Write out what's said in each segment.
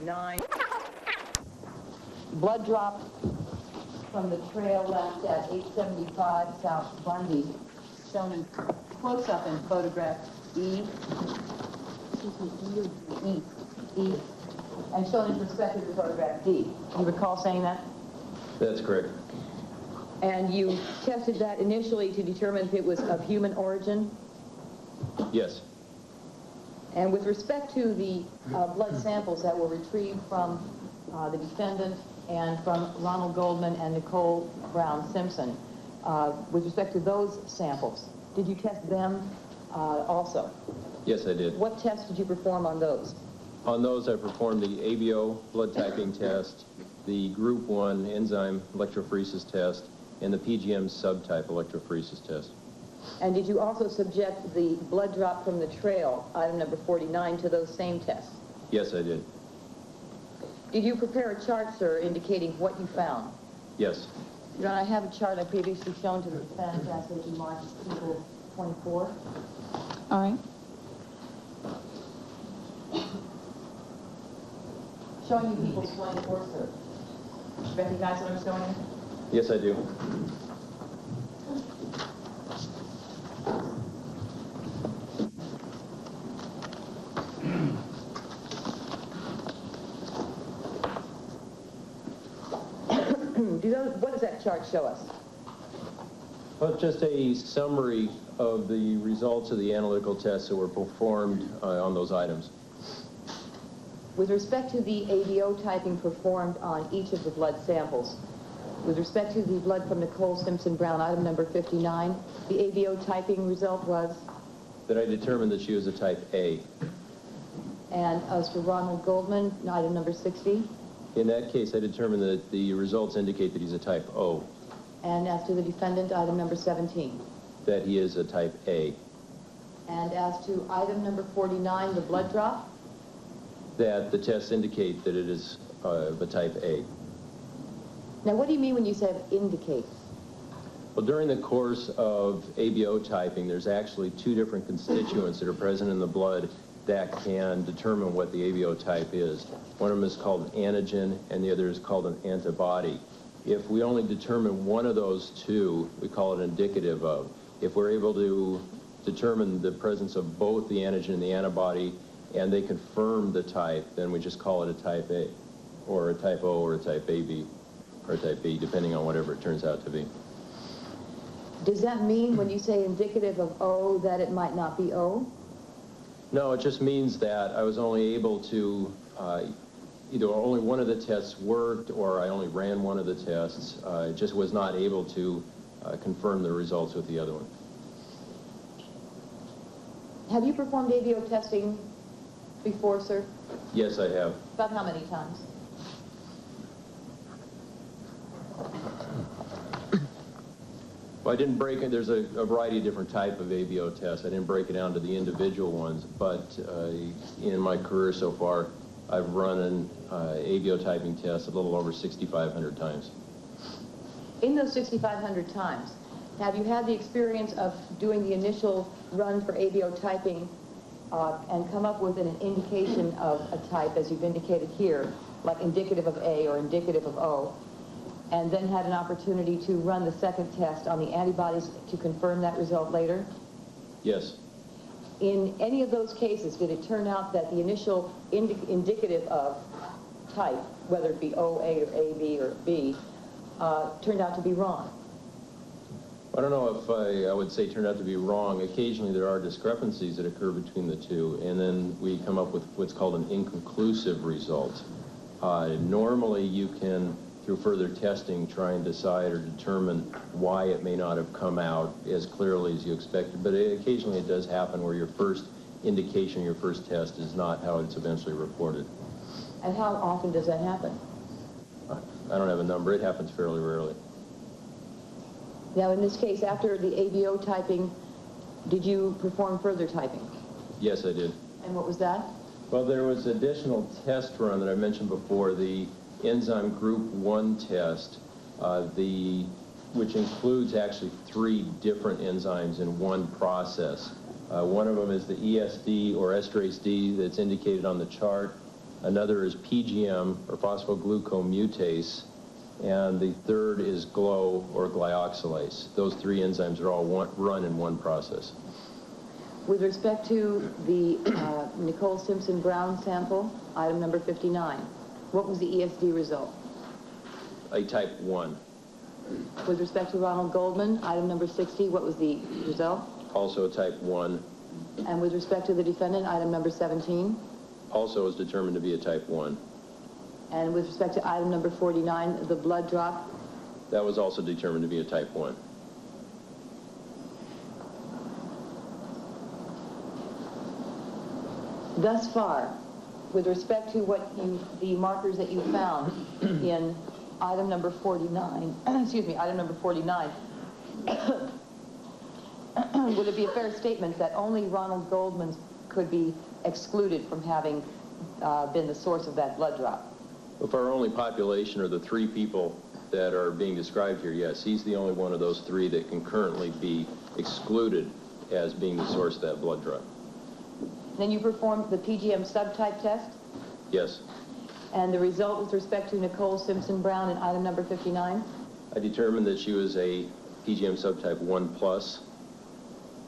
49. Blood drop from the trail left at 875 South Bundy, shown in close-up in photograph E, and shown in perspective in photograph D. You recall saying that? That's correct. And you tested that initially to determine if it was of human origin? Yes. And with respect to the blood samples that were retrieved from the defendant and from Ronald Goldman and Nicole Simpson, with respect to those samples, did you test them also? Yes, I did. What tests did you perform on those? On those, I performed the ABO blood typing test, the Group 1 enzyme electrophoresis test, and the PGM subtype electrophoresis test. And did you also subject the blood drop from the trail, item number 49, to those same tests? Yes, I did. Did you prepare a chart, sir, indicating what you found? Yes. Your Honor, I have a chart I previously shown to the defense as they marked people 24. All right. Showing you people's 24, sir. Recognize what I'm showing you? Yes, I do. What does that chart show us? Well, just a summary of the results of the analytical tests that were performed on those items. With respect to the ABO typing performed on each of the blood samples, with respect to the blood from Nicole Simpson Brown, item number 59, the ABO typing result was? That I determined that she was a type A. And as for Ronald Goldman, item number 60? In that case, I determined that the results indicate that he's a type O. And as to the defendant, item number 17? That he is a type A. And as to item number 49, the blood drop? That the tests indicate that it is a type A. Now, what do you mean when you say indicate? Well, during the course of ABO typing, there's actually two different constituents that are present in the blood that can determine what the ABO type is. One of them is called an antigen, and the other is called an antibody. If we only determine one of those two, we call it indicative of. If we're able to determine the presence of both the antigen and the antibody, and they confirm the type, then we just call it a type A, or a type O, or a type AB, or a type B, depending on whatever it turns out to be. Does that mean when you say indicative of O that it might not be O? No, it just means that I was only able to, either only one of the tests worked or I only ran one of the tests. I just was not able to confirm the results with the other one. Have you performed ABO testing before, sir? Yes, I have. About how many times? Well, I didn't break it. There's a variety of different type of ABO tests. I didn't break it down to the individual ones, but in my career so far, I've run an ABO typing test a little over 6,500 times. In those 6,500 times, have you had the experience of doing the initial run for ABO typing and come up with an indication of a type, as you've indicated here, like indicative of A or indicative of O, and then had an opportunity to run the second test on the antibodies to confirm that result later? Yes. In any of those cases, did it turn out that the initial indicative of type, whether it be O, A, or A, B, or B, turned out to be wrong? I don't know if I would say turned out to be wrong. Occasionally there are discrepancies that occur between the two, and then we come up with what's called an inconclusive result. Normally you can, through further testing, try and decide or determine why it may not have come out as clearly as you expected, but occasionally it does happen where your first indication, your first test is not how it's eventually reported. And how often does that happen? I don't have a number. It happens fairly rarely. Now, in this case, after the ABO typing, did you perform further typing? Yes, I did. And what was that? Well, there was additional test run that I mentioned before, the Enzyme Group 1 test, which includes actually 3 different enzymes in one process. One of them is the ESD or esterase D that's indicated on the chart. Another is PGM, or phosphoglucomutase, and the third is GLO, or glyoxylase. Those three enzymes are all run in one process. With respect to the Nicole Simpson Brown sample, item number 59, what was the ESD result? A type 1. With respect to Ronald Goldman, item number 60, what was the result? Also a type 1. And with respect to the defendant, item number 17? Also is determined to be a type 1. And with respect to item number 49, the blood drop? That was also determined to be a type 1. Thus far, with respect to the markers that you found in item number 49, excuse me, item number 49, would it be a fair statement that only Ronald Goldman's could be excluded from having been the source of that blood drop? If our only population are the three people that are being described here, yes, he's the only one of those three that can currently be excluded as being the source of that blood drop. Then you performed the PGM subtype test? Yes. And the result with respect to Nicole Simpson Brown in item number 59? I determined that she was a PGM subtype 1+,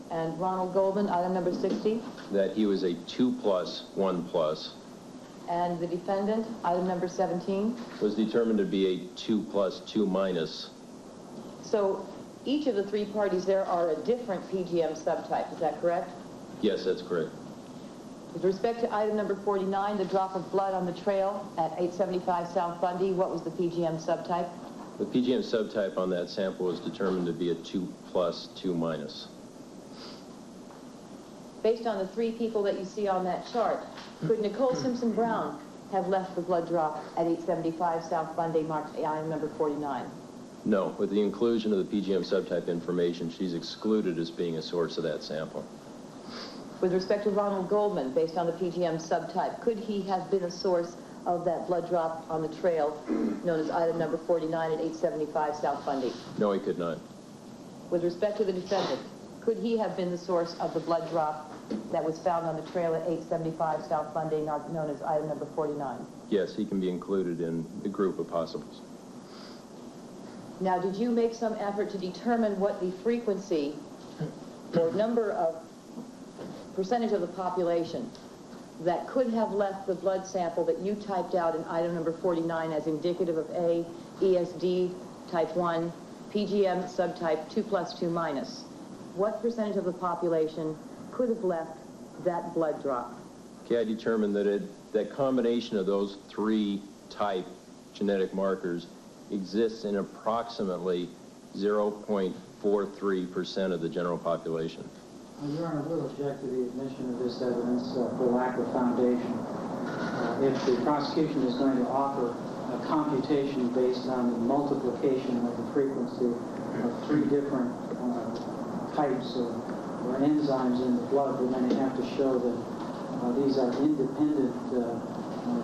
And Ronald Goldman, item number 60? that he was a 2+, 1+, And the defendant, item number 17? was determined to be a 2+, 2-. So each of the three parties there are a different PGM subtype, is that correct? Yes, that's correct. With respect to item number 49, the drop of blood on the trail at 875 South Bundy, what was the PGM subtype? The PGM subtype on that sample was determined to be a 2+, 2-. Based on the three people that you see on that chart, could Nicole Simpson Brown have left the blood drop at 875 South Bundy, marked item number 49? No, with the inclusion of the PGM subtype information, she's excluded as being a source of that sample. With respect to Ronald Goldman, based on the PGM subtype, could he have been a source of that blood drop on the trail known as item number 49 at 875 South Bundy? No, he could not. With respect to the defendant, could he have been the source of the blood drop that was found on the trail at 875 South Bundy, known as item number 49? Yes, he can be included in the group of possibles. Now, did you make some effort to determine what the frequency or number of percentage of the population that could have left the blood sample that you typed out in item number 49 as indicative of A, ESD type 1, PGM subtype 2+, 2-? What percentage of the population could have left that blood drop? Okay, I determined that that combination of those three type genetic markers exists in approximately 0.43% of the general population. Your Honor, we'll object to the admission of this evidence for lack of foundation. If the prosecution is going to offer a computation based on the multiplication of the frequency of three different types or enzymes in the blood, we're going to have to show that these are independent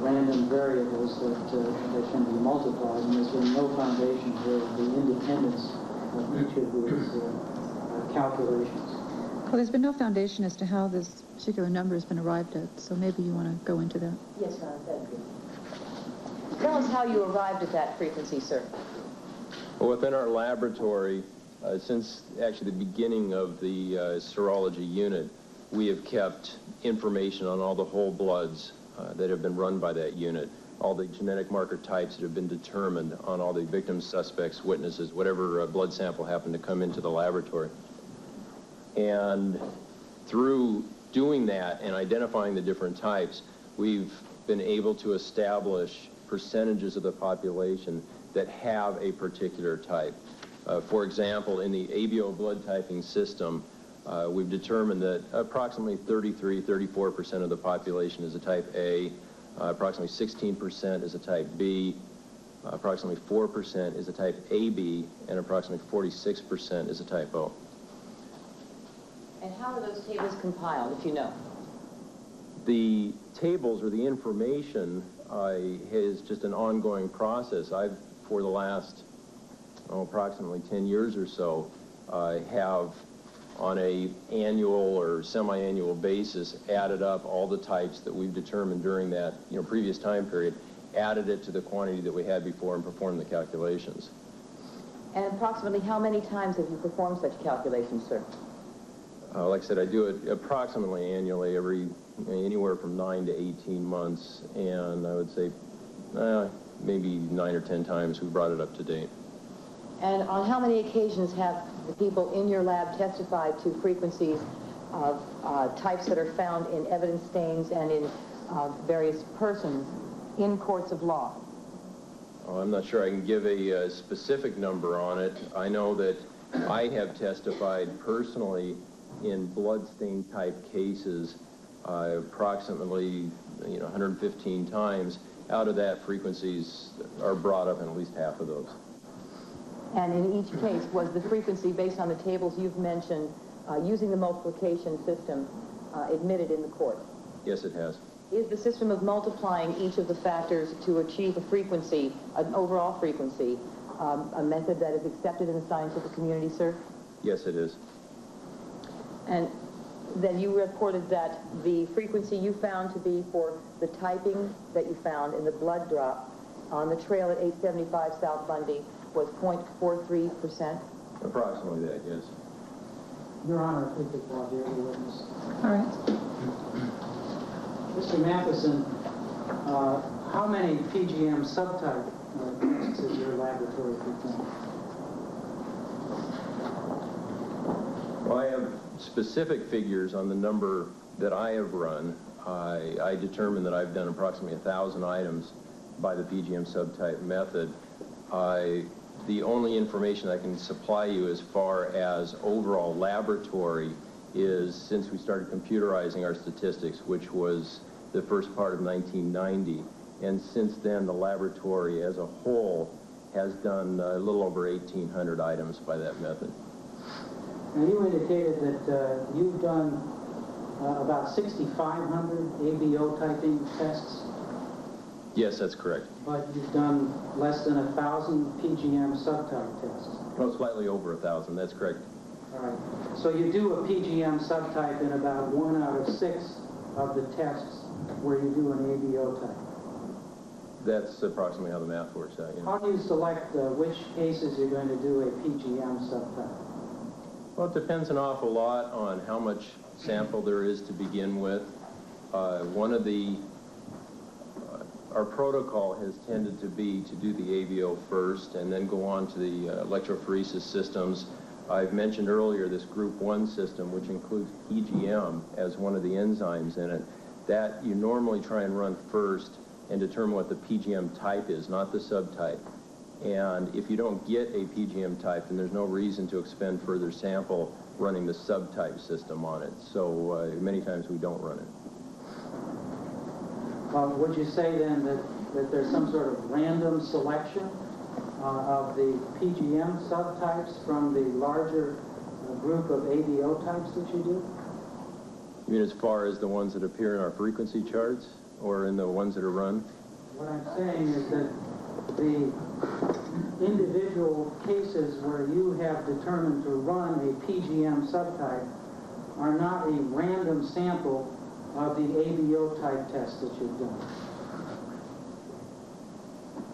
random variables that can be multiplied, and there's been no foundation for the independence of each of these calculations. Well, there's been no foundation as to how this particular number has been arrived at, so maybe you want to go into that. Yes, Your Honor, thank you. Tell us how you arrived at that frequency, sir. Well, within our laboratory, since actually the beginning of the serology unit, we have kept information on all the whole bloods that have been run by that unit, all the genetic marker types that have been determined on all the victims, suspects, witnesses, whatever blood sample happened to come into the laboratory. And through doing that and identifying the different types, we've been able to establish percentages of the population that have a particular type. For example, in the ABO blood typing system, we've determined that approximately 34% of the population is a type A, approximately 16% is a type B, approximately 4% is a type AB, and approximately 46% is a type O. And how are those tables compiled, if you know? The tables or the information is just an ongoing process. For the last approximately 10 years or so, have on a annual or semi-annual basis, added up all the types that we've determined during that previous time period, added it to the quantity that we had before, and performed the calculations. And approximately how many times have you performed such calculations, sir? Like I said, I do it approximately annually, anywhere from 9 to 18 months, and I would say maybe 9 or 10 times we brought it up to date. And on how many occasions have the people in your lab testified to frequencies of types that are found in evidence stains and in various persons in courts of law? Oh, I'm not sure I can give a specific number on it. I know that I have testified personally in blood-stain type cases approximately 115 times. Out of that, frequencies are brought up in at least half of those. And in each case, was the frequency based on the tables you've mentioned, using the multiplication system, admitted in the court? Yes, it has. Is the system of multiplying each of the factors to achieve a frequency, an overall frequency, a method that is accepted in the scientific community, sir? Yes, it is. And then you reported that the frequency you found to be for the typing that you found in the blood drop on the trail at 875 South Bundy was 0.43%? Approximately that, yes. Your Honor, if we could pause here, the witness. All right. Mr. Matheson, how many PGM subtype tests has your laboratory performed? Well, I have specific figures on the number that I have run. I determined that I've done approximately 1,000 items by the PGM subtype method. The only information I can supply you as far as overall laboratory is since we started computerizing our statistics, which was the first part of 1990, and since then the laboratory as a whole has done a little over 1,800 items by that method. Now, you indicated that you've done about 6,500 ABO typing tests. Yes, that's correct. But you've done less than 1,000 PGM subtype tests. No, slightly over 1,000, that's correct. All right. So you do a PGM subtype in about 1 out of 6 of the tests where you do an ABO type. That's approximately how the math works out, yeah. How do you select which cases you're going to do a PGM subtype? Well, it depends an awful lot on how much sample there is to begin with. Our protocol has tended to be to do the ABO first and then go on to the electrophoresis systems. I've mentioned earlier this group 1 system, which includes PGM as one of the enzymes in it, that you normally try and run first and determine what the PGM type is, not the subtype. And if you don't get a PGM type, then there's no reason to expend further sample running the subtype system on it. So many times we don't run it. Would you say then that there's some sort of random selection of the PGM subtypes from the larger group of ABO types that you do? You mean as far as the ones that appear in our frequency charts or in the ones that are run? What I'm saying is that the individual cases where you have determined to run a PGM subtype are not a random sample of the ABO type test that you've done.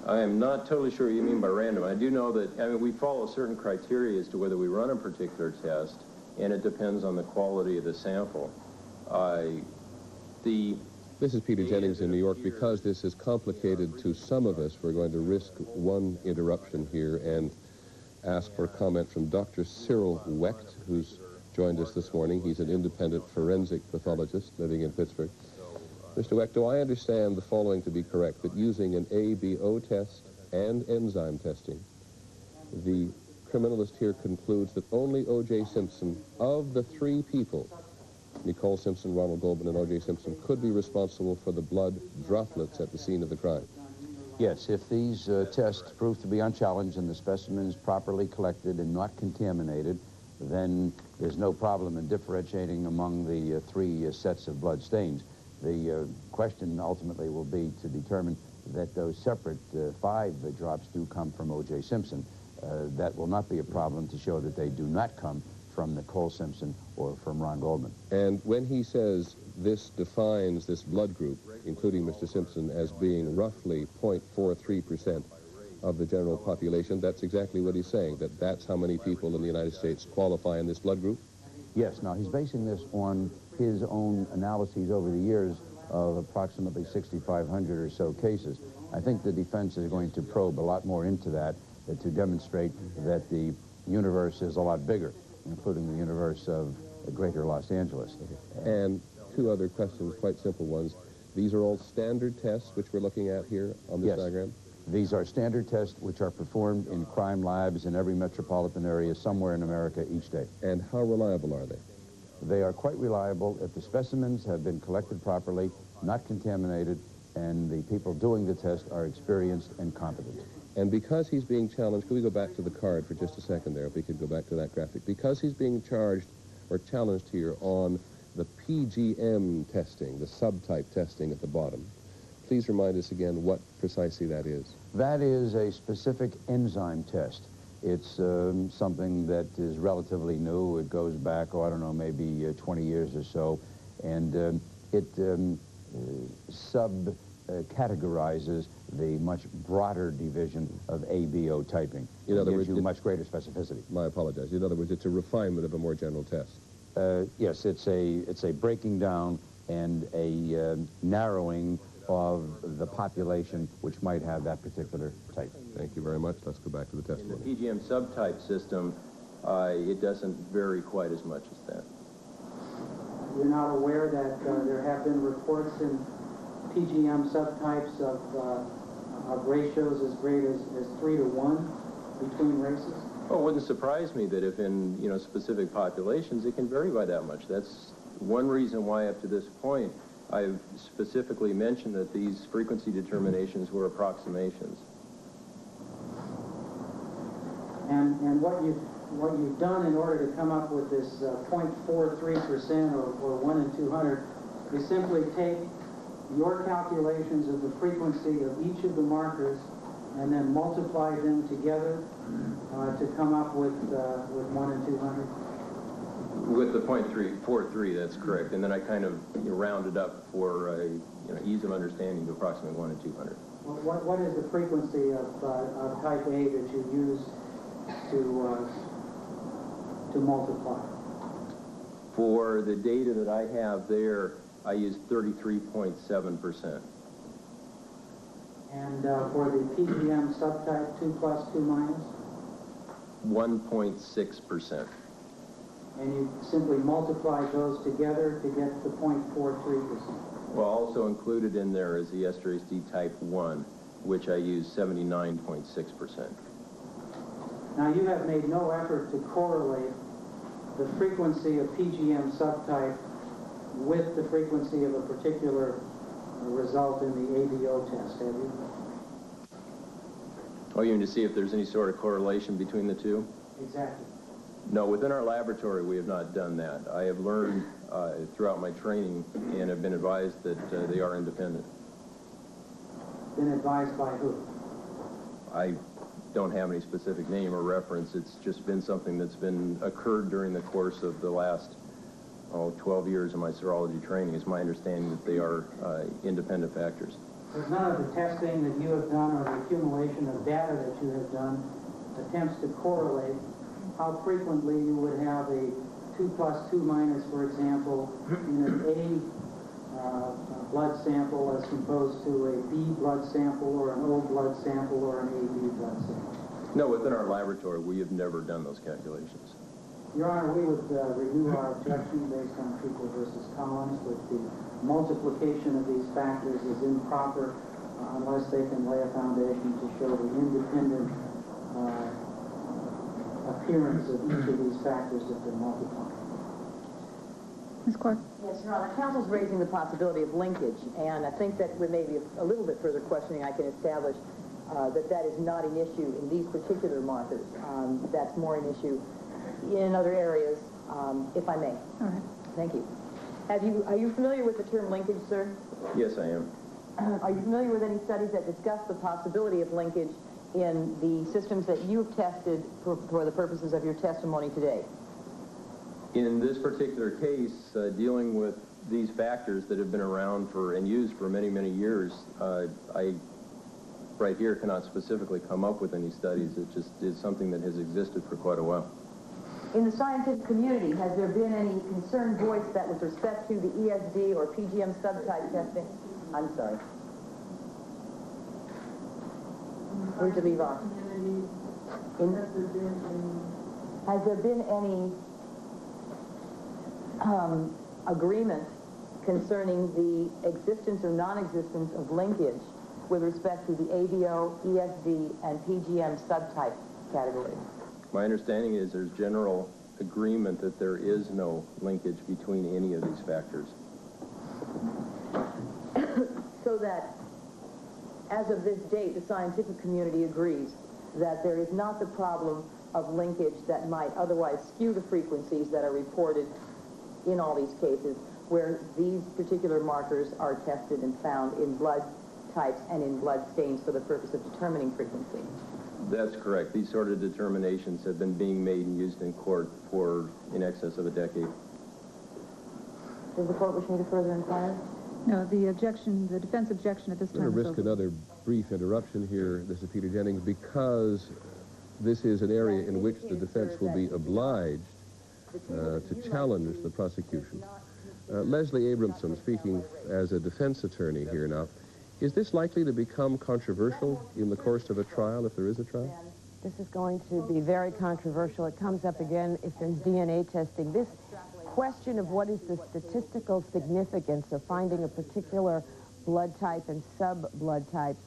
I am not totally sure what you mean by random. I do know that, we follow certain criteria as to whether we run a particular test, and it depends on the quality of the sample. This is Peter Jennings in New York. Because this is complicated to some of us, we're going to risk one interruption here and ask for a comment from Dr. Cyril Wecht, who's joined us this morning. He's an independent forensic pathologist living in Pittsburgh. Mr. Wecht, do I understand the following to be correct, that using an ABO test and enzyme testing, the criminalist here concludes that only O.J. Simpson, of the 3 people, Nicole Simpson, Ronald Goldman, and O.J. Simpson, could be responsible for the blood droplets at the scene of the crime? Yes, if these tests prove to be unchallenged and the specimen is properly collected and not contaminated, then there's no problem in differentiating among the 3 sets of blood stains. The question ultimately will be to determine that those separate 5 drops do come from O.J. Simpson. That will not be a problem to show that they do not come from Nicole Simpson or from Ron Goldman. And when he says this defines this blood group, including Mr. Simpson, as being roughly 0.43% of the general population, that's exactly what he's saying, that that's how many people in the United States qualify in this blood group? Yes. Now, he's basing this on his own analyses over the years of approximately 6,500 or so cases. I think the defense is going to probe a lot more into that to demonstrate that the universe is a lot bigger, including the universe of greater Los Angeles. And two other questions, quite simple ones. These are all standard tests which we're looking at here on this diagram? These are standard tests which are performed in crime labs in every metropolitan area somewhere in America each day. And how reliable are they? They are quite reliable if the specimens have been collected properly, not contaminated, and the people doing the test are experienced and competent. And because he's being challenged, can we go back to the card for just a second there, if we could go back to that graphic. Because he's being charged or challenged here on the PGM testing, the subtype testing at the bottom, please remind us again what precisely that is. That is a specific enzyme test. It's something that is relatively new. It goes back, I don't know, maybe 20 years or so, and it categorizes the much broader division of ABO typing. In other words, gives you much greater specificity. I apologize. In other words, it's a refinement of a more general test. Yes, it's a breaking down and a narrowing of the population which might have that particular type. Thank you very much. Let's go back to the testimony. In the PGM subtype system, it doesn't vary quite as much as that. You're not aware that there have been reports in PGM subtypes of ratios as great as 3 to 1 between races? Well, it wouldn't surprise me that if in specific populations it can vary by that much. That's one reason why up to this point I've specifically mentioned that these frequency determinations were approximations. And what you've done in order to come up with this 0.43% or 1 in 200 is simply take your calculations of the frequency of each of the markers and then multiply them together to come up with 1 in 200. With the 0.43, that's correct. And then I kind of rounded up for ease of understanding to approximately 1 in 200. Well, what is the frequency of type A that you use to multiply? For the data that I have there, I use 33.7%. And for the PGM subtype 2 plus 2 minus? 1.6%. And you simply multiply those together to get the 0.43%. Well, also included in there is the esterase D type 1, which I use 79.6%. Now, you have made no effort to correlate the frequency of PGM subtype with the frequency of a particular result in the ABO test, have you? Oh, you mean to see if there's any sort of correlation between the two? Exactly. No, within our laboratory we have not done that. I have learned throughout my training and have been advised that they are independent. Been advised by who? I don't have any specific name or reference. It's just been something that's been occurred during the course of the last 12 years of my serology training. It's my understanding that they are independent factors. There's none of the testing that you have done or the accumulation of data that you have done attempts to correlate how frequently you would have a 2 plus 2 minus, for example, in an A blood sample as opposed to a B blood sample or an O blood sample or an AB blood sample. No, within our laboratory we have never done those calculations. Your Honor, we would renew our objection based on People versus Collins that the multiplication of these factors is improper unless they can lay a foundation to show the independent appearance of each of these factors that they're multiplying. Ms. Clark? Yes, Your Honor. Counsel's raising the possibility of linkage, and I think that with maybe a little bit further questioning I can establish that is not an issue in these particular markers. That's more an issue in other areas, if I may. All right. Thank you. Are you familiar with the term linkage, sir? Yes, I am. Are you familiar with any studies that discuss the possibility of linkage in the systems that you've tested for the purposes of your testimony today? In this particular case, dealing with these factors that have been around for and used for many, many years, I right here cannot specifically come up with any studies. It just is something that has existed for quite a while. In the scientific community, has there been any concern voiced that with respect to the ESD or PGM subtype testing? I'm sorry. Where'd you leave off? Has there been any agreement concerning the existence or non-existence of linkage with respect to the ABO, ESD, and PGM subtype categories? My understanding is there's general agreement that there is no linkage between any of these factors. So that, as of this date, the scientific community agrees that there is not the problem of linkage that might otherwise skew the frequencies that are reported in all these cases where these particular markers are tested and found in blood types and in blood stains for the purpose of determining frequency. That's correct. These sort of determinations have been being made and used in court for in excess of a decade. Does the court wish me to further inquire? No, the objection, the defense objection at this time I'm going to is risk over. another brief interruption here, this is Peter Jennings, because this is an area in which the defense will be obliged to challenge the prosecution. Leslie Abramson, speaking as a defense attorney here now, is this likely to become controversial in the course of a trial, if there is a trial? This is going to be very controversial. It comes up again if there's DNA testing. This question of what is the statistical significance of finding a particular blood type and sub-blood types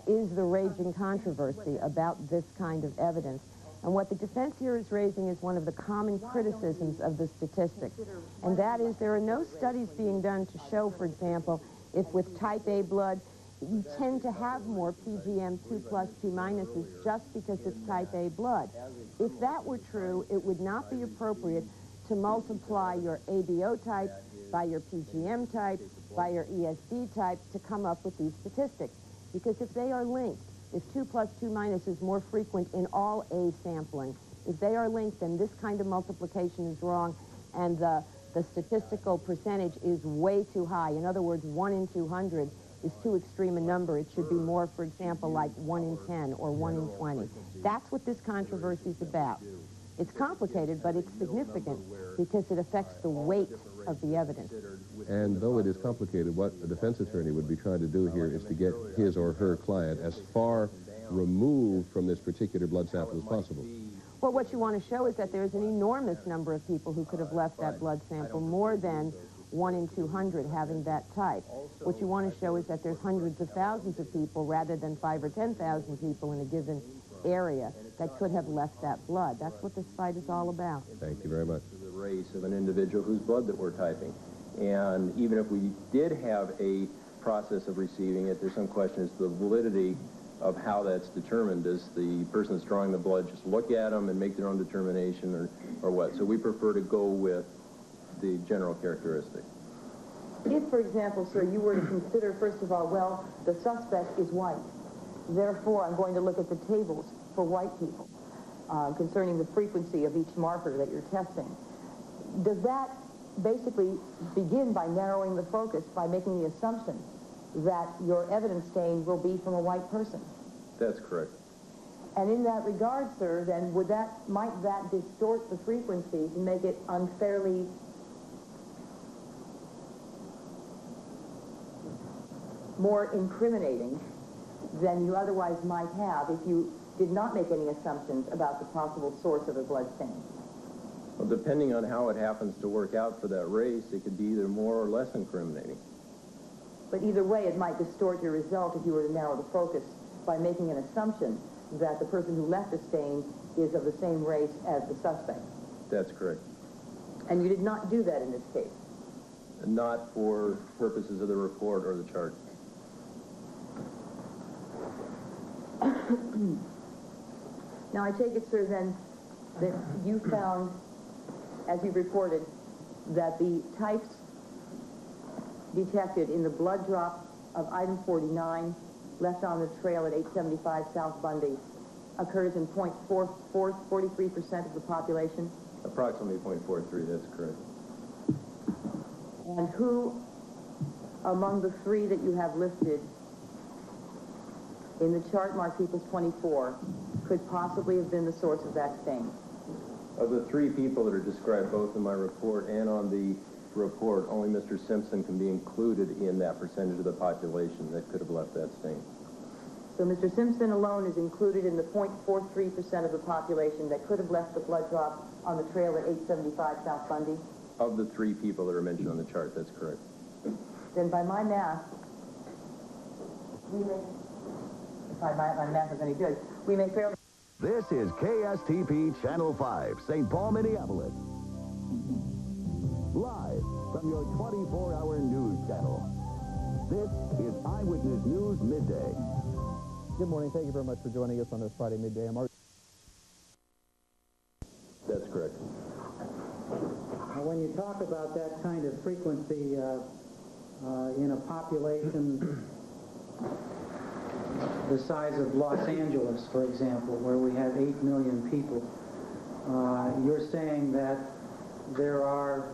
is the raging controversy about this kind of evidence. And what the defense here is raising is one of the common criticisms of the statistics. And that is there are no studies being done to show, for example, if with type A blood, you tend to have more PGM 2+, 2- just because it's type A blood. If that were true, it would not be appropriate to multiply your ABO type by your PGM type, by your ESD type to come up with these statistics. Because if they are linked, if 2+, 2- is more frequent in all A sampling, if they are linked, then this kind of multiplication is wrong, and the statistical percentage is way too high. In other words, 1 in 200 is too extreme a number. It should be more, for example, like 1 in 10 or 1 in 20. That's what this controversy is about. It's complicated, but it's significant because it affects the weight of the evidence. And though it is complicated, what a defense attorney would be trying to do here is to get his or her client as far removed from this particular blood sample as possible. Well, what you want to show is that there's an enormous number of people who could have left that blood sample, more than 1 in 200 having that type. What you want to show is that there's hundreds of thousands of people rather than 5,000 or 10,000 people in a given area that could have left that blood. That's what this fight is all about. Thank you very much. The race of an individual whose blood that we're typing. And even if we did have a process of receiving it, there's some question as to the validity of how that's determined. Does the person that's drawing the blood just look at them and make their own determination, or what? So we prefer to go with the general characteristic. If, for example, sir, you were to consider, first of all, well, the suspect is white. Therefore, I'm going to look at the tables for white people concerning the frequency of each marker that you're testing. Does that basically begin by narrowing the focus, by making the assumption that your evidence stain will be from a white person? That's correct. And in that regard, sir, then might that distort the frequency to make it unfairly more incriminating than you otherwise might have if you did not make any assumptions about the possible source of a blood stain? Well, depending on how it happens to work out for that race, it could be either more or less incriminating. But either way, it might distort your result if you were to narrow the focus by making an assumption that the person who left the stain is of the same race as the suspect. That's correct. And you did not do that in this case? Not for purposes of the report or the chart. Now, I take it, sir, then, that you found, as you reported, that the types detected in the blood drop of item 49 left on the trail at 875 South Bundy occurs in 43% of the population? Approximately 0.43, that's correct. And who, among the three that you have listed in the chart marked equals 24, could possibly have been the source of that stain? Of the three people that are described both in my report and on the report, only Mr. Simpson can be included in that percentage of the population that could have left that stain. So Mr. Simpson alone is included in the 0.43% of the population that could have left the blood drop on the trail at 875 South Bundy? Of the three people that are mentioned on the chart, that's correct. Then by my math, we may, if my math is any good, we may fairly... This is KSTP Channel 5, St. Paul, Minneapolis. Live from your 24-hour news channel. This is Eyewitness News Midday. Good morning. Thank you very much for joining us on this Friday midday. That's correct. When you talk about that kind of frequency in a population the size of Los Angeles, for example, where we have 8 million people, you're saying that there are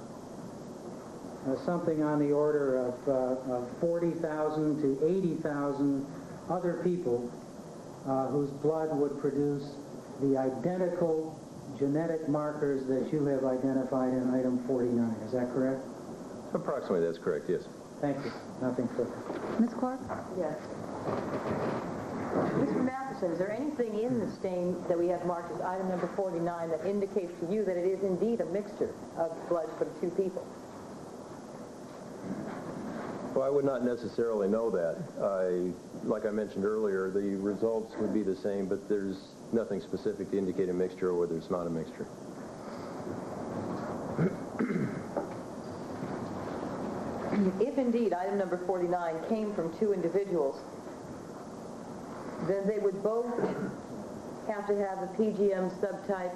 something on the order of 40,000 to 80,000 other people whose blood would produce the identical genetic markers that you have identified in item 49. Is that correct? Approximately, that's correct, yes. Thank you. Nothing further. Ms. Clark? Yes. Mr. Matheson, is there anything in the stain that we have marked as item number 49 that indicates to you that it is indeed a mixture of blood from two people? Well, I would not necessarily know that. Like I mentioned earlier, the results would be the same, but there's nothing specific to indicate a mixture or whether it's not a mixture. If indeed item number 49 came from two individuals, then they would both have to have a PGM subtype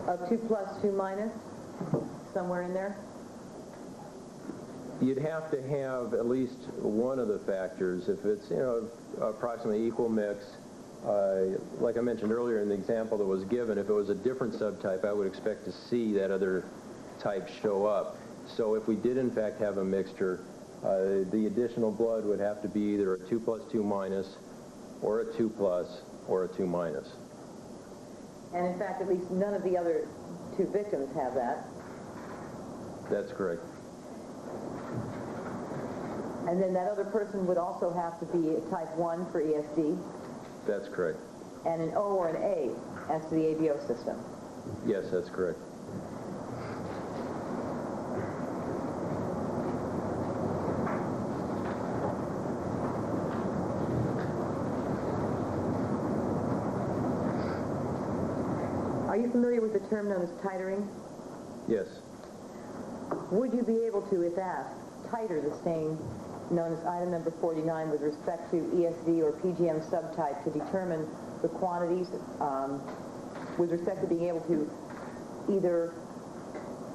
of 2+, 2-, somewhere in there? You'd have to have at least one of the factors. If it's, approximately equal mix, like I mentioned earlier in the example that was given, if it was a different subtype, I would expect to see that other type show up. So if we did in fact have a mixture, the additional blood would have to be either a 2+, 2-, or a 2+, or a 2-. And in fact, at least none of the other two victims have that. That's correct. And then that other person would also have to be a type 1 for ESD. That's correct. And an O or an A as to the ABO system. Yes, that's correct. Are you familiar with the term known as titering? Yes. Would you be able to, if asked, titer the stain known as item number 49 with respect to ESD or PGM subtype to determine the quantities with respect to being able to either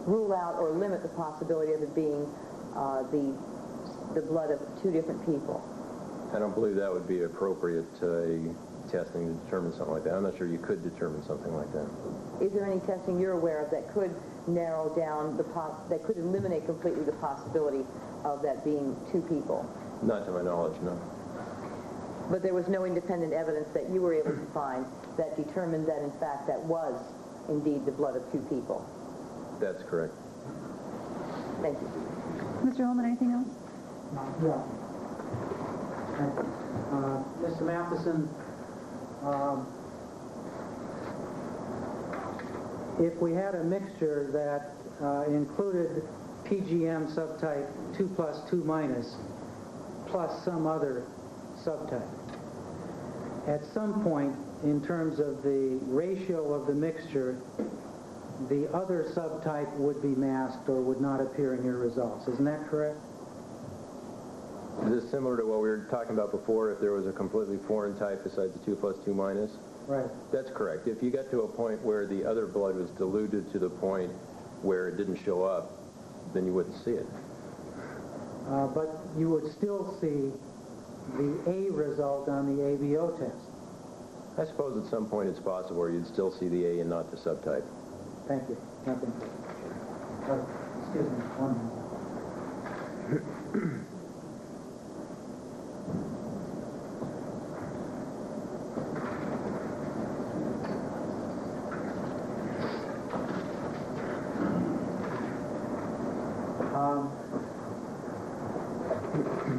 rule out or limit the possibility of it being the blood of two different people? I don't believe that would be appropriate testing to determine something like that. I'm not sure you could determine something like that. Is there any testing you're aware of that could narrow down that could eliminate completely the possibility of that being two people? Not to my knowledge, no. But there was no independent evidence that you were able to find that determined that in fact that was indeed the blood of two people? That's correct. Thank you. Mr. Ullman, anything else? Yeah. Mr. Matheson, if we had a mixture that included PGM subtype 2+, 2- plus some other subtype, at some point in terms of the ratio of the mixture, the other subtype would be masked or would not appear in your results. Isn't that correct? Is this similar to what we were talking about before, if there was a completely foreign type besides the 2+, 2-? Right. That's correct. If you got to a point where the other blood was diluted to the point where it didn't show up, then you wouldn't see it. But you would still see the A result on the ABO test. I suppose at some point it's possible where you'd still see the A and not the subtype. Thank you. Nothing. Excuse me, one minute.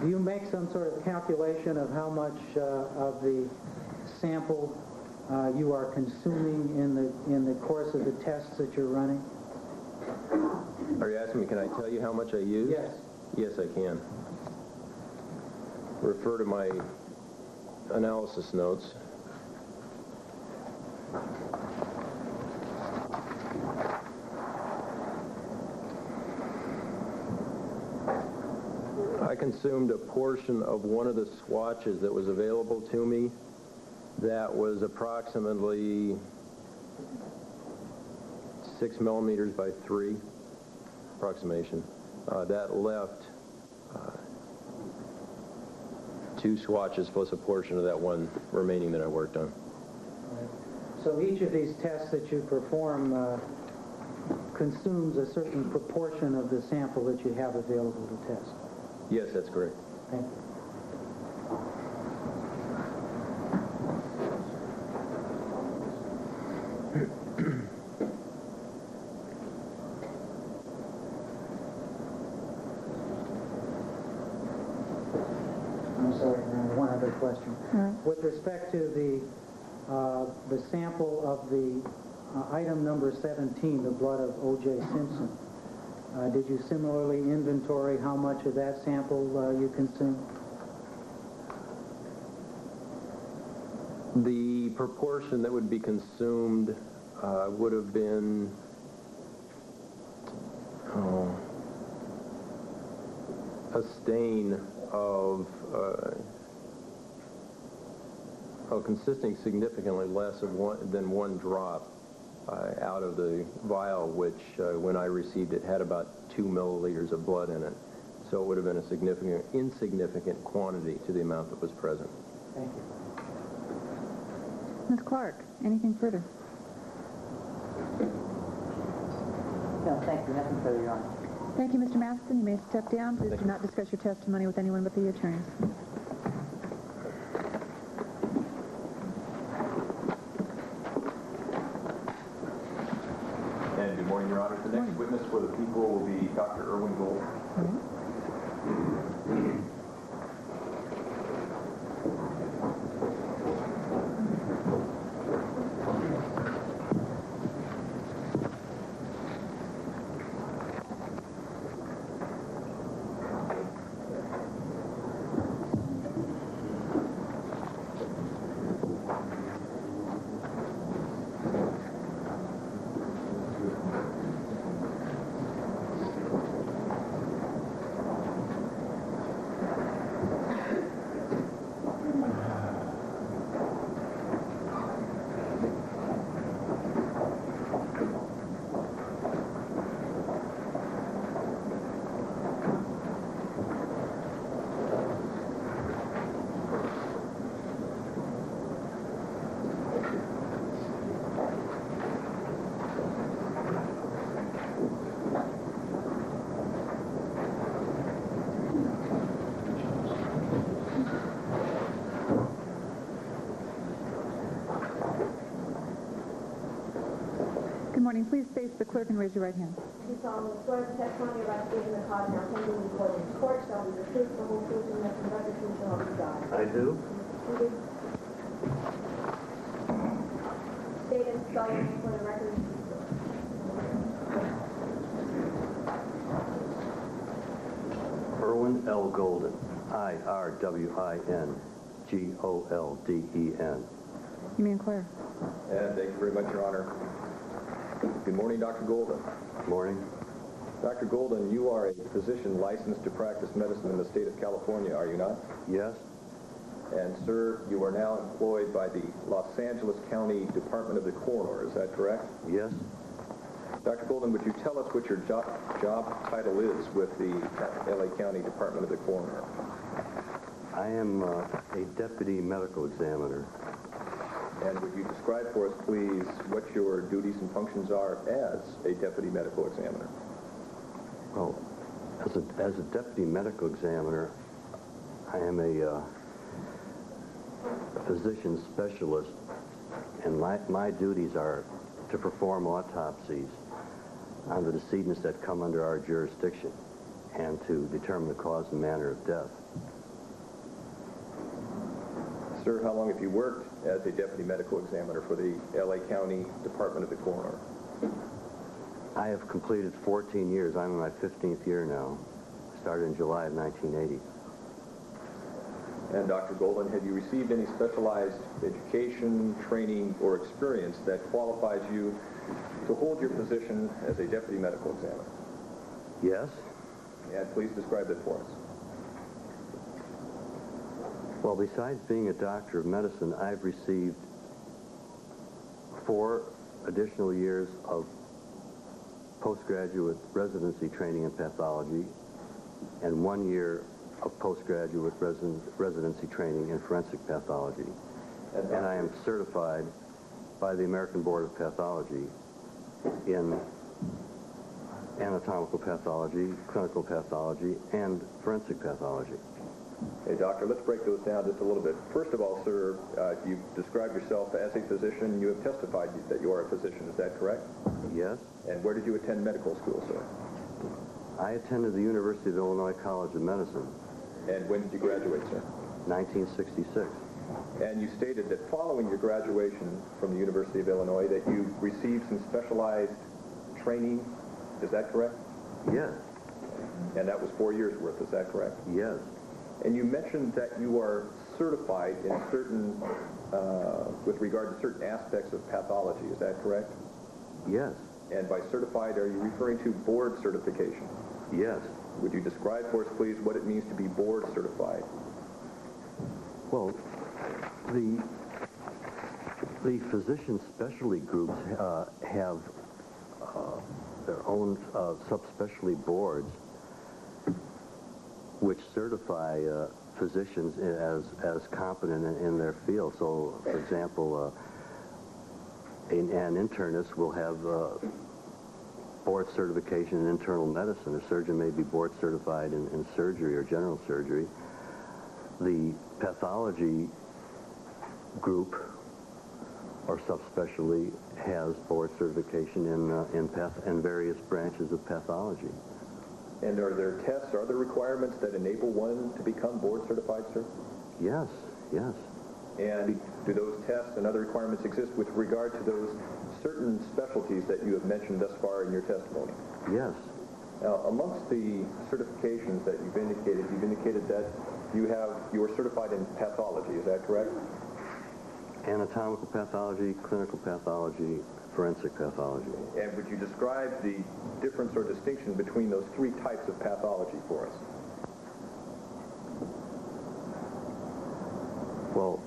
Do you make some sort of calculation of how much of the sample you are consuming in the course of the tests that you're running? Are you asking me, can I tell you how much I use? Yes. Yes, I can. Refer to my analysis notes. I consumed a portion of one of the swatches that was available to me that was approximately 6 millimeters by 3, approximation. That left 2 swatches plus a portion of that one remaining that I worked on. Right. So each of these tests that you perform consumes a certain proportion of the sample that you have available to test. Yes, that's correct. Thank you. I'm sorry, one other question. With respect to the sample of the item number 17, the blood of O.J. Simpson, did you similarly inventory how much of that sample you consumed? The proportion that would be consumed would have been a stain of consisting significantly less of than 1 drop out of the vial, which when I received it had about 2 milliliters of blood in it. So it would have been a insignificant quantity to the amount that was present. Thank you. Ms. Clark, anything further? No, thank you. Nothing further, Your Honor. Thank you, Mr. Matheson. You may step down. Please do not discuss your testimony with anyone but the attorneys. And good morning, Your Honor. The next witness for the people will be Dr. Erwin Goldman. Good morning. Please face the clerk and raise your right hand. You solemnly swear the testimony you're about to give in the cause now pending before this court shall be the truth, the whole truth, and nothing but the truth, so help you God. I do. State and spell your name for the record. Erwin L. Golden. I-R-W-I-N-G-O-L-D-E-N. You may inquire. And thank you very much, Your Honor. Good morning, Dr. Golden. Good morning. Dr. Golden, you are a physician licensed to practice medicine in the state of California, are you not? Yes. And, sir, you are now employed by the Los Angeles County Department of the Coroner, is that correct? Yes. Dr. Golden, would you tell us what your job title is with the LA County Department of the Coroner? I am a deputy medical examiner. And would you describe for us, please, what your duties and functions are as a deputy medical examiner? Well, as a deputy medical examiner, I am a physician specialist, and my duties are to perform autopsies on the decedents that come under our jurisdiction and to determine the cause and manner of death. Sir, how long have you worked as a deputy medical examiner for the LA County Department of the Coroner? I have completed 14 years. I'm in my 15th year now. Started in July of 1980. And Dr. Goldman, have you received any specialized education, training, or experience that qualifies you to hold your position as a deputy medical examiner? Yes. And please describe it for us. Well, besides being a doctor of medicine, I've received 4 additional years of postgraduate residency training in pathology and 1 year of postgraduate residency training in forensic pathology. And I am certified by the American Board of Pathology in anatomical pathology, clinical pathology, and forensic pathology. Hey, doctor, let's break those down just a little bit. First of all, sir, you described yourself as a physician. You have testified that you are a physician. Is that correct? Yes. And where did you attend medical school, sir? I attended the University of Illinois College of Medicine. And when did you graduate, sir? 1966. And you stated that following your graduation from the University of Illinois that you received some specialized training. Is that correct? Yes. And that was 4 years worth. Is that correct? Yes. And you mentioned that you are certified in certain, with regard to certain aspects of pathology. Is that correct? Yes. And by certified, are you referring to board certification? Yes. Would you describe for us, please, what it means to be board certified? Well, the physician specialty groups have their own subspecialty boards which certify physicians as competent in their field. So, for example, an internist will have board certification in internal medicine. A surgeon may be board certified in surgery or general surgery. The pathology group or subspecialty has board certification in various branches of pathology. And are there tests, are there requirements that enable one to become board certified, sir? Yes, yes. And do those tests and other requirements exist with regard to those certain specialties that you have mentioned thus far in your testimony? Yes. Now, amongst the certifications that you've indicated that you are certified in pathology, is that correct? Anatomical pathology, clinical pathology, forensic pathology. And would you describe the difference or distinction between those 3 types of pathology for us? Well,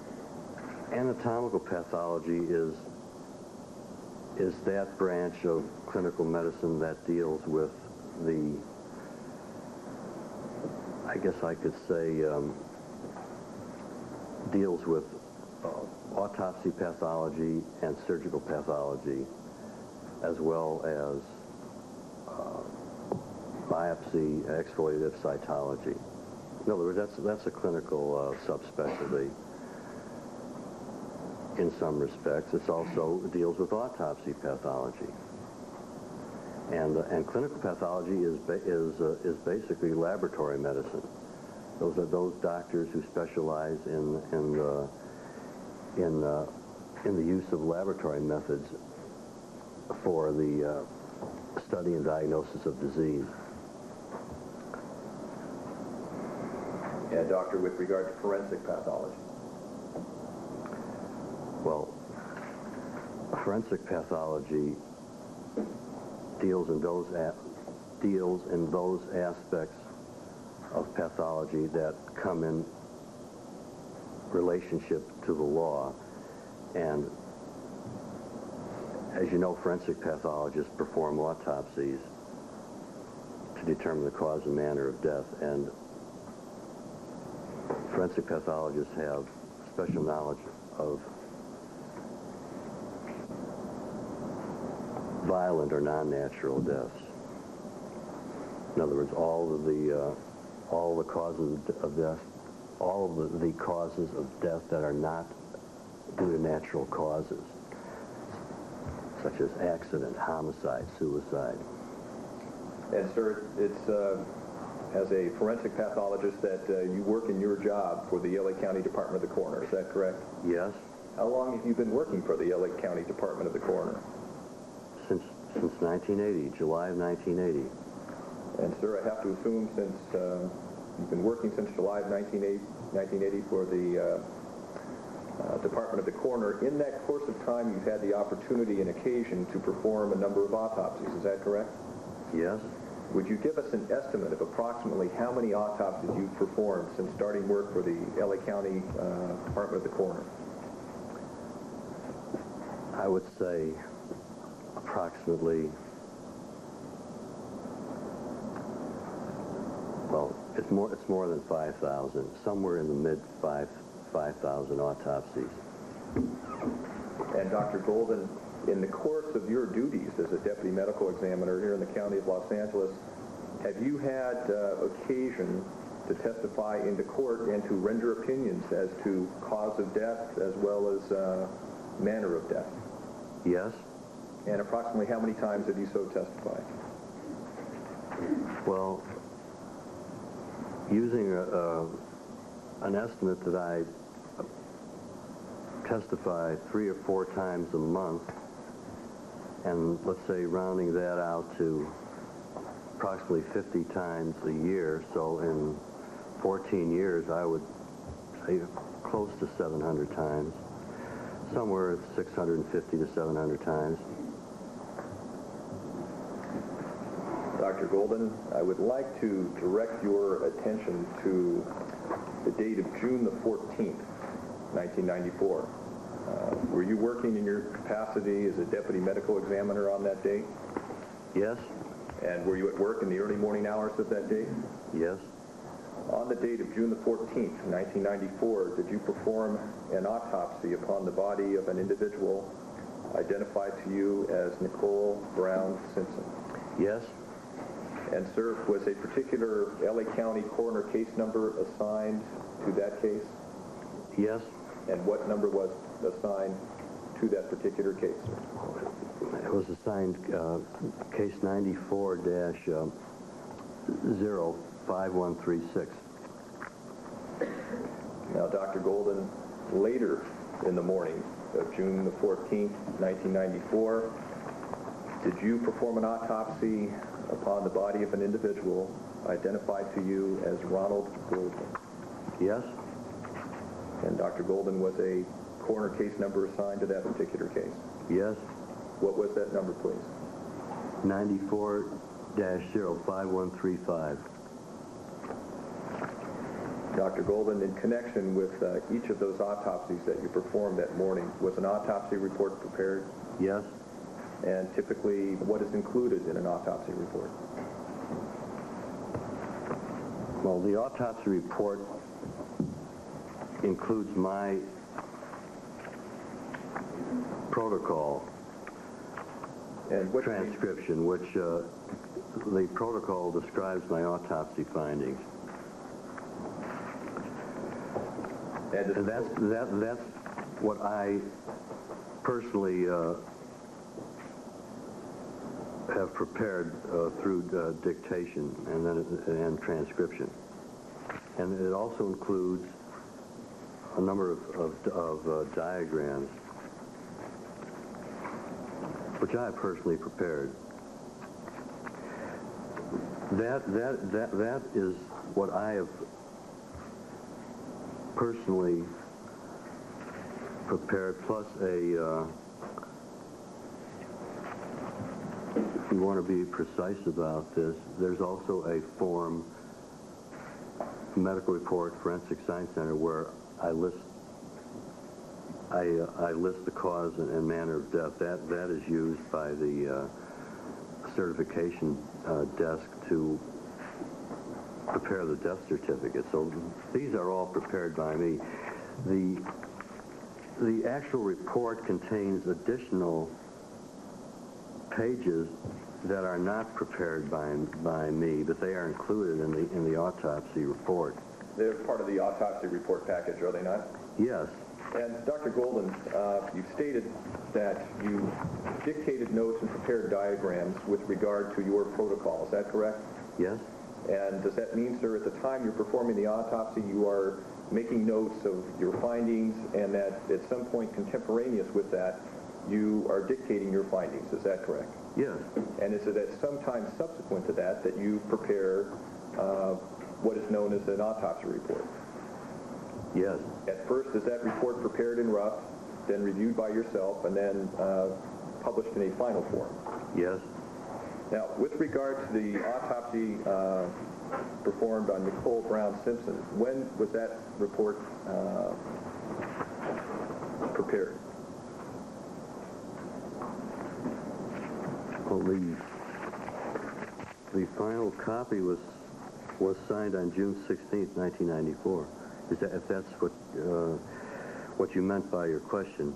anatomical pathology is that branch of clinical medicine that deals with the, I guess I could say, deals with autopsy pathology and surgical pathology, as well as biopsy, exfoliative cytology. In other words, that's a clinical subspecialty in some respects. It also deals with autopsy pathology. And clinical pathology is basically laboratory medicine. Those are those doctors who specialize in the use of laboratory methods for the study and diagnosis of disease. And doctor, with regard to forensic pathology? Well, forensic pathology deals in those aspects of pathology that come in relationship to the law. And as you know, forensic pathologists perform autopsies to determine the cause and manner of death, and forensic pathologists have special knowledge of violent or non-natural deaths. In other words, all the causes of death, all of the causes of death that are not due to natural causes, such as accident, homicide, suicide. And sir, it's as a forensic pathologist that you work in your job for the LA County Department of the Coroner, is that correct? Yes. How long have you been working for the LA County Department of the Coroner? Since 1980, July of 1980. And sir, I have to assume since you've been working since July of 1980 for the Department of the Coroner, in that course of time you've had the opportunity and occasion to perform a number of autopsies, is that correct? Yes. Would you give us an estimate of approximately how many autopsies you've performed since starting work for the LA County Department of the Coroner? I would say approximately, well, it's more than 5,000, somewhere in the mid 5,000 autopsies. And Dr. Golden, in the course of your duties as a deputy medical examiner here in the County of Los Angeles, have you had occasion to testify into court and to render opinions as to cause of death as well as manner of death? Yes. And approximately how many times have you so testified? Well, using an estimate that I testify 3 or 4 times a month, and let's say rounding that out to approximately 50 times a year, so in 14 years I would say close to 700 times, somewhere 650 to 700 times. Dr. Golden, I would like to direct your attention to the date of June the 14th, 1994. Were you working in your capacity as a deputy medical examiner on that date? Yes. And were you at work in the early morning hours of that date? Yes. On the date of June the 14th, 1994, did you perform an autopsy upon the body of an individual identified to you as Nicole Brown Simpson? Yes. And sir, was a particular LA County coroner case number assigned to that case? Yes. And what number was assigned to that particular case, sir? It was assigned case 94-05136. Now, Dr. Golden, later in the morning of June the 14th, 1994, did you perform an autopsy upon the body of an individual identified to you as Ronald Goldman? Yes. And Dr. Golden, was a coroner case number assigned to that particular case? Yes. What was that number, please? 94-05135. Dr. Golden, in connection with each of those autopsies that you performed that morning, was an autopsy report prepared? Yes. And typically, what is included in an autopsy report? Well, the autopsy report includes my protocol and transcription, which the protocol describes my autopsy findings. And that's what I personally have prepared through dictation and transcription. And it also includes a number of diagrams, which I have personally prepared. That is what I have personally prepared, plus a, if we want to be precise about this, there's also a form, medical report, Forensic Science Center, where I list the cause and manner of death. That is used by the certification desk to prepare the death certificate. So these are all prepared by me. The actual report contains additional pages that are not prepared by me, but they are included in the autopsy report. They're part of the autopsy report package, are they not? Yes. And Dr. Golden, you've stated that you dictated notes and prepared diagrams with regard to your protocol. Is that correct? Yes. And does that mean, sir, at the time you're performing the autopsy, you are making notes of your findings, and that at some point contemporaneous with that, you are dictating your findings? Is that correct? Yes. And is it at some time subsequent to that that you prepare what is known as an autopsy report? Yes. At first, is that report prepared in rough, then reviewed by yourself, and then published in a final form? Yes. Now, with regard to the autopsy performed on Nicole Brown Simpson, when was that report prepared? Well, the final copy was signed on June 16th, 1994. If that's what you meant by your question.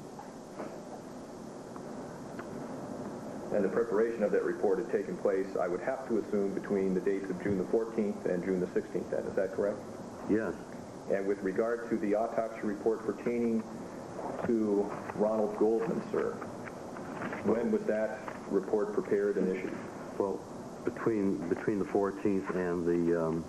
And the preparation of that report had taken place, I would have to assume, between the dates of June the 14th and June the 16th then. Is that correct? Yes. And with regard to the autopsy report pertaining to Ronald Goldman, sir, when was that report prepared and issued? Well, between the 14th and the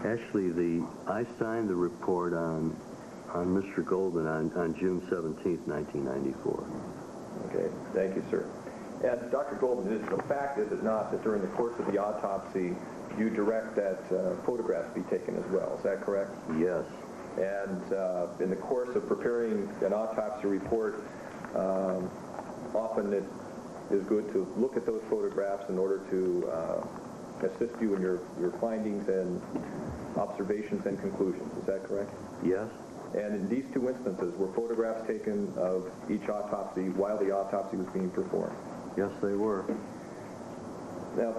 actually I signed the report on Mr. Goldman on June 17th, 1994. Okay, thank you, sir. And Dr. Goldman, is the fact, is it not, that during the course of the autopsy you direct that photographs be taken as well? Is that correct? Yes. And in the course of preparing an autopsy report, often it is good to look at those photographs in order to assist you in your findings and observations and conclusions. Is that correct? Yes. And in these two instances, were photographs taken of each autopsy while the autopsy was being performed? Yes, they were. Now,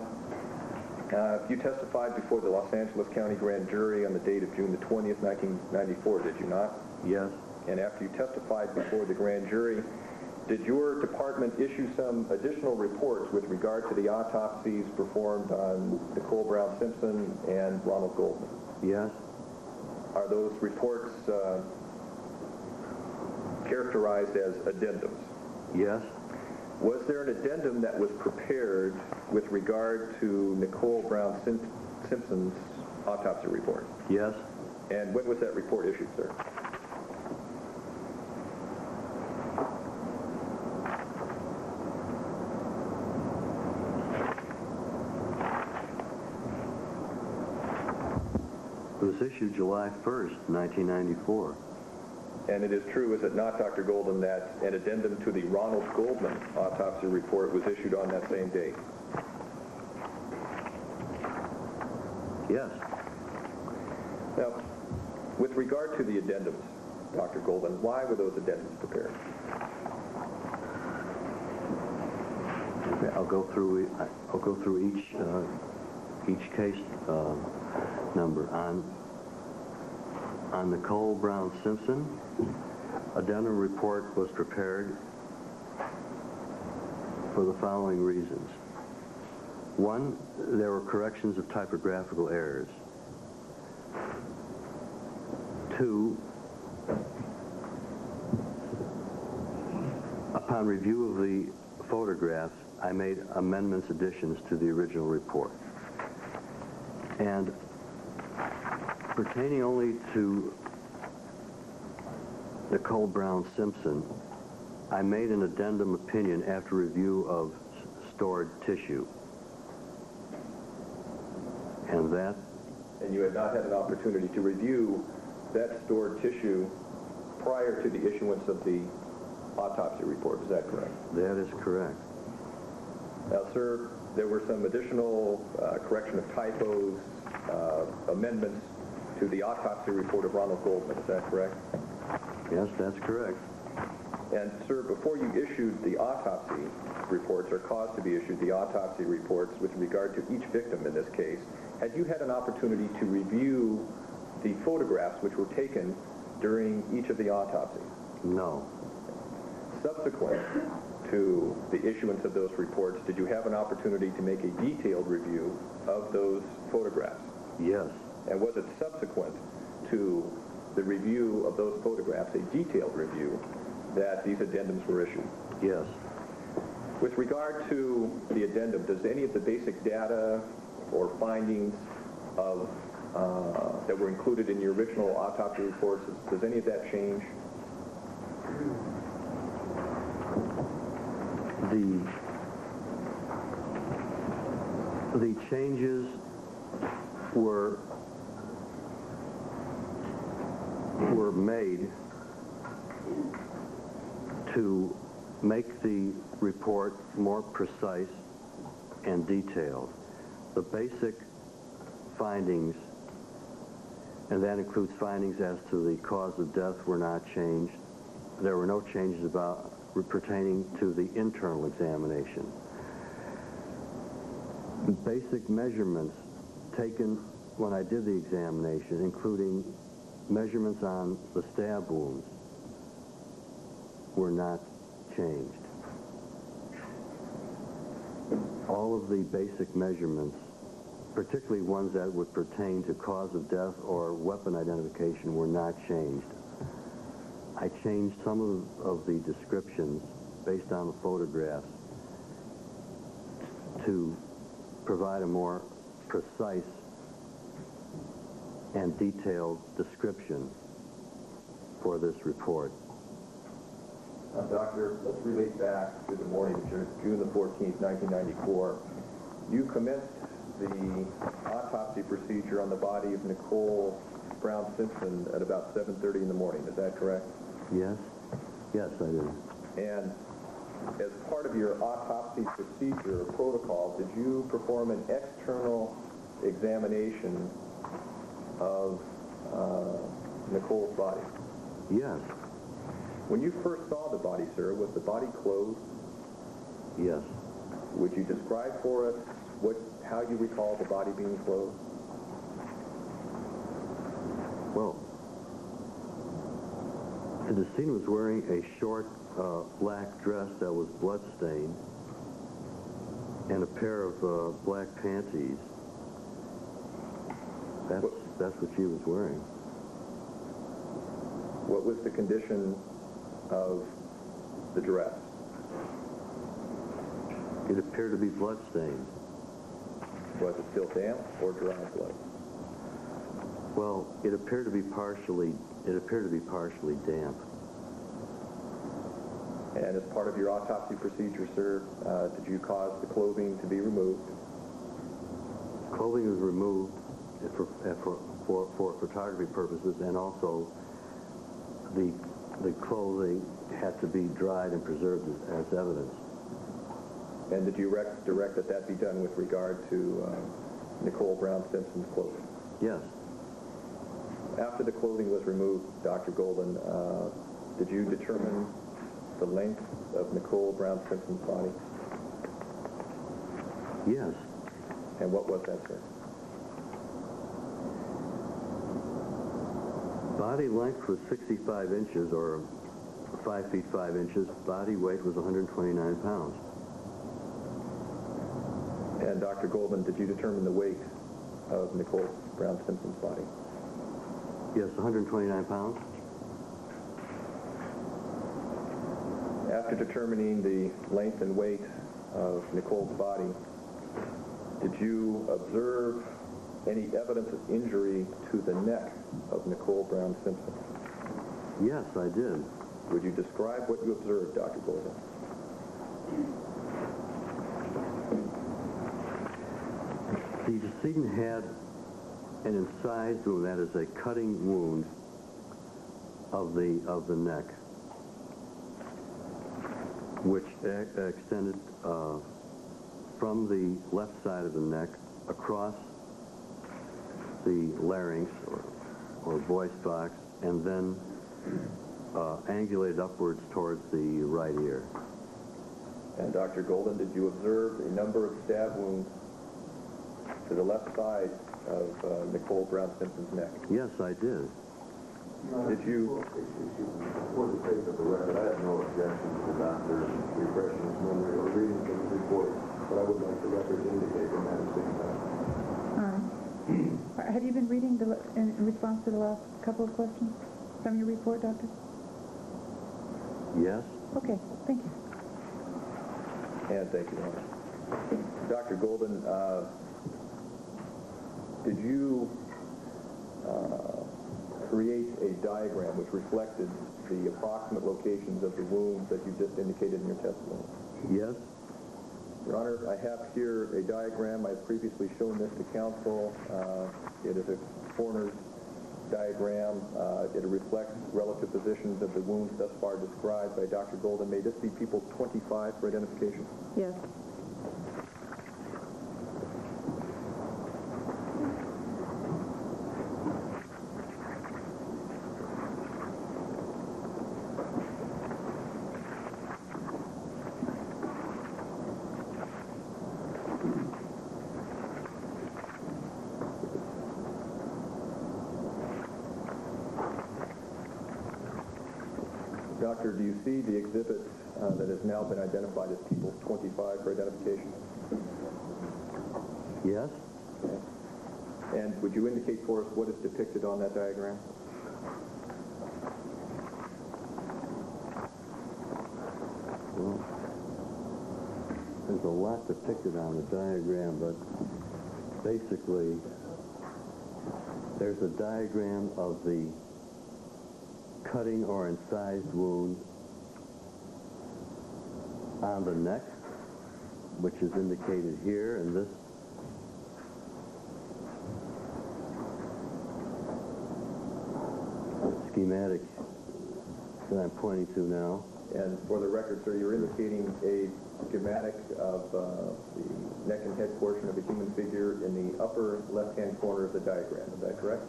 you testified before the Los Angeles County Grand Jury on the date of June the 20th, 1994, did you not? Yes. And after you testified before the grand jury, did your department issue some additional reports with regard to the autopsies performed on Nicole Brown Simpson and Ronald Goldman? Yes. Are those reports characterized as addendums? Yes. Was there an addendum that was prepared with regard to Nicole Brown Simpson's autopsy report? Yes. And when was that report issued, sir? It was issued July 1st, 1994. And it is true, is it not, Dr. Golden, that an addendum to the Ronald Goldman autopsy report was issued on that same date? Yes. Now, with regard to the addendums, Dr. Golden, why were those addendums prepared? Okay, I'll go through each case number. On Nicole Brown Simpson, addendum report was prepared for the following reasons. One, there were corrections of typographical errors. Two, upon review of the photographs, I made amendments, additions to the original report. And pertaining only to Nicole Brown Simpson, I made an addendum opinion after review of stored tissue. And that... And you had not had an opportunity to review that stored tissue prior to the issuance of the autopsy report, is that correct? That is correct. Now, sir, there were some additional correction of typos, amendments to the autopsy report of Ronald Goldman, is that correct? Yes, that's correct. And, sir, before you issued the autopsy reports, or caused to be issued the autopsy reports with regard to each victim in this case, had you had an opportunity to review the photographs which were taken during each of the autopsies? No. Subsequent to the issuance of those reports, did you have an opportunity to make a detailed review of those photographs? Yes. And was it subsequent to the review of those photographs, a detailed review, that these addendums were issued? Yes. With regard to the addendum, does any of the basic data or findings of that were included in your original autopsy reports, does any of that change? The changes were made to make the report more precise and detailed. The basic findings, and that includes findings as to the cause of death, were not changed. There were no changes pertaining to the internal examination. Basic measurements taken when I did the examination, including measurements on the stab wounds, were not changed. All of the basic measurements, particularly ones that would pertain to cause of death or weapon identification, were not changed. I changed some of the descriptions based on the photographs to provide a more precise and detailed description for this report. Doctor, let's relate back to the morning of June the 14th, 1994. You commenced the autopsy procedure on the body of Nicole Brown Simpson at about 7:30 in the morning. Is that correct? Yes. Yes, I did. And as part of your autopsy procedure or protocol, did you perform an external examination of Nicole's body? Yes. When you first saw the body, sir, was the body closed? Yes. Would you describe for us how you recall the body being closed? Well, the decedent was wearing a short black dress that was blood-stained and a pair of black panties. That's what she was wearing. What was the condition of the dress? It appeared to be blood-stained. Was it still damp or dry blood? Well, it appeared to be partially damp. And as part of your autopsy procedure, sir, did you cause the clothing to be removed? Clothing was removed for photography purposes, and also the clothing had to be dried and preserved as evidence. And did you direct that be done with regard to Nicole Brown Simpson's clothing? Yes. After the clothing was removed, Dr. Goldman, did you determine the length of Nicole Brown Simpson's body? Yes. And what was that, sir? Body length was 65 inches, or 5 feet 5 inches. Body weight was 129 pounds. And Dr. Goldman, did you determine the weight of Nicole Brown Simpson's body? Yes, 129 pounds. After determining the length and weight of Nicole's body, did you observe any evidence of injury to the neck of Nicole Brown Simpson? Yes, I did. Would you describe what you observed, Dr. Goldman? The decedent had an incised wound, that is a cutting wound of the neck, which extended from the left side of the neck across the larynx or voice box, and then angulated upwards towards the right ear. And Dr. Golden, did you observe a number of stab wounds to the left side of Nicole Brown Simpson's neck? Yes, I did. Did you? For the sake of the record, I have no objection to the doctor refreshing his memory or reading from his report, but I would like the record to indicate that that is being done. All right. Have you been reading in response to the last couple of questions from your report, Doctor? Yes. Okay, thank you. And thank you, Honor. Dr. Golden, did you create a diagram which reflected the approximate locations of the wounds that you just indicated in your testimony? Yes. Your Honor, I have here a diagram. I've previously shown this to counsel. It is a coroner's diagram. It reflects relative positions of the wounds thus far described by Dr. Golden. May this be people 25 for identification? Yes. Doctor, do you see the exhibit that has now been identified as people 25 for identification? Yes. Okay. And would you indicate for us what is depicted on that diagram? Well, there's a lot depicted on the diagram, but basically there's a diagram of the cutting or incised wound on the neck, which is indicated here in this schematic that I'm pointing to now. And for the record, sir, you're indicating a schematic of the neck and head portion of a human figure in the upper left-hand corner of the diagram. Is that correct?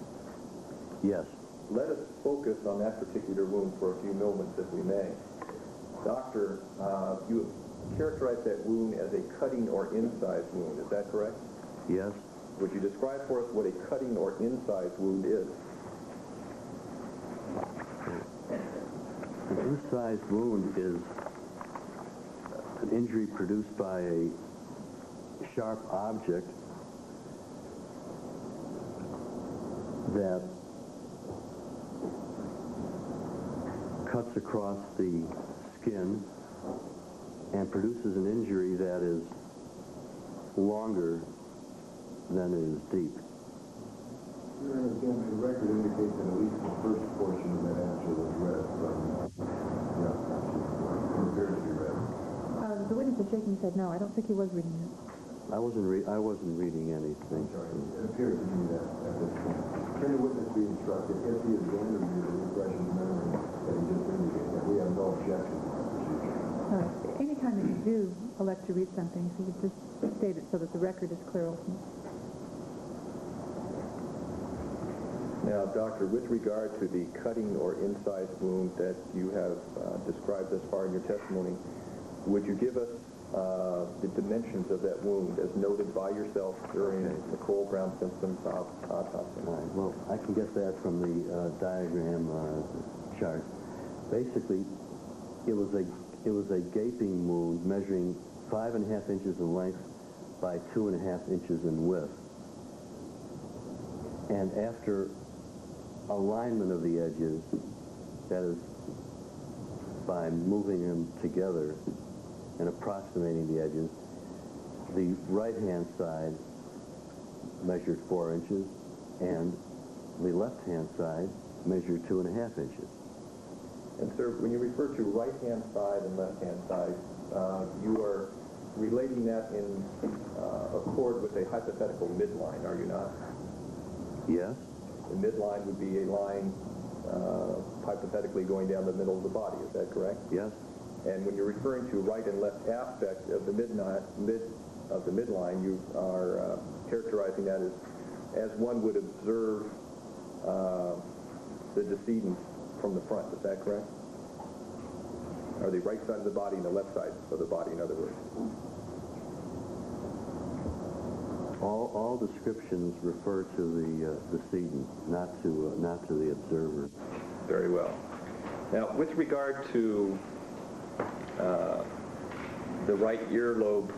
Yes. Let us focus on that particular wound for a few moments, if we may. Doctor, you characterized that wound as a cutting or incised wound. Is that correct? Yes. Would you describe for us what a cutting or incised wound is? An incised wound is an injury produced by a sharp object that cuts across the skin and produces an injury that is longer than it is deep. Again, the record indicates that at least the first portion of that answer was read from, appeared to be read. The witness is shaking his head no. I don't think he was reading it. I wasn't reading anything. Sorry, it appears to me that at this point, can the witness be instructed if he is going to read the refreshing memory that he just indicated, that we have no objection to that procedure? All right. Anytime that you do elect to read something, if you could just state it so that the record is clear ultimately. Now, Doctor, with regard to the cutting or incised wound that you have described thus far in your testimony, would you give us the dimensions of that wound as noted by yourself during Nicole Brown Simpson's autopsy? Right. Well, I can get that from the diagram chart. Basically, it was a gaping wound measuring 5.5 inches in length by 2.5 inches in width. And after alignment of the edges, that is, by moving them together and approximating the edges, the right-hand side measured 4 inches, and the left-hand side measured 2.5 inches. And sir, when you refer to right-hand side and left-hand side, you are relating that in accord with a hypothetical midline, are you not? Yes. The midline would be a line hypothetically going down the middle of the body, is that correct? Yes. And when you're referring to right and left aspect of the midline, you are characterizing that as one would observe the decedent from the front. Is that correct? Or the right side of the body and the left side of the body, in other words? All descriptions refer to the decedent, not to the observer. Very well. Now, with regard to the right earlobe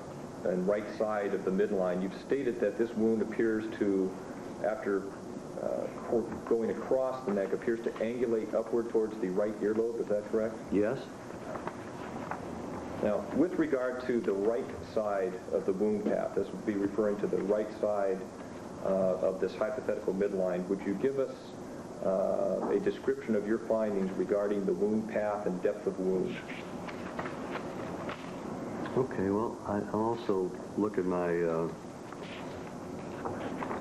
and right side of the midline, you've stated that this wound appears to, after going across the neck, appears to angulate upward towards the right earlobe. Is that correct? Yes. Now, with regard to the right side of the wound path, this would be referring to the right side of this hypothetical midline. Would you give us a description of your findings regarding the wound path and depth of wound? Okay, well, I'll also look at my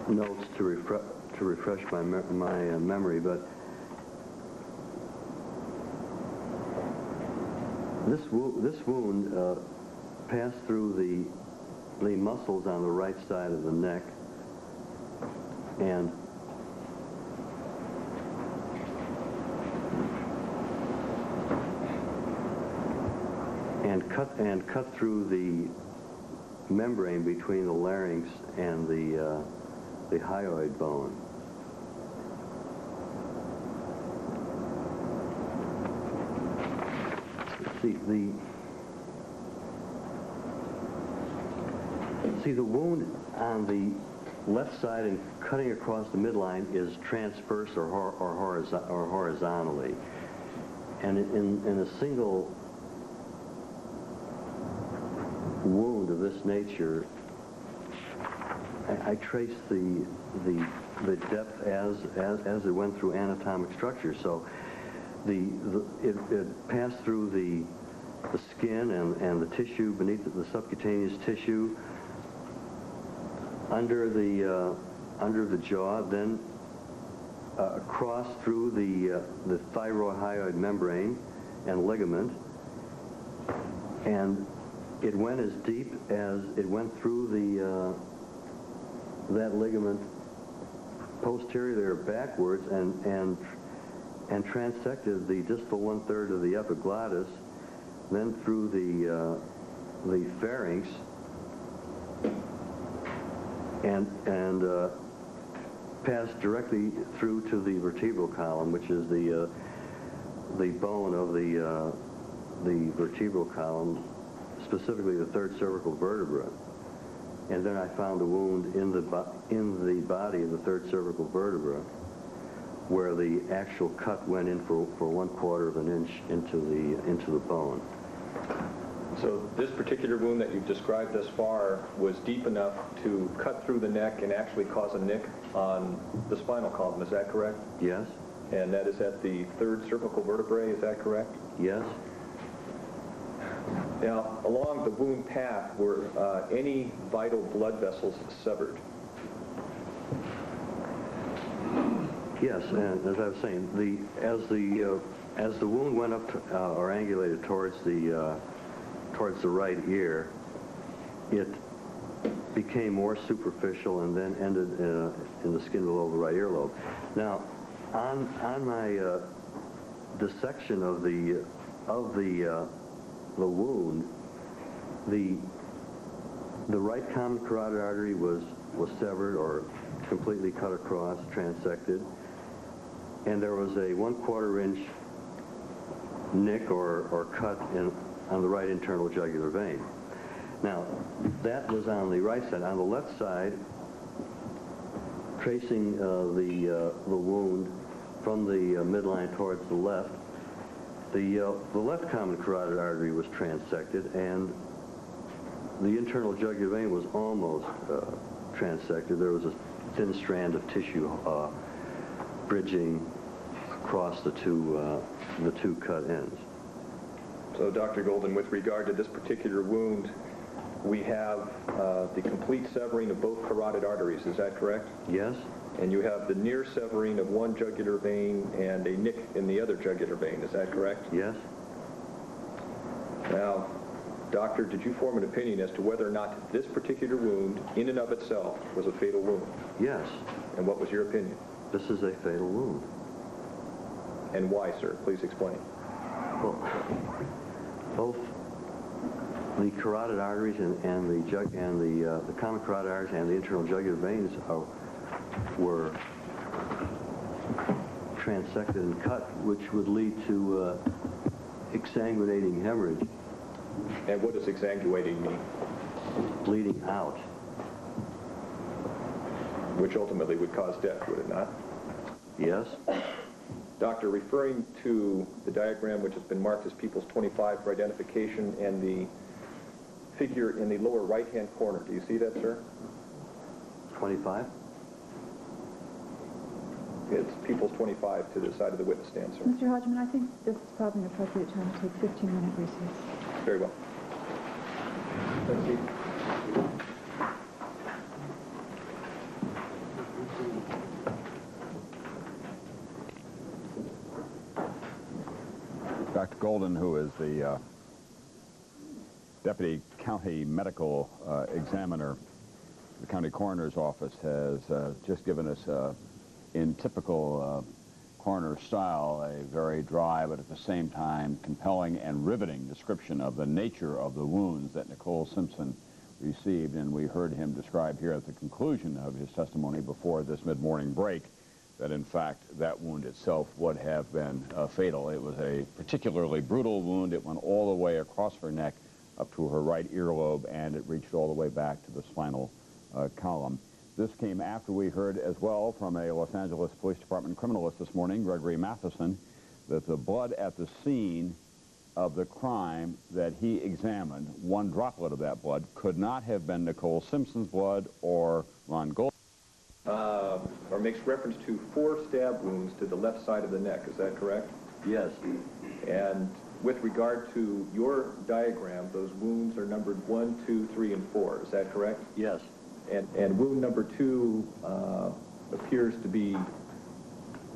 notes to refresh my memory, but this wound passed through the muscles on the right side of the neck and cut through the membrane between the larynx and the hyoid bone. See, the wound on the left side and cutting across the midline is transverse or horizontally. And in a single wound of this nature, I traced the depth as it went through anatomic structure. So it passed through the skin and the tissue beneath the subcutaneous tissue under the jaw, then across through the thyrohyoid membrane and ligament, and it went as deep as it went through that ligament posterior backwards and transected the distal 1/3 of the epiglottis, then through the pharynx, and passed directly through to the vertebral column, which is the bone of the vertebral column, specifically the third cervical vertebra. And then I found a wound in the body of the third cervical vertebra, where the actual cut went in for 1/4 of an inch into the bone. So this particular wound that you've described thus far was deep enough to cut through the neck and actually cause a nick on the spinal column, is that correct? Yes. And that is at the third cervical vertebrae, is that correct? Yes. Now, along the wound path, were any vital blood vessels severed? Yes, and as I was saying, as the wound went up or angulated towards the right ear, it became more superficial and then ended in the skin below the right earlobe. Now, on my dissection of the wound, the right common carotid artery was severed or completely cut across, transected, and there was a 1/4 inch nick or cut on the right internal jugular vein. Now, that was on the right side. On the left side, tracing the wound from the midline towards the left, the left common carotid artery was transected, and the internal jugular vein was almost transected. There was a thin strand of tissue bridging across the two cut ends. So, Dr. Golden, with regard to this particular wound, we have the complete severing of both carotid arteries, is that correct? Yes. And you have the near severing of one jugular vein and a nick in the other jugular vein, is that correct? Yes. Now, doctor, did you form an opinion as to whether or not this particular wound, in and of itself, was a fatal wound? Yes. And what was your opinion? This is a fatal wound. And why, sir? Please explain. Well, both the carotid arteries and the common carotid arteries and the internal jugular veins were transected and cut, which would lead to exsanguinating hemorrhage. And what does exsanguinating mean? Bleeding out. Which ultimately would cause death, would it not? Yes. Doctor, referring to the diagram which has been marked as People's 25 for identification and the figure in the lower right-hand corner, do you see that, sir? 25? It's People's 25 to the side of the witness stand, sir. Mr. Hodgman, I think this is probably an appropriate time to take a 15-minute recess. Very well. Let's see. Dr. Golden, who is the Deputy County Medical Examiner, the County Coroner's Office, has just given us, in typical coroner style, a very dry but at the same time compelling and riveting description of the nature of the wounds that Nicole Simpson received, and we heard him describe here at the conclusion of his testimony before this mid-morning break that in fact that wound itself would have been fatal. It was a particularly brutal wound. It went all the way across her neck up to her right earlobe, and it reached all the way back to the spinal column. This came after we heard as well from a Los Angeles Police Department criminalist this morning, Gregory Matheson, that the blood at the scene of the crime that he examined, one droplet of that blood, could not have been Nicole Simpson's blood or Ron Goldman. Or makes reference to 4 stab wounds to the left side of the neck, is that correct? Yes. And with regard to your diagram, those wounds are numbered 1, 2, 3, and 4, is that correct? Yes. And wound number 2 appears to be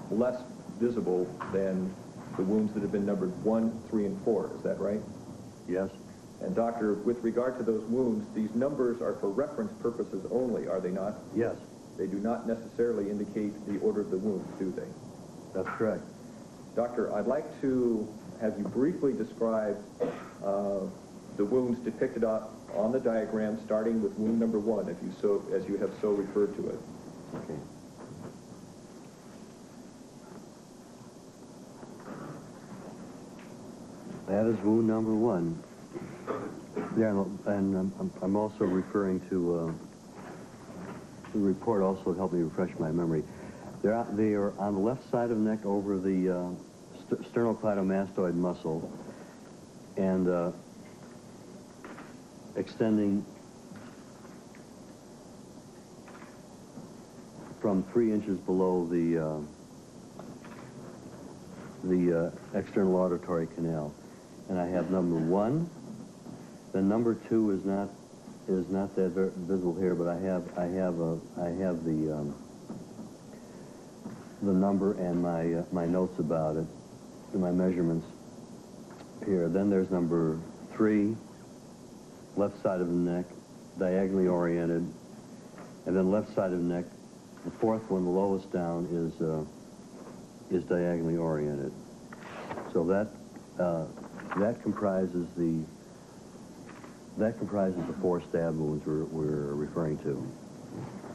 less visible than the wounds that have been numbered 1, 3, and 4, is that right? Yes. And doctor, with regard to those wounds, these numbers are for reference purposes only, are they not? Yes. They do not necessarily indicate the order of the wounds, do they? That's correct. Doctor, I'd like to have you briefly describe the wounds depicted on the diagram, starting with wound number 1, as you have so referred to it. Okay. That is wound number 1. Yeah, and I'm also referring to the report also helped me refresh my memory. They are on the left side of the neck over the sternocleidomastoid muscle and extending from 3 inches below the external auditory canal. And I have number 1. Then number 2 is not that visible here, but I have the number and my notes about it, and my measurements here. Then there's number 3, left side of the neck, diagonally oriented, and then left side of the neck. The 4th one, the lowest down, is diagonally oriented. So that comprises the 4 stab wounds we're referring to.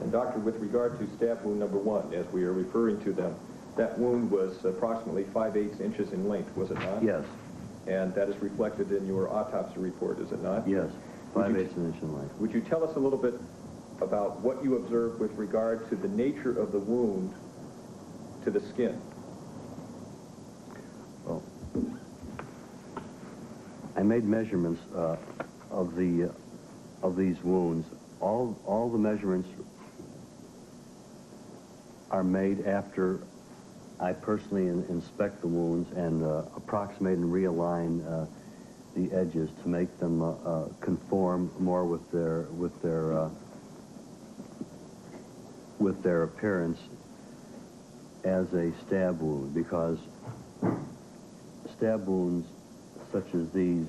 And doctor, with regard to stab wound number 1, as we are referring to them, that wound was approximately 5/8 inches in length, was it not? Yes. And that is reflected in your autopsy report, is it not? Yes, 5/8 inches in length. Would you tell us a little bit about what you observed with regard to the nature of the wound to the skin? Well, I made measurements of these wounds. All the measurements are made after I personally inspect the wounds and approximate and realign the edges to make them conform more with their appearance as a stab wound, because stab wounds such as these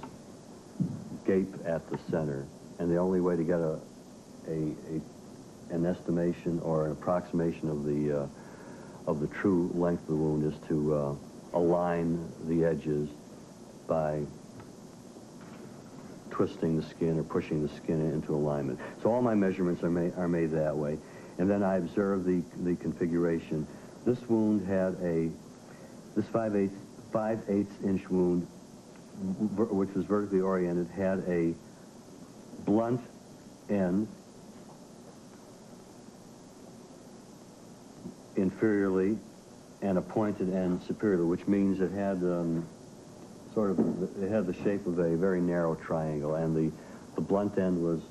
gape at the center, and the only way to get an estimation or an approximation of the true length of the wound is to align the edges by twisting the skin or pushing the skin into alignment. So all my measurements are made that way. And then I observe the configuration. This wound had this 5/8 inch wound, which was vertically oriented, had a blunt end inferiorly and a pointed end superiorly, which means it had it had the shape of a very narrow triangle, and the blunt end was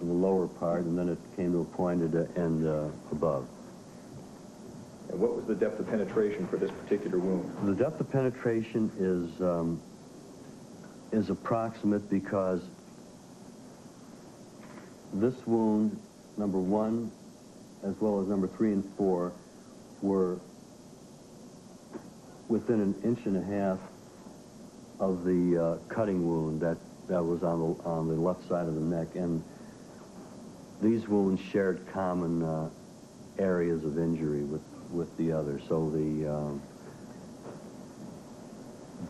in the lower part, and then it came to a pointed end above. And what was the depth of penetration for this particular wound? The depth of penetration is approximate because this wound, number 1, as well as number 3 and 4, were within 1.5 inches of the cutting wound that was on the left side of the neck, and these wounds shared common areas of injury with the other. So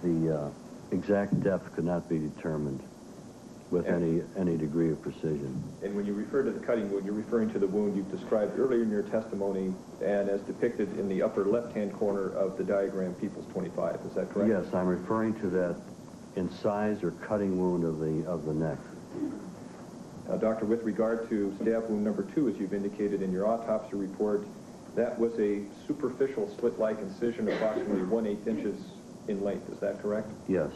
the exact depth could not be determined with any degree of precision. And when you refer to the cutting wound, you're referring to the wound you've described earlier in your testimony and as depicted in the upper left-hand corner of the diagram, People's 25. Is that correct? Yes, I'm referring to that incised or cutting wound of the neck. Now, Doctor, with regard to stab wound number 2, as you've indicated in your autopsy report, that was a superficial slit-like incision approximately 1/8 inches in length. Is that correct? Yes.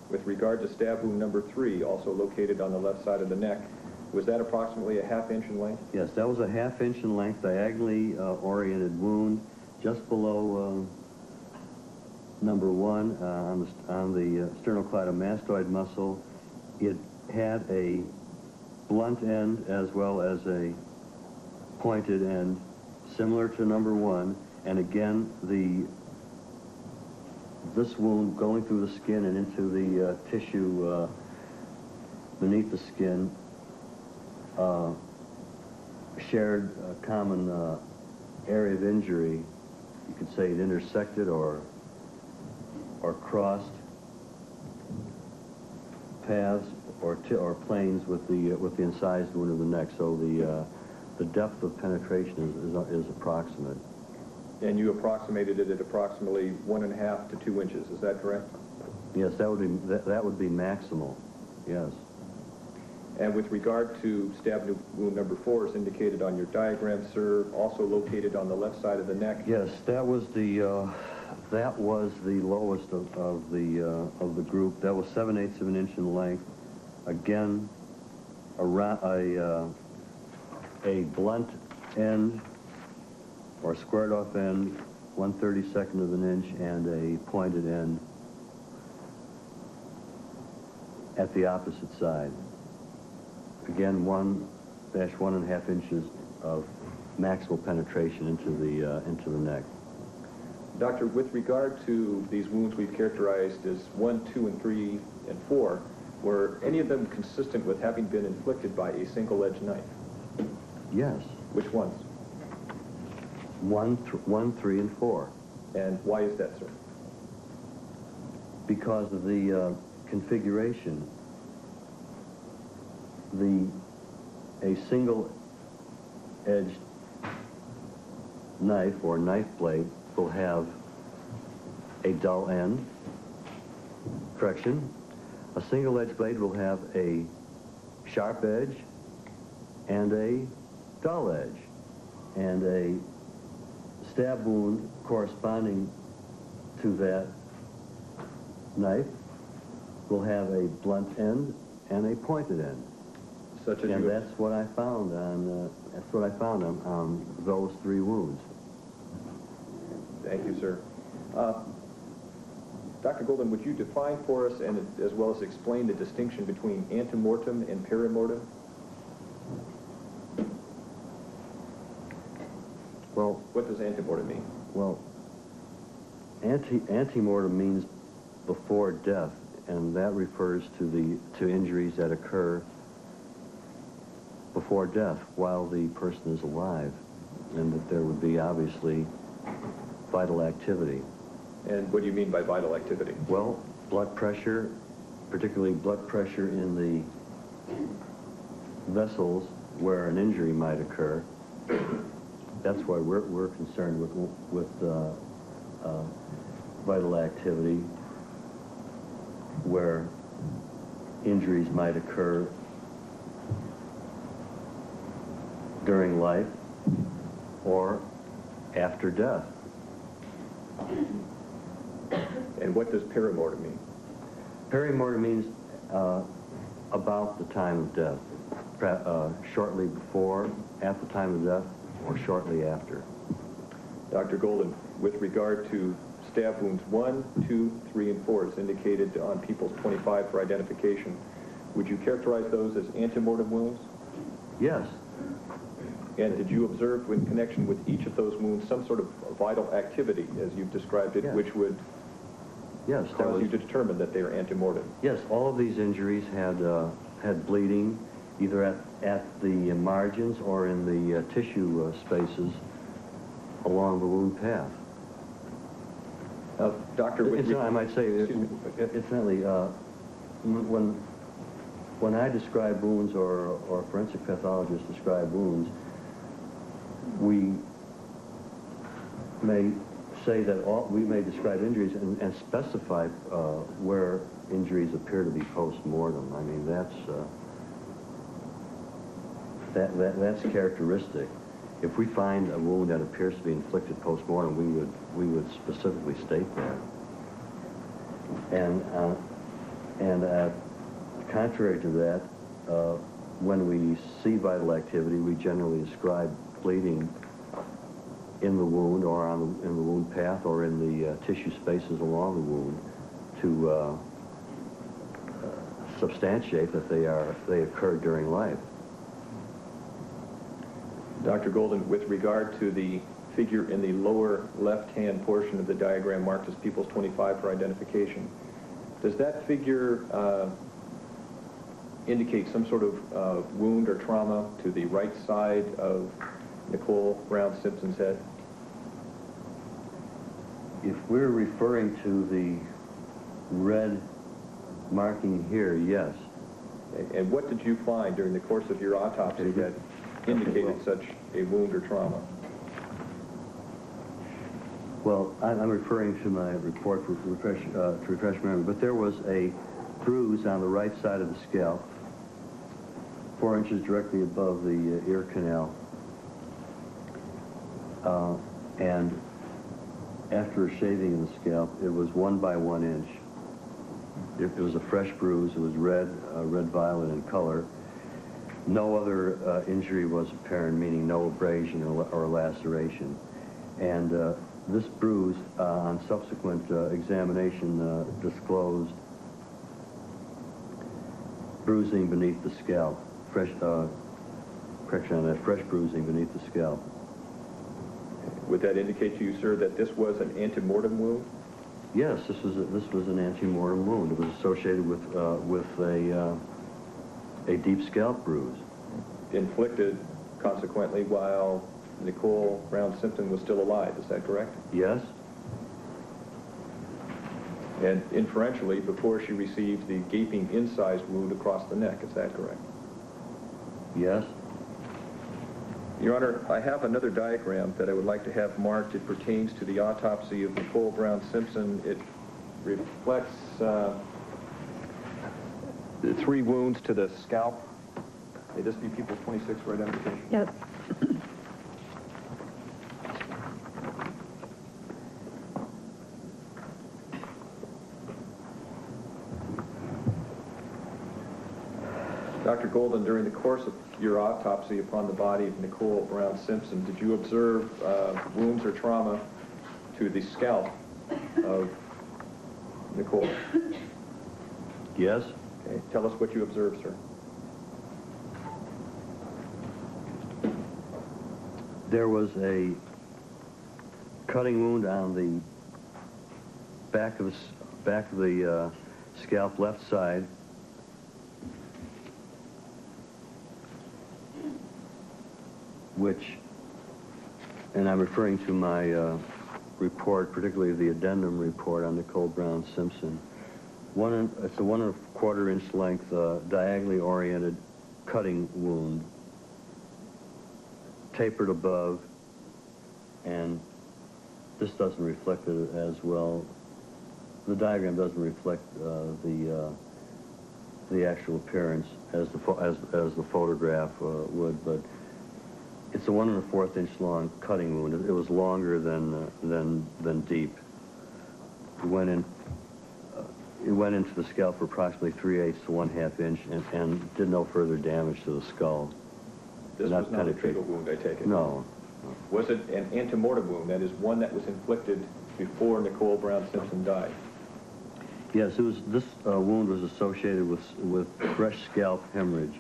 With regard to stab wound number 3, also located on the left side of the neck, was that approximately a 1/2 inch in length? Yes, that was a 1/2 inch in length, diagonally oriented wound, just below number 1 on the sternocleidomastoid muscle. It had a blunt end as well as a pointed end, similar to number 1, and again this wound going through the skin and into the tissue beneath the skin shared a common area of injury. You could say it intersected or crossed paths or planes with the incised wound of the neck. So the depth of penetration is approximate. And you approximated it at approximately 1.5 to 2 inches. Is that correct? Yes, that would be maximal. Yes. And with regard to stab wound number 4, as indicated on your diagram, sir, also located on the left side of the neck. Yes, that was the lowest of the group. That was 7/8 of an inch in length. Again, a blunt end or squared off end, 1/32 of an inch, and a pointed end at the opposite side. Again, 1-1.5 inches of maximal penetration into the neck. Doctor, with regard to these wounds we've characterized as 1, 2, and 3, and 4, were any of them consistent with having been inflicted by a single-edged knife? Yes. Which ones? 1, 3, and 4. And why is that, sir? Because of the configuration. A single-edged knife or knife blade will have a dull end. Correction. A single-edged blade will have a sharp edge and a dull edge. And a stab wound corresponding to that knife will have a blunt end and a pointed end. Such as and that's what I found on those 3 wounds. Thank you, sir. Dr. Goldman, would you define for us and as well as explain the distinction between antemortem and perimortem? Well, what does antemortem mean? Well, antemortem means before death, and that refers to injuries that occur before death while the person is alive, and that there would be obviously vital activity. And what do you mean by vital activity? Well, blood pressure, particularly blood pressure in the vessels where an injury might occur. That's why we're concerned with vital activity where injuries might occur during life or after death. And what does perimortem mean? Perimortem means about the time of death, shortly before, at the time of death, or shortly after. Dr. Golden, with regard to stab wounds 1, 2, 3, and 4, as indicated on People's 25 for identification, would you characterize those as antemortem wounds? Yes. And did you observe, in connection with each of those wounds, some sort of vital activity, as you've described it, which would cause you to determine that they are antemortem? Yes, all of these injuries had bleeding, either at the margins or in the tissue spaces along the wound path. Doctor, I might say, incidentally, when I describe wounds or forensic pathologists describe wounds, we may say that we may describe injuries and specify where injuries appear to be post-mortem. I mean, that's characteristic. If we find a wound that appears to be inflicted post-mortem, we would specifically state that. And contrary to that, when we see vital activity, we generally describe bleeding in the wound or in the wound path or in the tissue spaces along the wound to substantiate that they occurred during life. Dr. Golden, with regard to the figure in the lower left-hand portion of the diagram marked as People's 25 for identification, does that figure indicate some sort of wound or trauma to the right side of Nicole Brown Simpson's head? If we're referring to the red marking here, yes. And what did you find during the course of your autopsy that indicated such a wound or trauma? Well, I'm referring to my report to refresh memory, but there was a bruise on the right side of the scalp, 4 inches directly above the ear canal. And after shaving of the scalp, it was 1 by 1 inch. It was a fresh bruise. It was red-violet in color. No other injury was apparent, meaning no abrasion or laceration. And this bruise, on subsequent examination, disclosed bruising beneath the scalp. Correction on that, fresh bruising beneath the scalp. Would that indicate to you, sir, that this was an antemortem wound? Yes, this was an antemortem wound. It was associated with a deep scalp bruise. Inflicted, consequently, while Nicole Brown Simpson was still alive. Is that correct? Yes. And inferentially, before she received the gaping incised wound across the neck. Is that correct? Yes. Your Honor, I have another diagram that I would like to have marked. It pertains to the autopsy of Nicole Brown Simpson. It reflects the 3 wounds to the scalp. May this be People's 26 for identification? Yes. Dr. Golden, during the course of your autopsy upon the body of Nicole Brown Simpson, did you observe wounds or trauma to the scalp of Nicole? Yes. Okay. Tell us what you observed, sir. There was a cutting wound on the back of the scalp left side, which, and I'm referring to my report, particularly the Addendum report on Nicole Brown Simpson. It's a 1 1/4 inch length, diagonally oriented cutting wound, tapered above, and this doesn't reflect it as well. The diagram doesn't reflect the actual appearance as the photograph would, but it's a 1 1/4 inch long cutting wound. It was longer than deep. It went into the scalp for approximately 3/8 to 1/2 inch and did no further damage to the skull. This was not a fatal wound, I take it? No. Was it an antemortem wound, that is, one that was inflicted before Nicole Brown Simpson died? Yes, this wound was associated with fresh scalp hemorrhage.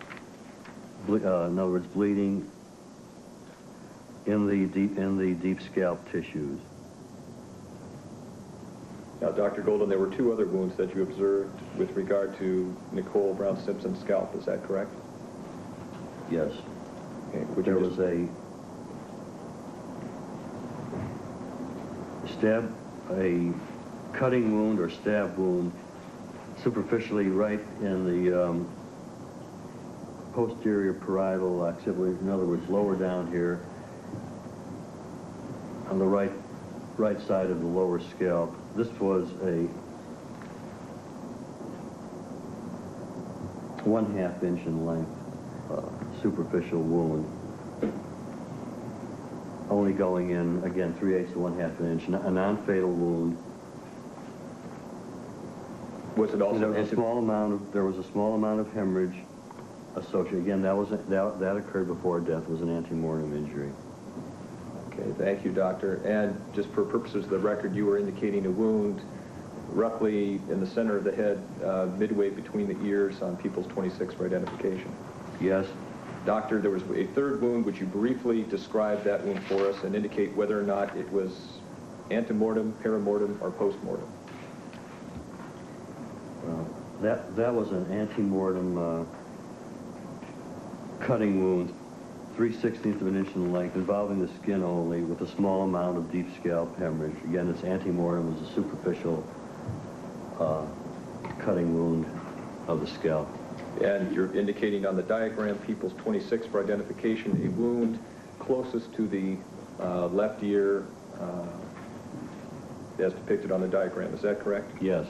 In other words, bleeding in the deep scalp tissues. Now, Dr. Golden, there were 2 other wounds that you observed with regard to Nicole Brown Simpson's scalp. Is that correct? Yes. Okay. There was a cutting wound or stab wound superficially right in the posterior parietal occipital, in other words, lower down here on the right side of the lower scalp. This was a 1/2 inch in length superficial wound, only going in, again, 3/8 to 1/2 inch, a non-fatal wound. Was it also there was a small amount of hemorrhage associated. Again, that occurred before death. It was an antemortem injury. Okay, thank you, doctor. And just for purposes of the record, you were indicating a wound roughly in the center of the head, midway between the ears on People's 26 for identification. Yes. Doctor, there was a 3rd wound. Would you briefly describe that wound for us and indicate whether or not it was antemortem, perimortem, or postmortem? That was an antemortem cutting wound, 3/16 of an inch in length, involving the skin only, with a small amount of deep scalp hemorrhage. Again, it's antemortem, is a superficial cutting wound of the scalp. And you're indicating on the diagram, People's 26 for identification, a wound closest to the left ear as depicted on the diagram. Is that correct? Yes.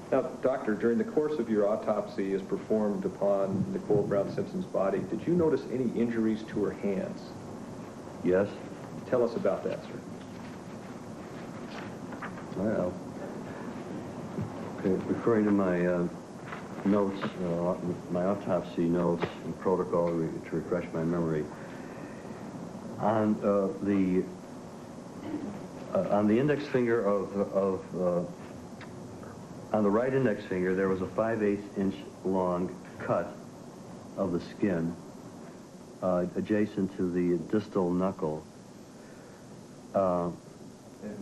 Now, doctor, during the course of your autopsy as performed upon Nicole Brown Simpson's body, did you notice any injuries to her hands? Yes. Tell us about that, sir. Well, okay, referring to my notes, my autopsy notes and protocol to refresh my memory, on the index finger on the right index finger, there was a 5/8 inch long cut of the skin adjacent to the distal knuckle.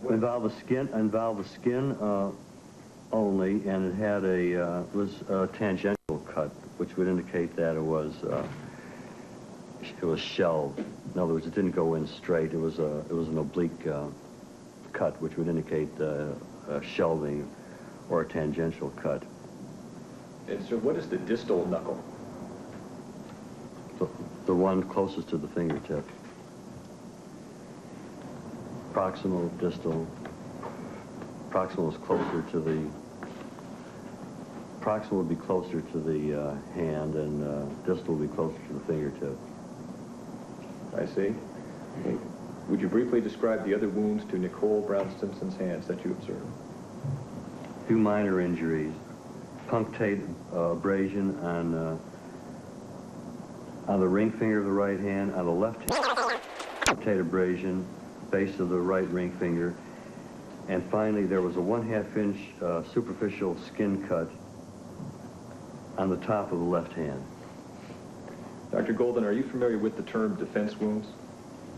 Involved the skin only, and it was a tangential cut, which would indicate that it was shelved. In other words, it didn't go in straight. It was an oblique cut, which would indicate shelving or a tangential cut. And so what is the distal knuckle? The one closest to the fingertip. Proximal, distal. Proximal is closer to the... Proximal would be closer to the hand, and distal would be closer to the fingertip. I see. Okay. Would you briefly describe the other wounds to Nicole Brown Simpson's hands that you observed? Few minor injuries. Punctate abrasion on the ring finger of the right hand, on the left hand, punctate abrasion, base of the right ring finger, and finally there was a 1/2 inch superficial skin cut on the top of the left hand. Dr. Golden, are you familiar with the term defense wounds?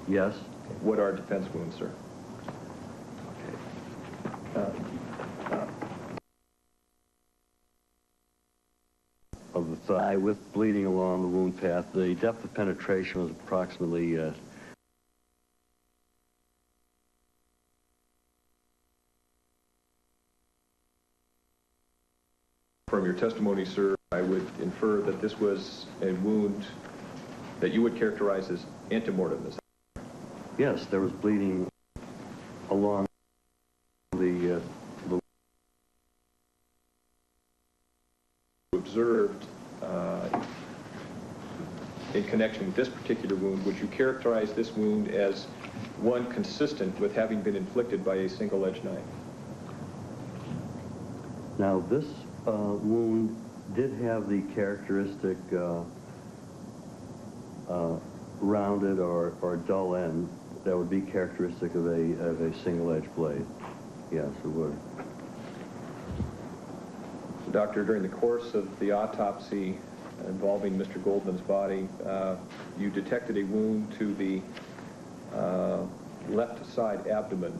Yes. What are defense wounds, sir? Of the thigh with bleeding along the wound path. The depth of penetration was approximately your testimony, sir, I would infer that this was a wound that you would characterize as antemortem. Is that Yes, there was bleeding along the observed in connection with this particular wound? Would you characterize this wound as one consistent with having been inflicted by a single-edged knife? Now, this wound did have the characteristic rounded or dull end that would be characteristic of a single-edged blade. Yes, it would. Doctor, during the course of the autopsy involving Mr. Goldman's body, you detected a wound to the left side abdomen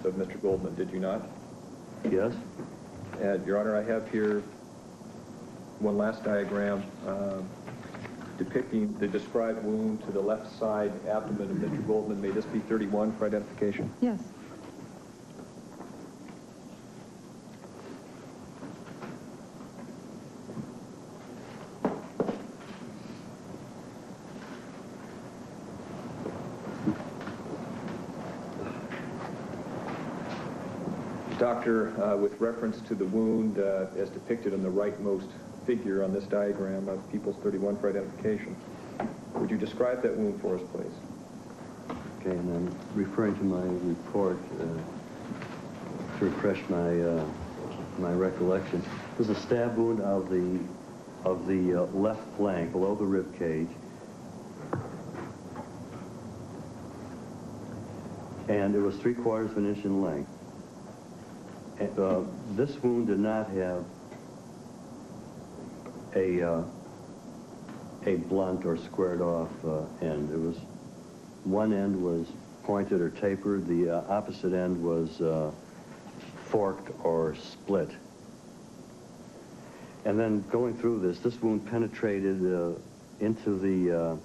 of Mr. Goldman, did you not? Yes. Your Honor, I have here one last diagram depicting the described wound to the left side abdomen of Mr. Goldman. May this be 31 for identification? Yes. Doctor, with reference to the wound as depicted in the rightmost figure on this diagram of People's 31 for identification, would you describe that wound for us, please? Okay, and I'm referring to my report to refresh my recollection. It was a stab wound of the left flank below the rib cage, and it was 3/4 of an inch in length. This wound did not have a blunt or squared off end. It was, one end was pointed or tapered, the opposite end was forked or split. And then going through this wound penetrated into the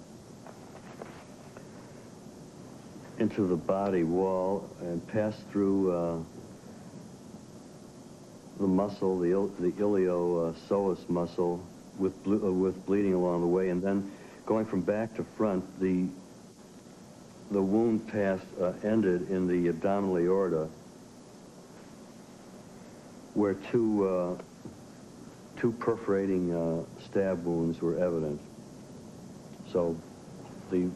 body wall and passed through the muscle, the iliopsoas muscle, with bleeding along the way, and then going from back to front, the wound ended in the abdominal aorta, where two perforating stab wounds were evident. So the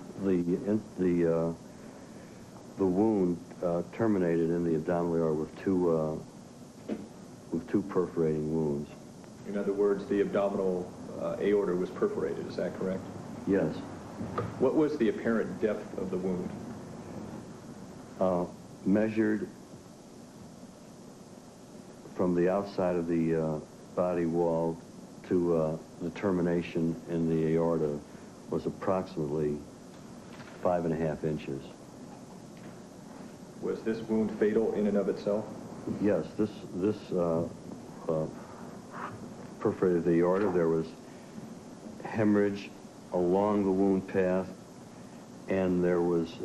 wound terminated in the abdominal aorta with two perforating wounds. In other words, the abdominal aorta was perforated, is that correct? Yes. What was the apparent depth of the wound? Measured from the outside of the body wall to the termination in the aorta was approximately 5.5 inches. Was this wound fatal in and of itself? Yes, this perforated the aorta. There was hemorrhage along the wound path, and there was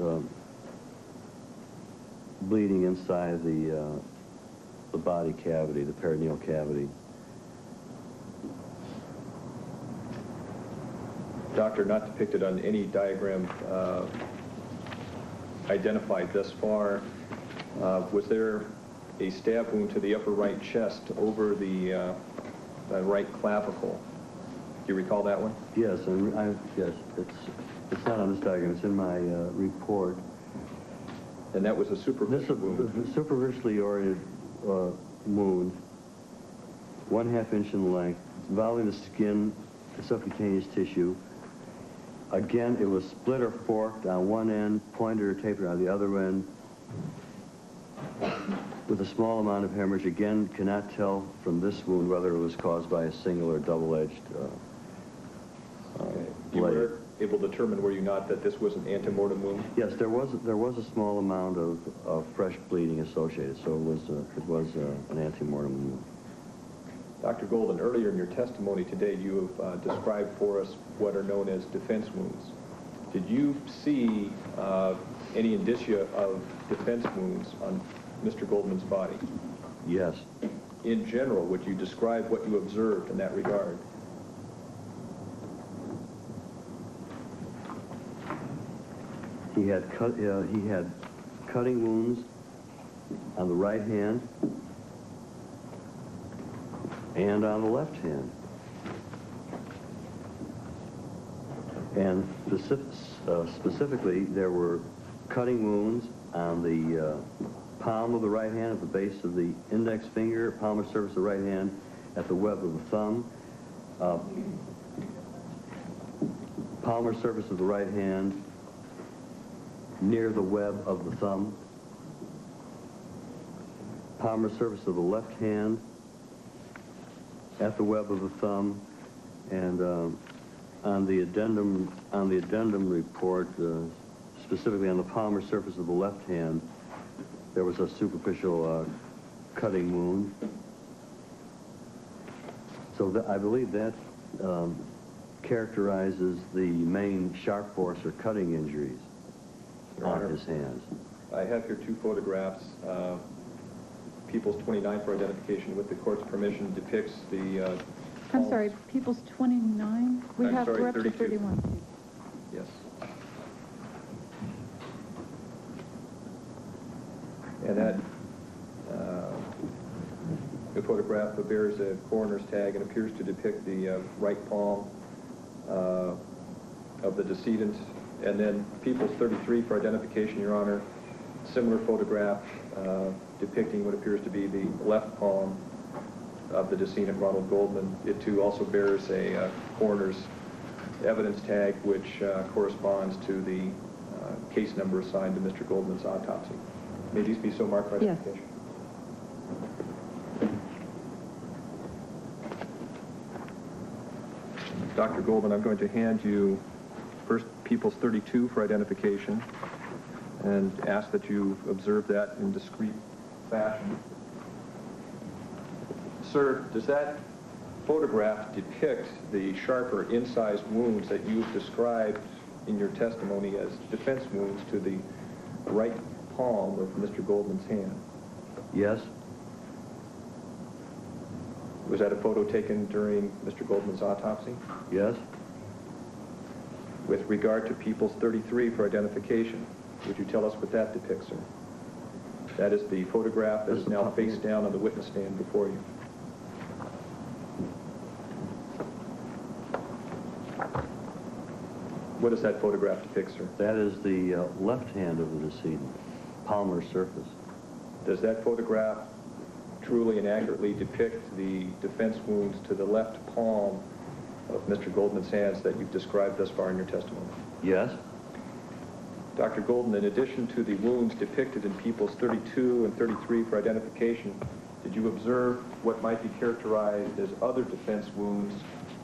bleeding inside the body cavity, the peritoneal cavity. Doctor, not depicted on any diagram identified thus far, was there a stab wound to the upper right chest over the right clavicle? Do you recall that one? Yes, yes. It's not on this diagram. It's in my report. And that was a superficial wound? A superficially oriented wound, 1/2 inch in length, involving the skin, the subcutaneous tissue. Again, it was split or forked on one end, pointed or tapered on the other end, with a small amount of hemorrhage. Again, cannot tell from this wound whether it was caused by a single or double-edged blade. You were able to determine, were you not, that this was an antemortem wound? Yes, there was a small amount of fresh bleeding associated, so it was an antemortem wound. Dr. Golden, earlier in your testimony today, you have described for us what are known as defense wounds. Did you see any indicia of defense wounds on Mr. Goldman's body? Yes. in general, would you describe what you observed in that regard? He had cutting wounds on the right hand and on the left hand. And specifically, there were cutting wounds on the palm of the right hand, at the base of the index finger, palmar surface of the right hand, at the web of the thumb, palmar surface of the right hand, near the web of the thumb, palmar surface of the left hand, at the web of the thumb, and on the addendum report, specifically on the palmar surface of the left hand, there was a superficial cutting wound. So I believe that characterizes the main sharp force or cutting injuries on his hands. I have here two photographs. People's 29 for identification, with the court's permission, depicts the... I'm sorry, People's 29? We're up to 31. Yes. And that the photograph bears a coroner's tag and appears to depict the right palm of the decedent. And then People's 33 for identification, Your Honor, similar photograph depicting what appears to be the left palm of the decedent, Ronald Goldman. It too also bears a coroner's evidence tag, which corresponds to the case number assigned to Mr. Goldman's autopsy. May these be so marked for identification? Yes. Dr. Goldman, I'm going to hand you first People's 32 for identification and ask that you observe that in discrete fashion. Sir, does that photograph depict the sharper incised wounds that you've described in your testimony as defense wounds to the right palm of Mr. Goldman's hand? Yes. Was that a photo taken during Mr. Goldman's autopsy? Yes. With regard to People's 33 for identification, would you tell us what that depicts, sir? That is the photograph that is now face down on the witness stand before you. What does that photograph depict, sir? That is the left hand of the decedent, palmar surface. Does that photograph truly and accurately depict the defense wounds to the left palm of Mr. Goldman's hands that you've described thus far in your testimony? Yes. Dr. Golden, in addition to the wounds depicted in People's 32 and 33 for identification, did you observe what might be characterized as other defense wounds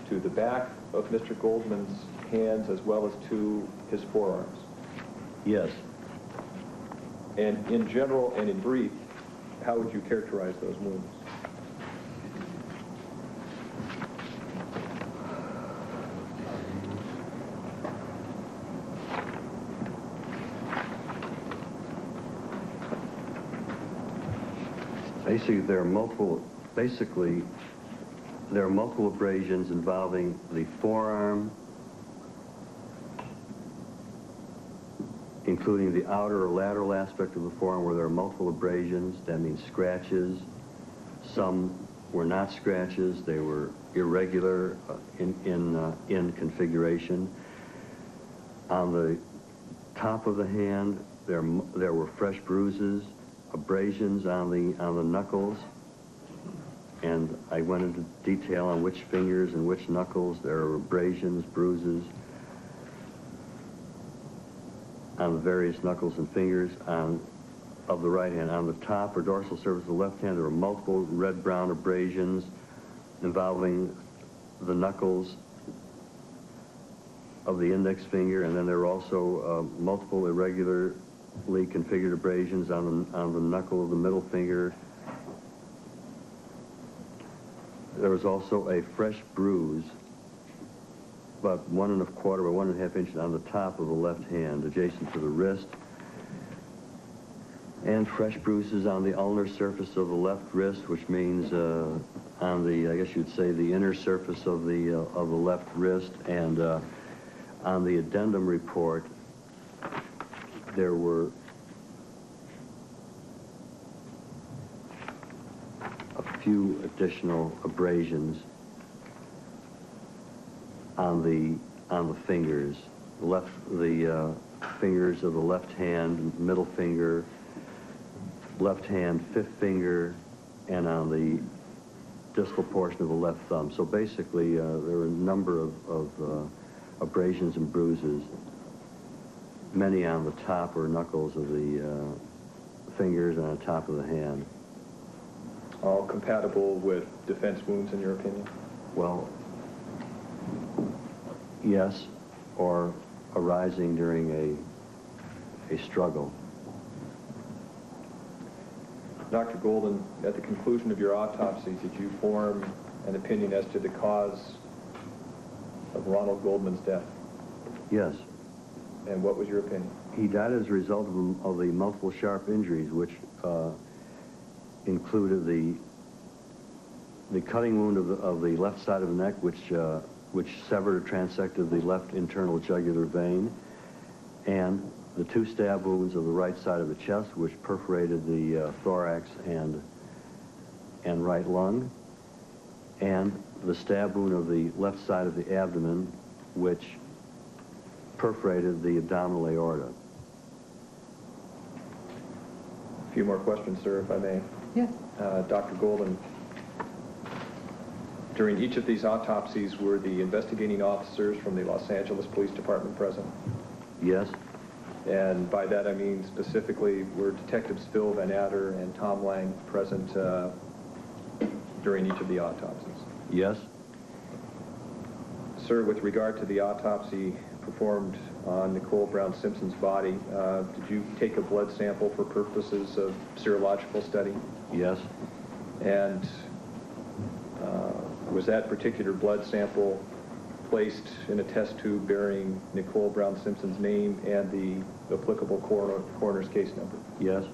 to the back of Mr. Goldman's hands as well as to his forearms? Yes. And in general and in brief, how would you characterize those wounds? Basically, there are multiple abrasions involving the forearm, including the outer or lateral aspect of the forearm where there are multiple abrasions. That means scratches. Some were not scratches. They were irregular in configuration. On the top of the hand, there were fresh bruises, abrasions on the knuckles, and I went into detail on which fingers and which knuckles there are abrasions, bruises on the various knuckles and fingers of the right hand. On the top or dorsal surface of the left hand, there were multiple red-brown abrasions involving the knuckles of the index finger, and then there were also multiple irregularly configured abrasions on the knuckle of the middle finger. There was also a fresh bruise, about 1 1/4 or 1 1/2 inches on the top of the left hand, adjacent to the wrist. And fresh bruises on the ulnar surface of the left wrist, which means on the, I guess you'd say, the inner surface of the left wrist. And on the addendum report, there were a few additional abrasions on the fingers, the fingers of the left hand, middle finger, left hand, fifth finger, and on the distal portion of the left thumb. So basically, there were a number of abrasions and bruises, many on the top or knuckles of the fingers and on the top of the hand. All compatible with defense wounds, in your opinion? Well, yes, or arising during a struggle. Dr. Golden, at the conclusion of your autopsy, did you form an opinion as to the cause of Ronald Goldman's death? Yes. And what was your opinion? He died as a result of the multiple sharp injuries, which included the cutting wound of the left side of the neck, which severed or transected the left internal jugular vein, and the two stab wounds of the right side of the chest, which perforated the thorax and right lung, and the stab wound of the left side of the abdomen, which perforated the abdominal aorta. A few more questions, sir, if I may. Yes. Dr. Golden, during each of these autopsies, were the investigating officers from the Los Angeles Police Department present? Yes. And by that I mean specifically, were Detectives Phil Van Adder and Tom Lang present during each of the autopsies? Yes. Sir, with regard to the autopsy performed on Nicole Brown Simpson's body, did you take a blood sample for purposes of serological study? Yes. And was that particular blood sample placed in a test tube bearing Nicole Brown Simpson's name and the applicable coroner's case number? Yes.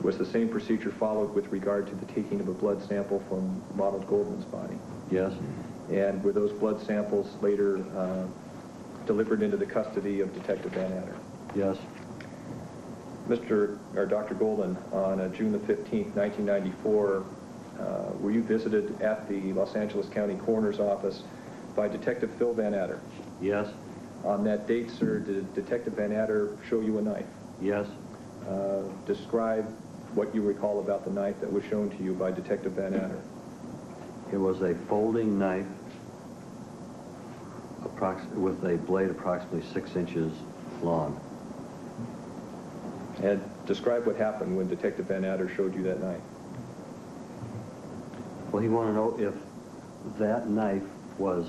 Was the same procedure followed with regard to the taking of a blood sample from Ronald Goldman's body? Yes. And were those blood samples later delivered into the custody of Detective Van Adder? Yes. Dr. Golden, on June the 15th, 1994, were you visited at the Los Angeles County Coroner's Office by Detective Phil Van Adder? Yes. On that date, sir, did Detective Van Adder show you a knife? Yes. Describe what you recall about the knife that was shown to you by Detective Van Adder. It was a folding knife with a blade approximately 6 inches long. And describe what happened when Detective Van Adder showed you that knife. Well, he wanted to know if that knife was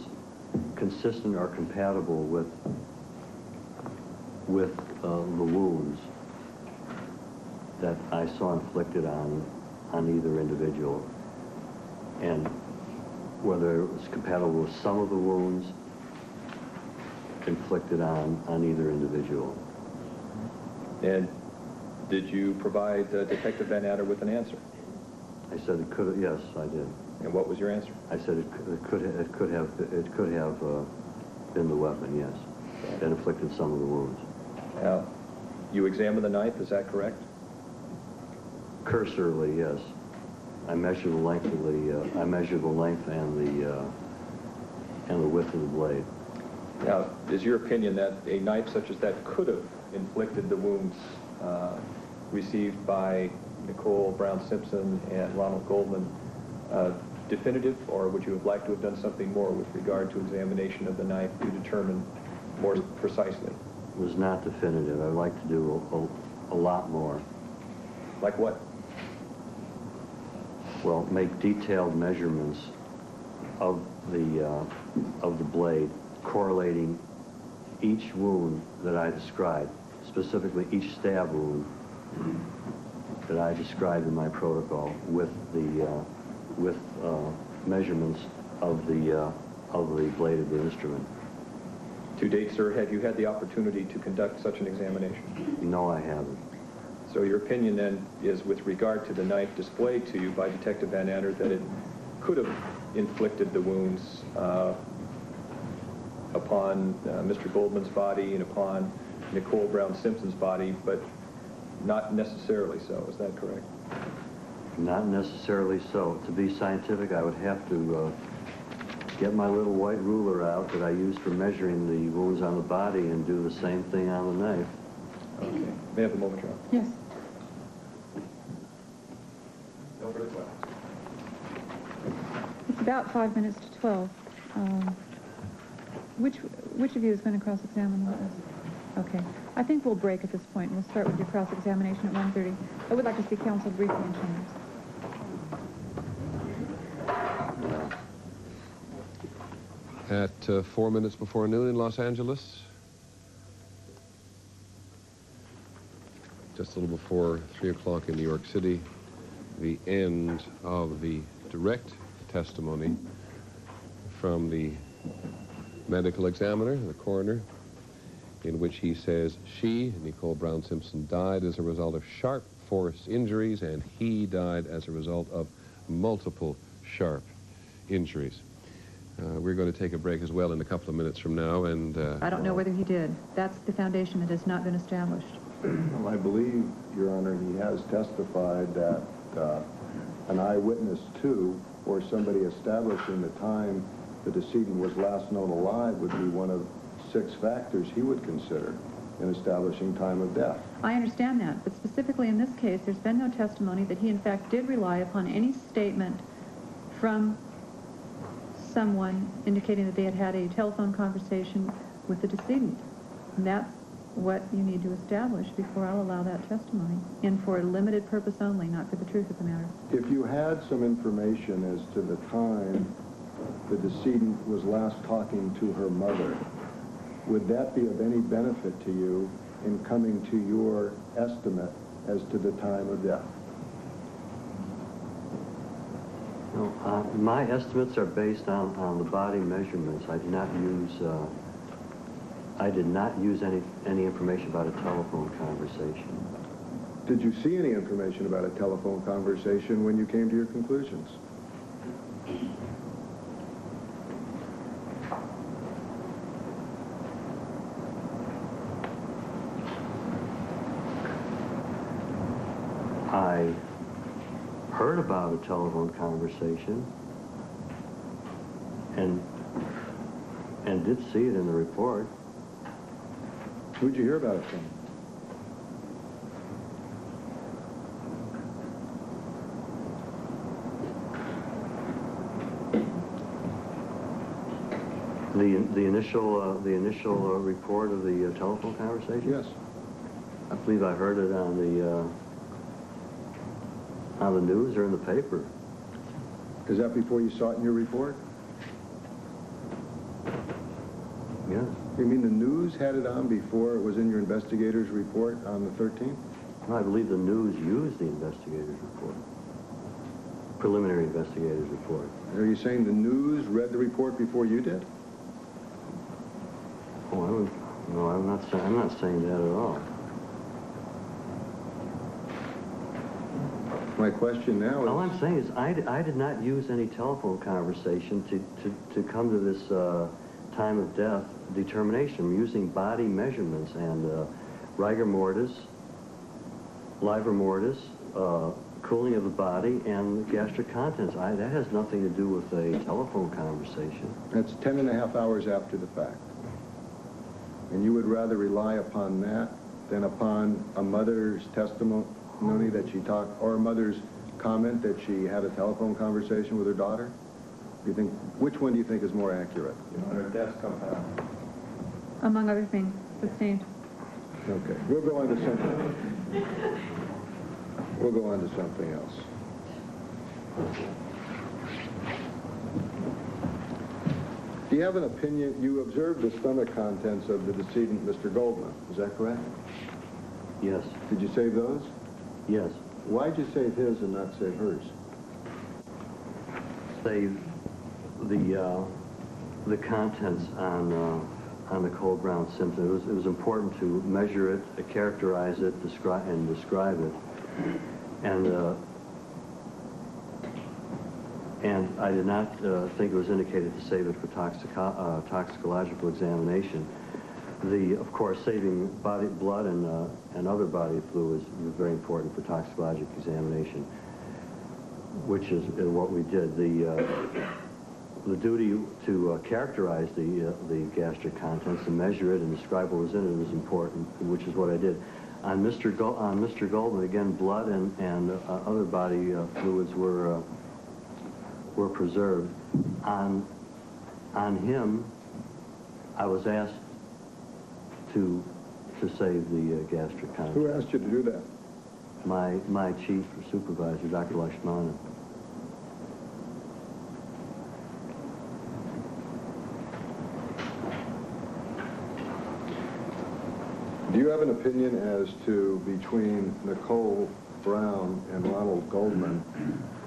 consistent or compatible with the wounds that I saw inflicted on either individual, and whether it was compatible with some of the wounds inflicted on either individual. And did you provide Detective Van Adder with an answer? I said it could. Yes, I did. And what was your answer? I said it could have been the weapon. Yes, that inflicted some of the wounds. Now, you examined the knife. Is that correct? Cursorily, yes. I measured the length of and the width of the blade. Now, is your opinion that a knife such as that could have inflicted the wounds received by Nicole Brown Simpson and Ronald Goldman definitive, or would you have liked to have done something more with regard to examination of the knife to determine more precisely? It was not definitive. I'd like to do a lot more. Like what? Well, make detailed measurements of the blade, correlating each wound that I described, specifically each stab wound that I described in my protocol, with measurements of the blade of the instrument. To date, sir, have you had the opportunity to conduct such an examination? No, I haven't. So your opinion then is, with regard to the knife displayed to you by Detective Van Ander, that it could have inflicted the wounds upon Mr. Goldman's body and upon Nicole Brown Simpson's body, but not necessarily so. Is that correct? Not necessarily so. To be scientific, I would have to get my little white ruler out that I use for measuring the wounds on the body and do the same thing on the knife. Okay. May I have a moment, John? Yes. No further questions. It's about 5 minutes to 12. Which of you is going to cross-examine the witness? Okay. I think we'll break at this point. We'll start with your cross-examination at 1:30. I would like to see counsel briefly in chambers. At 4 minutes before noon in Los Angeles, just a little before 3 o'clock in New York City, the end of the direct testimony from the medical examiner, the coroner, in which he says she, Nicole Brown Simpson, died as a result of sharp force injuries, and he died as a result of multiple sharp injuries. We're going to take a break as well in a couple of minutes from now, and I don't know whether he did. That's the foundation that has not been established. Well, I believe, Your Honor, he has testified that an eyewitness to, or somebody establishing the time the decedent was last known alive, would be one of 6 factors he would consider in establishing time of death. I understand that, but specifically in this case, there's been no testimony that he in fact did rely upon any statement from someone indicating that they had had a telephone conversation with the decedent. And that's what you need to establish before I'll allow that testimony, and for a limited purpose only, not for the truth of the matter. If you had some information as to the time the decedent was last talking to her mother, would that be of any benefit to you in coming to your estimate as to the time of death? No, my estimates are based on the body measurements. I did not use any information about a telephone conversation. Did you see any information about a telephone conversation when you came to your conclusions? I heard about a telephone conversation and did see it in the report. Who'd you hear about it from? The initial report of the telephone conversation? Yes. I believe I heard it on the news or in the paper. Is that before you saw it in your report? Yes. You mean the news had it on before it was in your investigator's report on the 13th? No, I believe the news used the investigator's report. Preliminary investigator's report. Are you saying the news read the report before you did? Oh, no, I'm not saying that at all. My question now is... All I'm saying is I did not use any telephone conversation to come to this time of death determination. I'm using body measurements and rigor mortis, livor mortis, cooling of the body, and gastric contents. That has nothing to do with a telephone conversation. That's 10.5 hours after the fact. And you would rather rely upon that than upon a mother's testimony that she talked, or a mother's comment that she had a telephone conversation with her daughter? You think, which one do you think is more accurate? Your death's compound. Among other things, sustained. Okay, we'll go on to something. We'll go on to something else. Do you have an opinion? You observed the stomach contents of the decedent, Mr. Goldman. Is that correct? Yes. Did you save those? Yes. Why'd you save his and not save hers? Save the contents on Nicole Brown Simpson. It was important to measure it, characterize it, describe it, and I did not think it was indicated to save it for toxicological examination. Of course, saving blood and other body fluids was very important for toxicological examination, which is what we did. The duty to characterize the gastric contents and measure it and describe what was in it was important, which is what I did. On Mr. Goldman, again, blood and other body fluids were preserved. On him, I was asked to save the gastric contents. Who asked you to do that? My chief supervisor, Dr. Lakshmana. Do you have an opinion as to, between Nicole Brown and Ronald Goldman,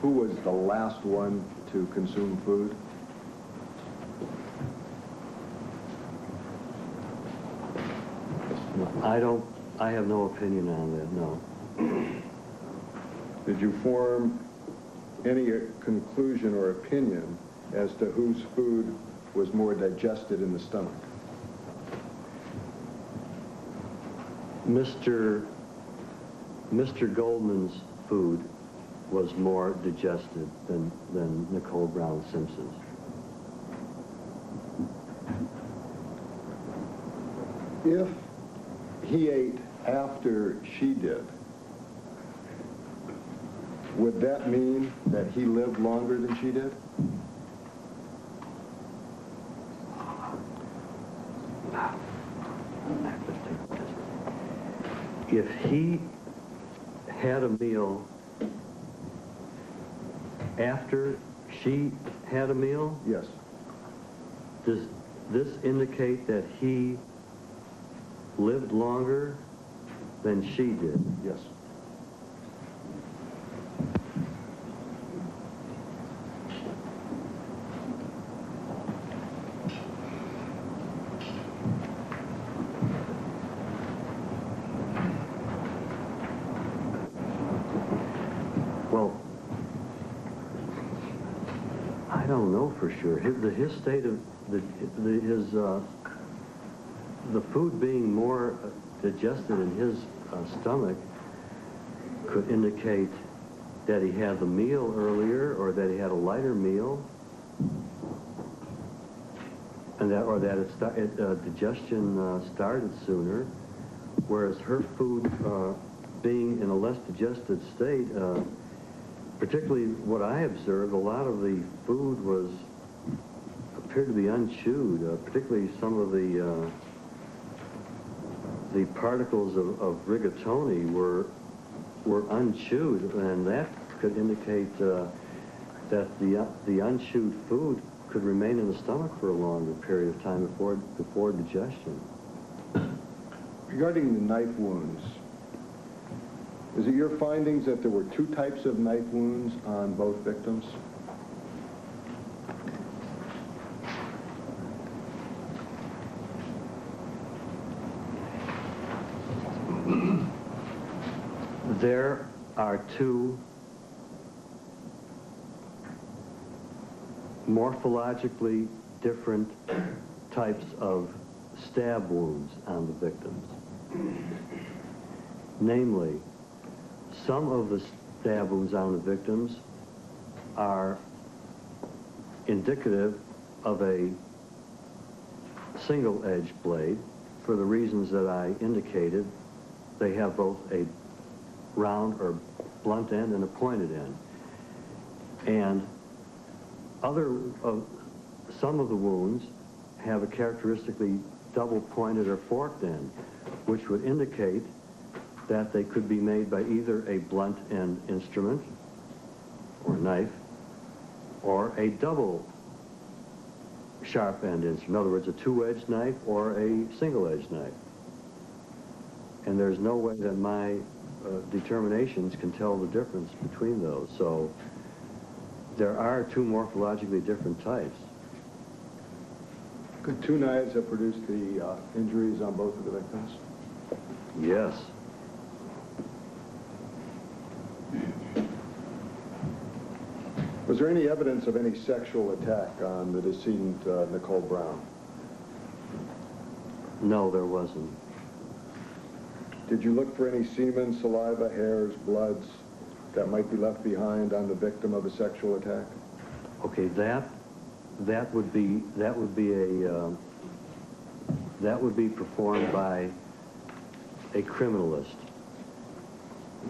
who was the last one to consume food? I have no opinion on that, no. Did you form any conclusion or opinion as to whose food was more digested in the stomach? Mr. Goldman's food was more digested than Nicole Brown Simpson's. If he ate after she did, would that mean that he lived longer than she did? If he had a meal after she had a meal? Yes. Does this indicate that he lived longer than she did? Yes. Well, I don't know for sure. His state of the food being more digested in his stomach could indicate that he had the meal earlier, or that he had a lighter meal, and that digestion started sooner, whereas her food being in a less digested state, particularly what I observed, a lot of the food appeared to be unchewed, particularly some of the particles of rigatoni were unchewed, and that could indicate that the unchewed food could remain in the stomach for a longer period of time before digestion. Regarding the knife wounds, is it your findings that there were two types of knife wounds on both victims? There are two morphologically different types of stab wounds on the victims. Namely, some of the stab wounds on the victims are indicative of a single-edged blade. For the reasons that I indicated, they have both a round or blunt end and a pointed end. And some of the wounds have a characteristically double-pointed or forked end, which would indicate that they could be made by either a blunt end instrument or knife or a double sharp end instrument. In other words, a two-edged knife or a single-edged knife. And there's no way that my determinations can tell the difference between those. So there are two morphologically different types. Could two knives have produced the injuries on both of the victims? Yes. Was there any evidence of any sexual attack on the decedent, Nicole Brown? No, there wasn't. Did you look for any semen, saliva, hairs, bloods that might be left behind on the victim of a sexual attack? Okay, that would be performed by a criminalist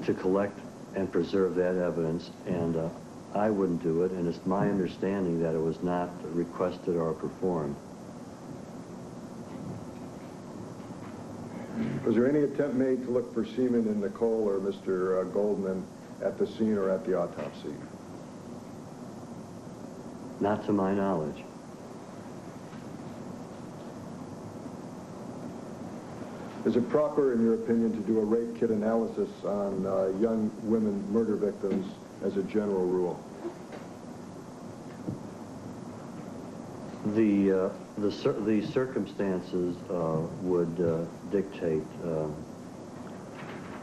to collect and preserve that evidence, and I wouldn't do it, and it's my understanding that it was not requested or performed. Was there any attempt made to look for semen in Nicole or Mr. Goldman at the scene or at the autopsy? Not to my knowledge. Is it proper, in your opinion, to do a rape kit analysis on young women murder victims as a general rule? The circumstances would dictate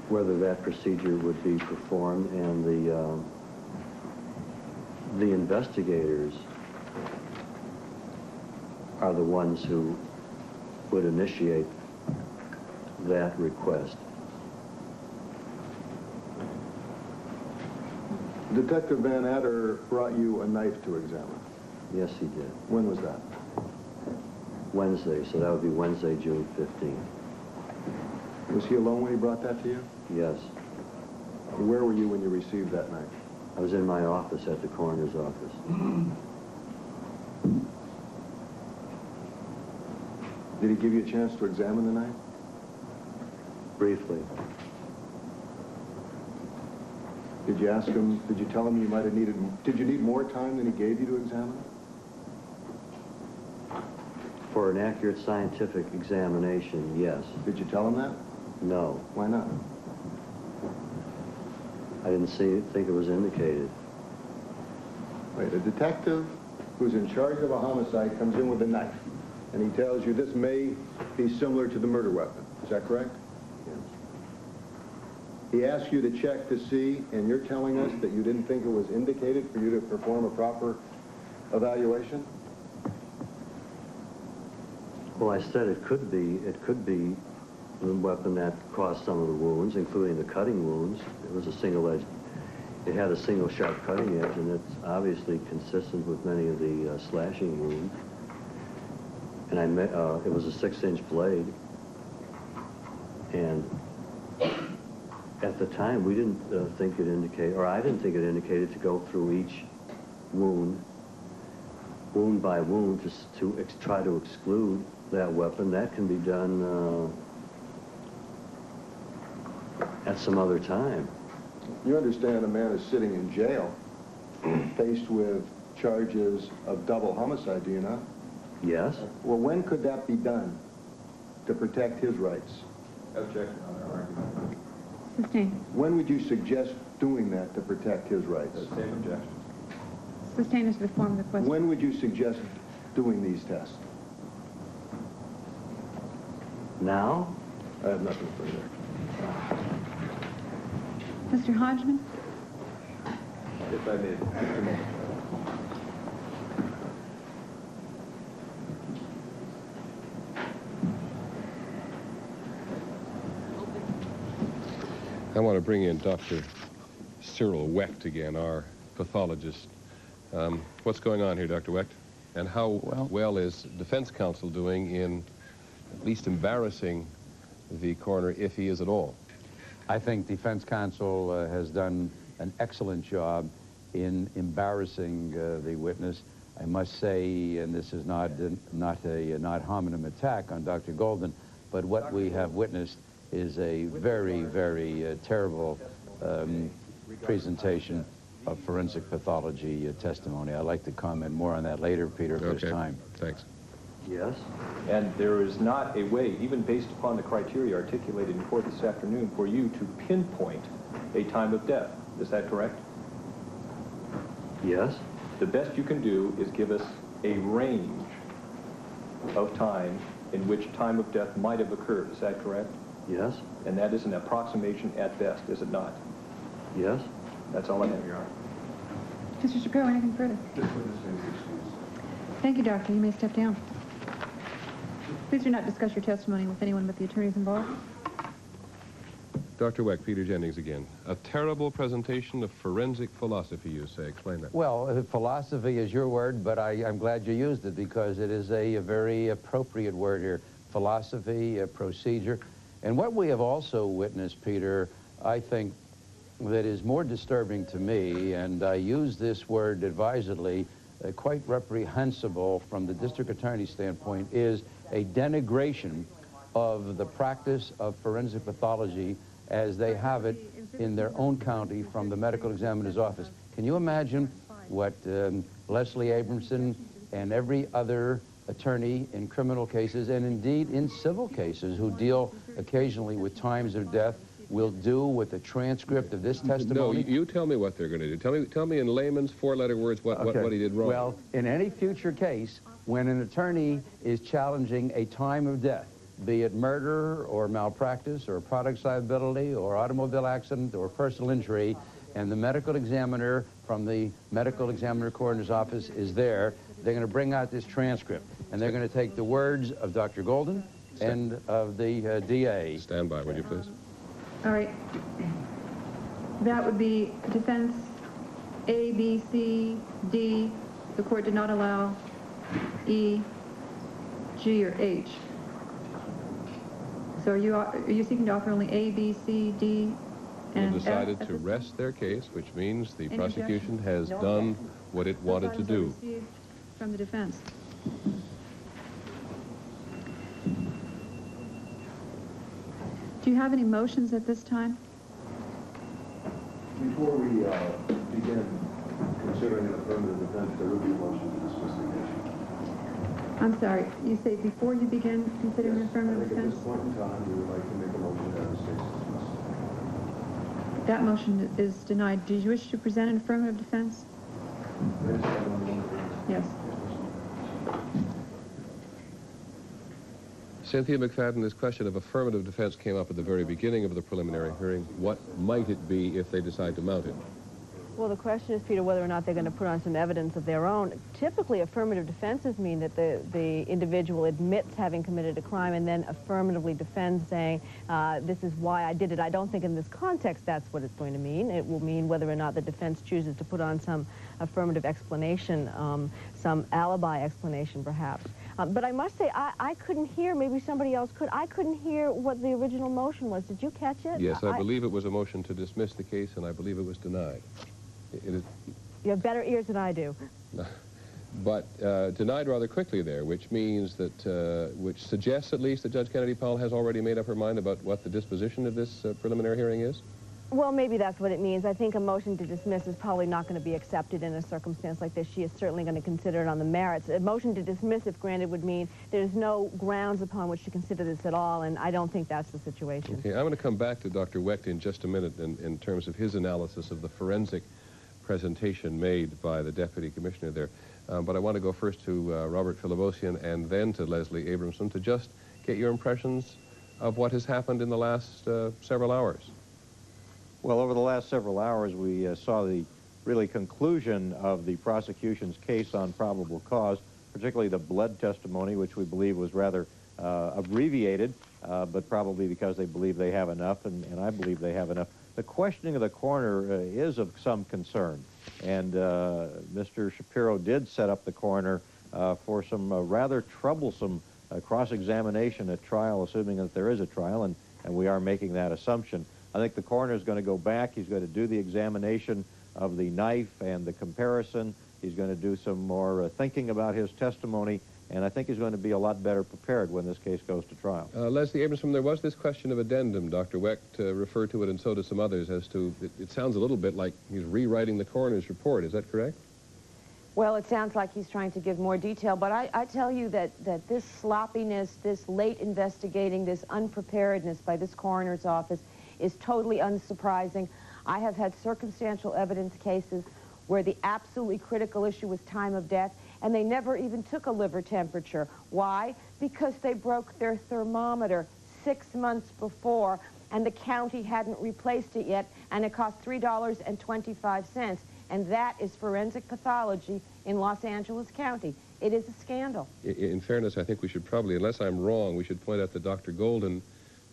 whether that procedure would be performed, and the investigators are the ones who would initiate that request. Detective Van Adder brought you a knife to examine. Yes, he did. When was that? Wednesday, so that would be Wednesday, June 15th. Was he alone when he brought that to you? Yes. Where were you when you received that knife? I was in my office at the coroner's office. Did he give you a chance to examine the knife? Briefly. Did you ask him, did you tell him you might have needed, did you need more time than he gave you to examine it? For an accurate scientific examination, yes. Did you tell him that? No. Why not? I didn't think it was indicated. Wait, a detective who's in charge of a homicide comes in with a knife, and he tells you this may be similar to the murder weapon. Is that correct? Yes. He asks you to check to see, and you're telling us that you didn't think it was indicated for you to perform a proper evaluation? Well, I said it could be the weapon that caused some of the wounds, including the cutting wounds. It was a single-edged, it had a single sharp cutting edge, and it's obviously consistent with many of the slashing wounds. And it was a 6-inch blade. And at the time, we didn't think it indicated, or I didn't think it indicated to go through each wound by wound, to try to exclude that weapon. That can be done at some other time. You understand a man is sitting in jail faced with charges of double homicide, do you not? Yes. Well, when could that be done to protect his rights? Objection on our argument. Sustained. When would you suggest doing that to protect his rights? Same objection. Sustained is the form of the question. When would you suggest doing these tests? Now? I have nothing further. Mr. Hodgman? If I may, just a moment. I want to bring in Dr. Cyril Wecht again, our pathologist. What's going on here, Dr. Wecht? And how well is defense counsel doing in at least embarrassing the coroner, if he is at all? I think defense counsel has done an excellent job in embarrassing the witness. I must say, and this is not a ad hominem attack on Dr. Goldman, but what we have witnessed is a very, very terrible presentation of forensic pathology testimony. I'd like to comment more on that later, Peter, if there's time. Thanks. Yes. And there is not a way, even based upon the criteria articulated in court this afternoon, for you to pinpoint a time of death. Is that correct? Yes. The best you can do is give us a range of time in which time of death might have occurred. Is that correct? Yes. And that is an approximation at best, is it not? Yes. That's all I have, Your Honor. Mr. Shapiro, anything further? Thank you, Doctor. You may step down. Please do not discuss your testimony with anyone but the attorneys involved. Dr. Weck, Peter Jennings again. A terrible presentation of forensic philosophy, you say. Explain that. Well, philosophy is your word, but I'm glad you used it because it is a very appropriate word here. Philosophy, procedure. And what we have also witnessed, Peter, I think that is more disturbing to me, and I use this word advisedly, quite reprehensible from the district attorney's standpoint, is a denigration of the practice of forensic pathology as they have it in their own county from the medical examiner's office. Can you imagine what Leslie Abramson and every other attorney in criminal cases, and indeed in civil cases who deal occasionally with times of death, will do with the transcript of this testimony? No, you tell me what they're going to do. Tell me in layman's four-letter words what he did wrong. Well, in any future case, when an attorney is challenging a time of death, be it murder or malpractice or products liability or automobile accident or personal injury, and the medical examiner from the medical examiner coroner's office is there, they're going to bring out this transcript, and they're going to take the words of Dr. Golden and of the DA. Stand by, would you please? All right. That would be defense A, B, C, D. The court did not allow E, G, or H. So are you seeking to offer only A, B, C, D, and They decided F to rest their case, which means the Any prosecution objection? has done what it wanted to do. Received from the defense. Do you have any motions at this time? Before we begin considering an affirmative defense, there would be a motion to dismiss the case. I'm sorry, you say before you begin considering an affirmative I think at defense? this point in time, we would like to make a motion to have this case dismissed. That motion is denied. Do you wish to present an affirmative defense? Yes. Cynthia McFadden, this question of affirmative defense came up at the very beginning of the preliminary hearing. What might it be if they decide to mount it? Well, the question is, Peter, whether or not they're going to put on some evidence of their own. Typically, affirmative defenses mean that the individual admits having committed a crime and then affirmatively defends, saying, this is why I did it. I don't think in this context that's what it's going to mean. It will mean whether or not the defense chooses to put on some affirmative explanation, some alibi explanation, perhaps. But I must say, I couldn't hear, maybe somebody else could, I couldn't hear what the original motion was. Did you catch it? Yes, I believe it was a motion to dismiss the case, and I believe it was denied. You have better ears than I do. But denied rather quickly there, which means that, which suggests at least that Judge Kennedy Powell has already made up her mind about what the disposition of this preliminary hearing is? Well, maybe that's what it means. I think a motion to dismiss is probably not going to be accepted in a circumstance like this. She is certainly going to consider it on the merits. A motion to dismiss, if granted, would mean there's no grounds upon which to consider this at all, and I don't think that's the situation. Okay, I'm going to come back to Dr. Wecht in just a minute in terms of his analysis of the forensic presentation made by the Deputy Commissioner there. But I want to go first to Robert Filibosian and then to Leslie Abramson to just get your impressions of what has happened in the last several hours. Well, over the last several hours, we saw the really conclusion of the prosecution's case on probable cause, particularly the blood testimony, which we believe was rather abbreviated, but probably because they believe they have enough, and I believe they have enough. The questioning of the coroner is of some concern, and Mr. Shapiro did set up the coroner for some rather troublesome cross-examination at trial, assuming that there is a trial, and we are making that assumption. I think the coroner is going to go back. He's going to do the examination of the knife and the comparison. He's going to do some more thinking about his testimony, and I think he's going to be a lot better prepared when this case goes to trial. Leslie Abramson, there was this question of addendum. Dr. Wecht referred to it, and so do some others, as to, it sounds a little bit like he's rewriting the coroner's report. Is that correct? Well, it sounds like he's trying to give more detail, but I tell you that this sloppiness, this late investigating, this unpreparedness by this coroner's office is totally unsurprising. I have had circumstantial evidence cases where the absolutely critical issue was time of death, and they never even took a liver temperature. Why? Because they broke their thermometer 6 months before, and the county hadn't replaced it yet, and it cost $3.25, and that is forensic pathology in Los Angeles County. It is a scandal. In fairness, I think we should probably, unless I'm wrong, we should point out that Dr. Golden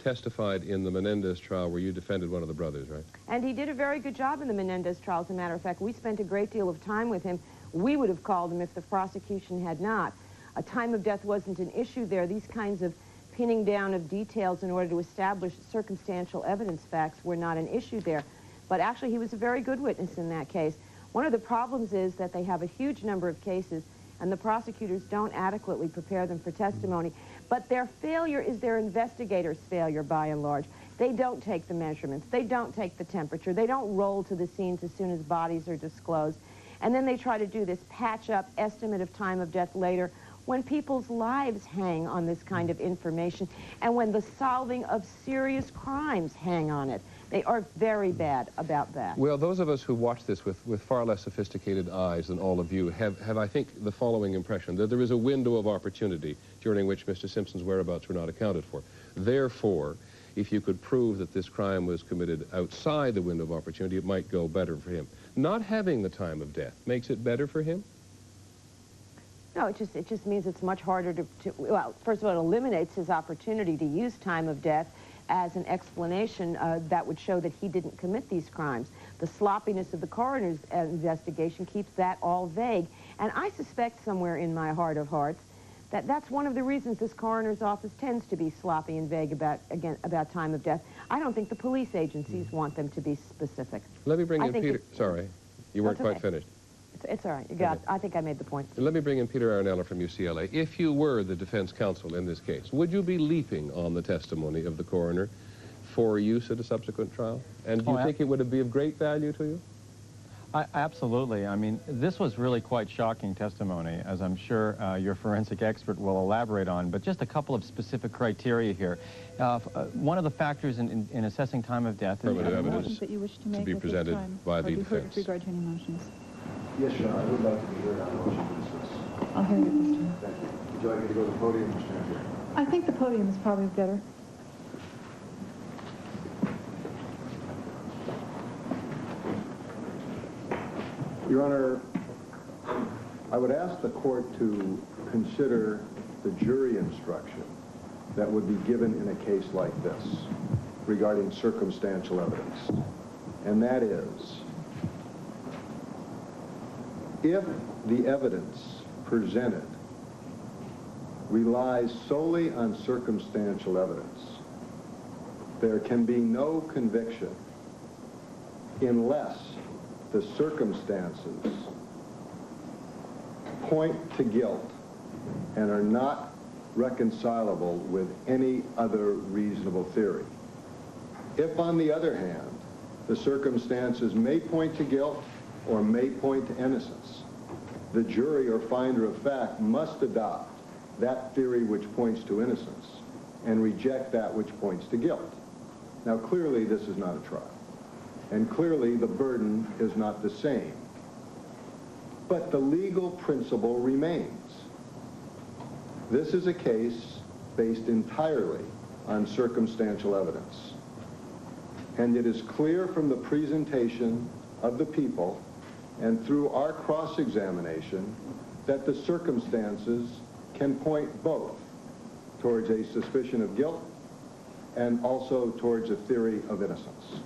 testified in the Menendez trial where you defended one of the brothers, right? And he did a very good job in the Menendez trial, as a matter of fact. We spent a great deal of time with him. We would have called him if the prosecution had not. A time of death wasn't an issue there. These kinds of pinning down of details in order to establish circumstantial evidence facts were not an issue there. But actually, he was a very good witness in that case. One of the problems is that they have a huge number of cases, and the prosecutors don't adequately prepare them for testimony. But their failure is their investigators' failure, by and large. They don't take the measurements. They don't take the temperature. They don't roll to the scenes as soon as bodies are disclosed. And then they try to do this patch-up estimate of time of death later when people's lives hang on this kind of information and when the solving of serious crimes hang on it. They are very bad about that. Well, those of us who watch this with far less sophisticated eyes than all of you have, I think, the following impression, that there is a window of opportunity during which Mr. Simpson's whereabouts were not accounted for. Therefore, if you could prove that this crime was committed outside the window of opportunity, it might go better for him. Not having the time of death makes it better for him? No, it just means it's much harder to, well, first of all, it eliminates his opportunity to use time of death as an explanation that would show that he didn't commit these crimes. The sloppiness of the coroner's investigation keeps that all vague. And I suspect somewhere in my heart of hearts that that's one of the reasons this coroner's office tends to be sloppy and vague about time of death. I don't think the police agencies want them to be specific. Let me bring in Peter. Sorry, you weren't quite finished. It's all right. You got, I think I made the point. Let me bring in Peter Aronella from UCLA. If you were the defense counsel in this case, would you be leaping on the testimony of the coroner for use at a subsequent trial? And do you think it would be of great value to you? Absolutely. I mean, this was really quite shocking testimony, as I'm sure your forensic expert will elaborate on, but just a couple of specific criteria here. One of the factors in assessing time of death is evidence that you wish to make be presented by the defense. With regard to any motions. Yes, Your Honor, I would like to be heard on a motion to dismiss. I'll hear you this time. Thank you. Would you like me to go to the podium or stand here? I think the podium is probably better. Your Honor, I would ask the court to consider the jury instruction that would be given in a case like this regarding circumstantial evidence. And that is, if the evidence presented relies solely on circumstantial evidence, there can be no conviction unless the circumstances point to guilt and are not reconcilable with any other reasonable theory. If, on the other hand, the circumstances may point to guilt or may point to innocence, the jury or finder of fact must adopt that theory which points to innocence and reject that which points to guilt. Now, clearly, this is not a trial. And clearly, the burden is not the same. But the legal principle remains. This is a case based entirely on circumstantial evidence. And it is clear from the presentation of the people and through our cross-examination that the circumstances can point both towards a suspicion of guilt and also towards a theory of innocence.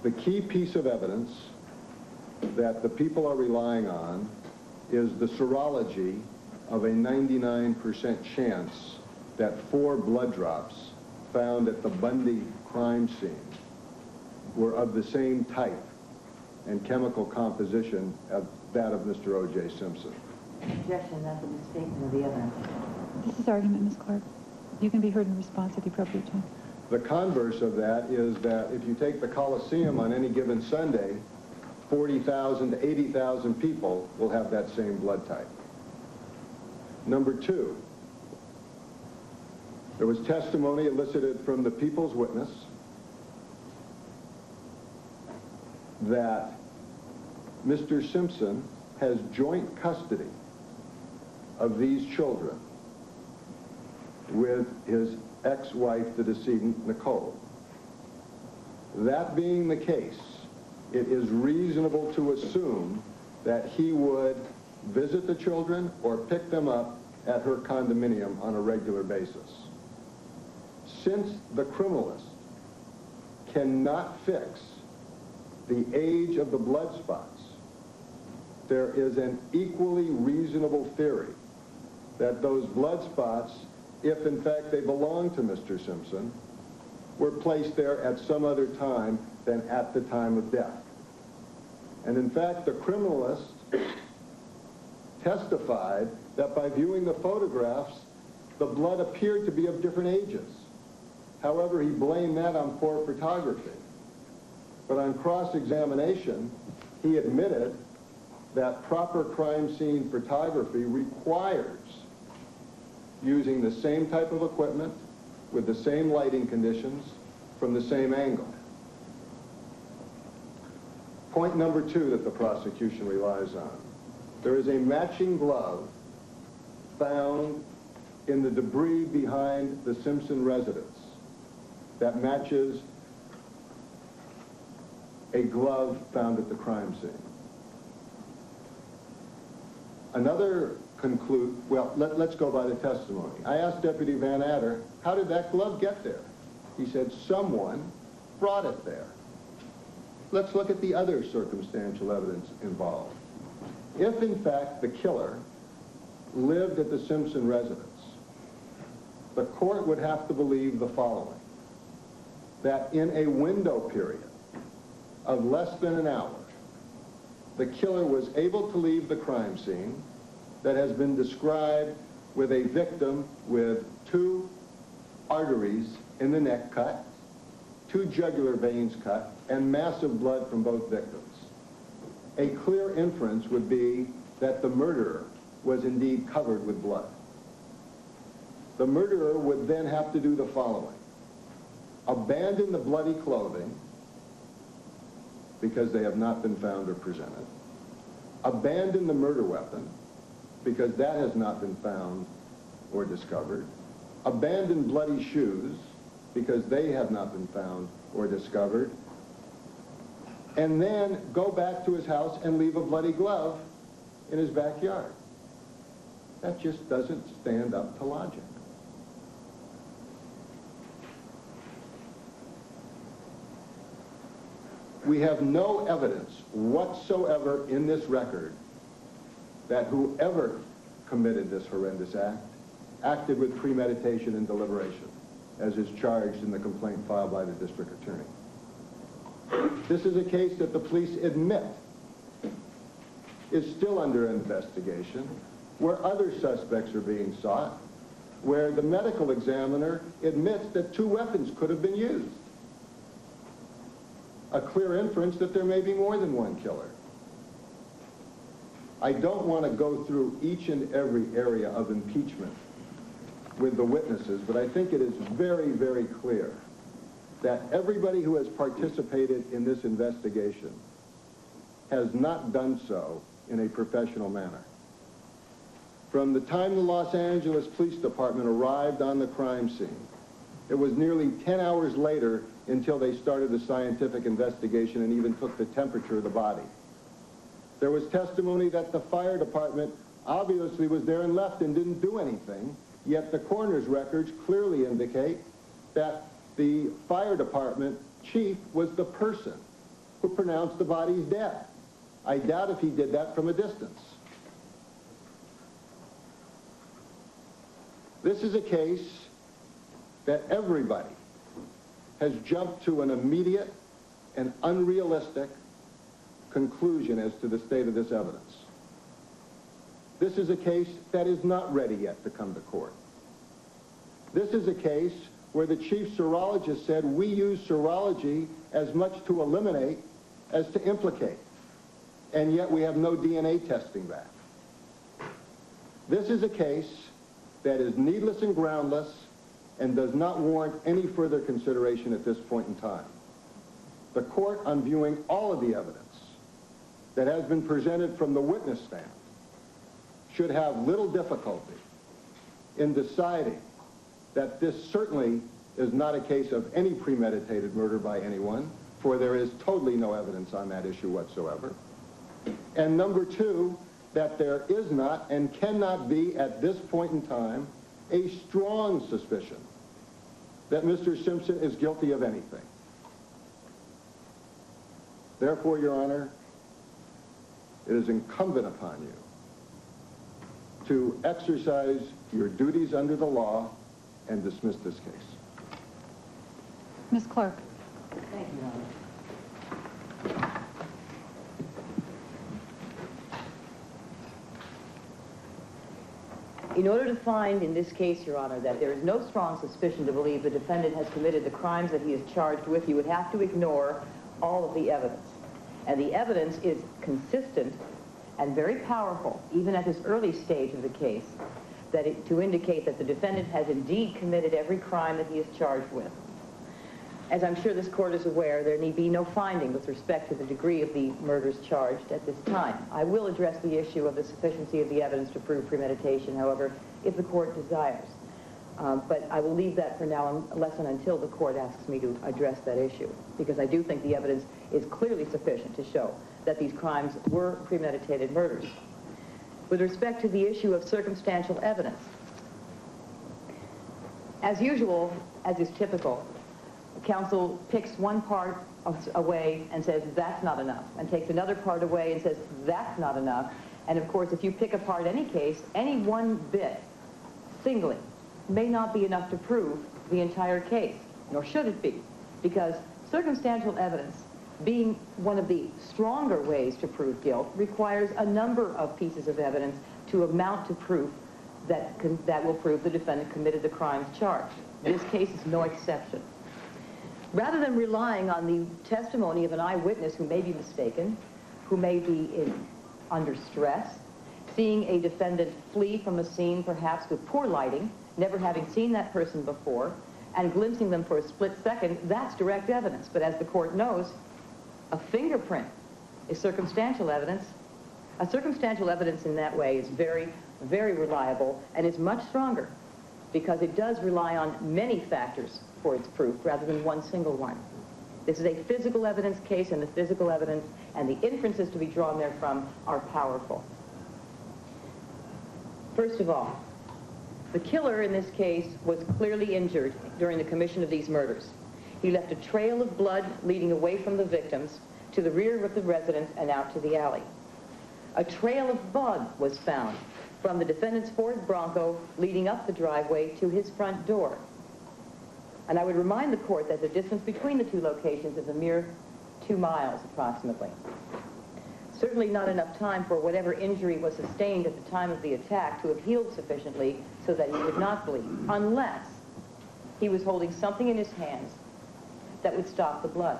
The key piece of evidence that the people are relying on is the serology of a 99% chance that 4 blood drops found at the Bundy crime scene were of the same type and chemical composition as that of Mr. O.J. Simpson. Objection, that's a misstatement of the evidence. This is argument, Ms. Clark. You can be heard in response at the appropriate time. The converse of that is that if you take the Coliseum on any given Sunday, 40,000 to 80,000 people will have that same blood type. Number 2, there was testimony elicited from the people's witness that Mr. Simpson has joint custody of these children with his ex-wife, the decedent, Nicole. That being the case, it is reasonable to assume that he would visit the children or pick them up at her condominium on a regular basis. Since the criminalist cannot fix the age of the blood spots, there is an equally reasonable theory that those blood spots, if in fact they belong to Mr. Simpson, were placed there at some other time than at the time of death. And in fact, the criminalist testified that by viewing the photographs, the blood appeared to be of different ages. However, he blamed that on poor photography. But on cross-examination, he admitted that proper crime scene photography requires using the same type of equipment with the same lighting conditions from the same angle. Point number 2 that the prosecution relies on. There is a matching glove found in the debris behind the Simpson residence that matches a glove found at the crime scene. Let's go by the testimony. I asked Deputy Van Adder, how did that glove get there? He said, someone brought it there. Let's look at the other circumstantial evidence involved. If, in fact, the killer lived at the Simpson residence, the court would have to believe the following: that in a window period of less than an hour, the killer was able to leave the crime scene that has been described with a victim with 2 arteries in the neck cut, 2 jugular veins cut, and massive blood from both victims. A clear inference would be that the murderer was indeed covered with blood. The murderer would then have to do the following: abandon the bloody clothing, because they have not been found or presented, abandon the murder weapon, because that has not been found or discovered, abandon bloody shoes, because they have not been found or discovered, and then go back to his house and leave a bloody glove in his backyard. That just doesn't stand up to logic. We have no evidence whatsoever in this record that whoever committed this horrendous act acted with premeditation and deliberation, as is charged in the complaint filed by the district attorney. This is a case that the police admit is still under investigation, where other suspects are being sought, where the medical examiner admits that 2 weapons could have been used. A clear inference that there may be more than one killer. I don't want to go through each and every area of impeachment with the witnesses, but I think it is very, very clear that everybody who has participated in this investigation has not done so in a professional manner. From the time the Los Angeles Police Department arrived on the crime scene, it was nearly 10 hours later until they started the scientific investigation and even took the temperature of the body. There was testimony that the fire department obviously was there and left and didn't do anything, yet the coroner's records clearly indicate that the fire department chief was the person who pronounced the body's dead. I doubt if he did that from a distance. This is a case that everybody has jumped to an immediate and unrealistic conclusion as to the state of this evidence. This is a case that is not ready yet to come to court. This is a case where the chief serologist said we use serology as much to eliminate as to implicate, and yet we have no DNA testing back. This is a case that is needless and groundless and does not warrant any further consideration at this point in time. The court, on viewing all of the evidence, that has been presented from the witness stand should have little difficulty in deciding that this certainly is not a case of any premeditated murder by anyone, for there is totally no evidence on that issue whatsoever. And number two, that there is not and cannot be at this point in time a strong suspicion that Mr. Simpson is guilty of anything. Therefore, Your Honor, it is incumbent upon you to exercise your duties under the law and dismiss this case. Ms. Clark. Thank you, Your Honor. In order to find in this case, Your Honor, that there is no strong suspicion to believe the defendant has committed the crimes that he is charged with, you would have to ignore all of the evidence. And the evidence is consistent and very powerful, even at this early stage of the case, to indicate that the defendant has indeed committed every crime that he is charged with. As I'm sure this court is aware, there need be no finding with respect to the degree of the murders charged at this time. I will address the issue of the sufficiency of the evidence to prove premeditation, however, if the court desires. But I will leave that for now unless and until the court asks me to address that issue, because I do think the evidence is clearly sufficient to show that these crimes were premeditated murders. With respect to the issue of circumstantial evidence, as usual, as is typical, counsel picks one part away and says, that's not enough, and takes another part away and says, that's not enough. And of course, if you pick apart any case, any one bit, singly, may not be enough to prove the entire case, nor should it be, because circumstantial evidence, being one of the stronger ways to prove guilt, requires a number of pieces of evidence to amount to proof that will prove the defendant committed the crimes charged. This case is no exception. Rather than relying on the testimony of an eyewitness who may be mistaken, who may be under stress, seeing a defendant flee from a scene perhaps with poor lighting, never having seen that person before, and glimpsing them for a split second, that's direct evidence. But as the court knows, a fingerprint is circumstantial evidence. A circumstantial evidence in that way is very, very reliable and is much stronger because it does rely on many factors for its proof rather than one single one. This is a physical evidence case, and the physical evidence and the inferences to be drawn therefrom are powerful. First of all, the killer in this case was clearly injured during the commission of these murders. He left a trail of blood leading away from the victims to the rear of the residence and out to the alley. A trail of blood was found from the defendant's Ford Bronco leading up the driveway to his front door. And I would remind the court that the distance between the two locations is a mere 2 miles approximately. Certainly not enough time for whatever injury was sustained at the time of the attack to have healed sufficiently so that he would not bleed, unless he was holding something in his hands that would stop the blood.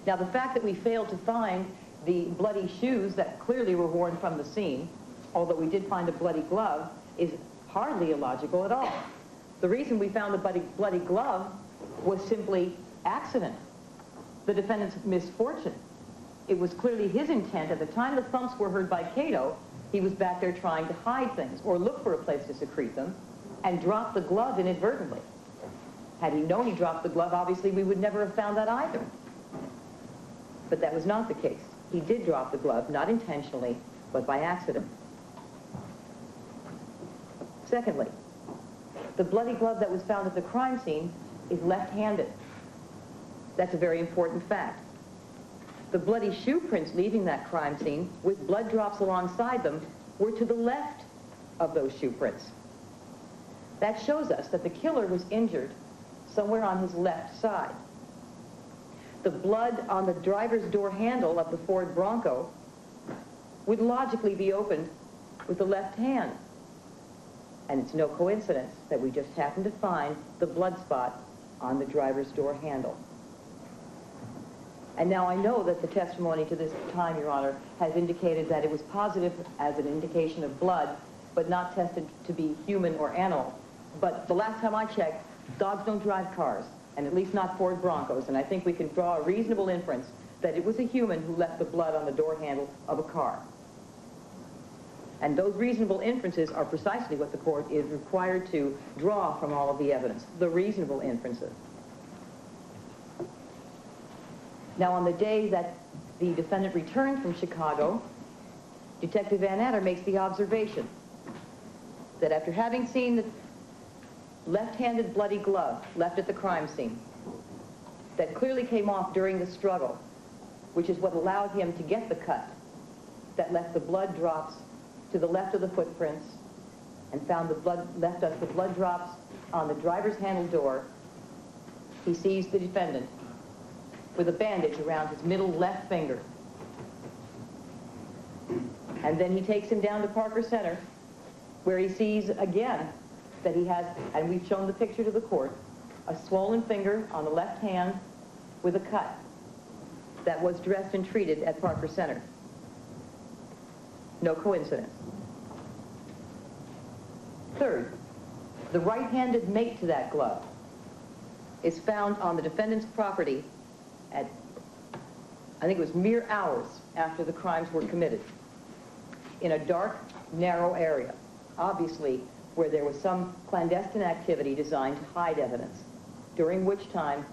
Now, the fact that we failed to find the bloody shoes that clearly were worn from the scene, although we did find a bloody glove, is hardly illogical at all. The reason we found the bloody glove was simply accident, the defendant's misfortune. It was clearly his intent. At the time the thumps were heard by Cato, he was back there trying to hide things or look for a place to secrete them and dropped the glove inadvertently. Had he known he dropped the glove, obviously we would never have found that either. But that was not the case. He did drop the glove, not intentionally, but by accident. Secondly, the bloody glove that was found at the crime scene is left-handed. That's a very important fact. The bloody shoe prints leaving that crime scene with blood drops alongside them were to the left of those shoe prints. That shows us that the killer was injured somewhere on his left side. The blood on the driver's door handle of the Ford Bronco would logically be opened with the left hand. And it's no coincidence that we just happened to find the blood spot on the driver's door handle. And now I know that the testimony to this time, Your Honor, has indicated that it was positive as an indication of blood, but not tested to be human or animal. But the last time I checked, dogs don't drive cars, and at least not Ford Broncos, and I think we can draw a reasonable inference that it was a human who left the blood on the door handle of a car. And those reasonable inferences are precisely what the court is required to draw from all of the evidence, the reasonable inferences. Now, on the day that the defendant returned from Chicago, Detective Van Adder makes the observation that after having seen the left-handed bloody glove left at the crime scene, that clearly came off during the struggle, which is what allowed him to get the cut that left the blood drops to the left of the footprints and left us the blood drops on the driver's handle door, he sees the defendant with a bandage around his middle left finger. And then he takes him down to Parker Center, where he sees again that he has, and we've shown the picture to the court, a swollen finger on the left hand with a cut that was dressed and treated at Parker Center. No coincidence. Third, the right-handed mate to that glove is found on the defendant's property at, I think it was mere hours after the crimes were committed, in a dark, narrow area, obviously where there was some clandestine activity designed to hide evidence, during which time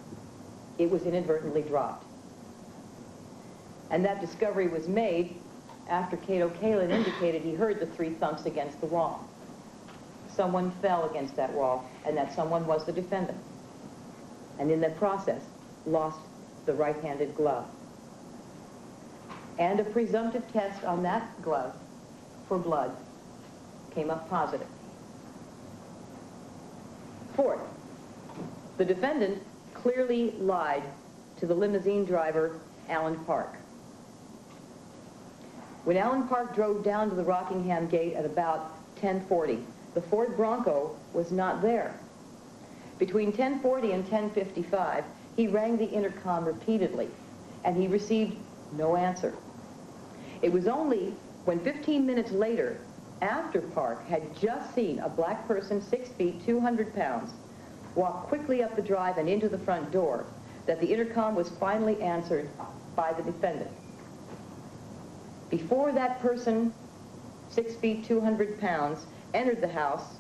it was inadvertently dropped. And that discovery was made after Cato Kalin indicated he heard the 3 thumps against the wall. Someone fell against that wall, and that someone was the defendant. And in that process, lost the right-handed glove. And a presumptive test on that glove for blood came up positive. Fourth, the defendant clearly lied to the limousine driver, Alan Park. When Alan Park drove down to the Rockingham gate at about 10:40, the Ford Bronco was not there. Between 10:40 and 10:55, he rang the intercom repeatedly, and he received no answer. It was only when 15 minutes later, after Park had just seen a black person 6 feet, 200 pounds, walk quickly up the drive and into the front door, that the intercom was finally answered by the defendant. Before that person, 6 feet, 200 pounds, entered the house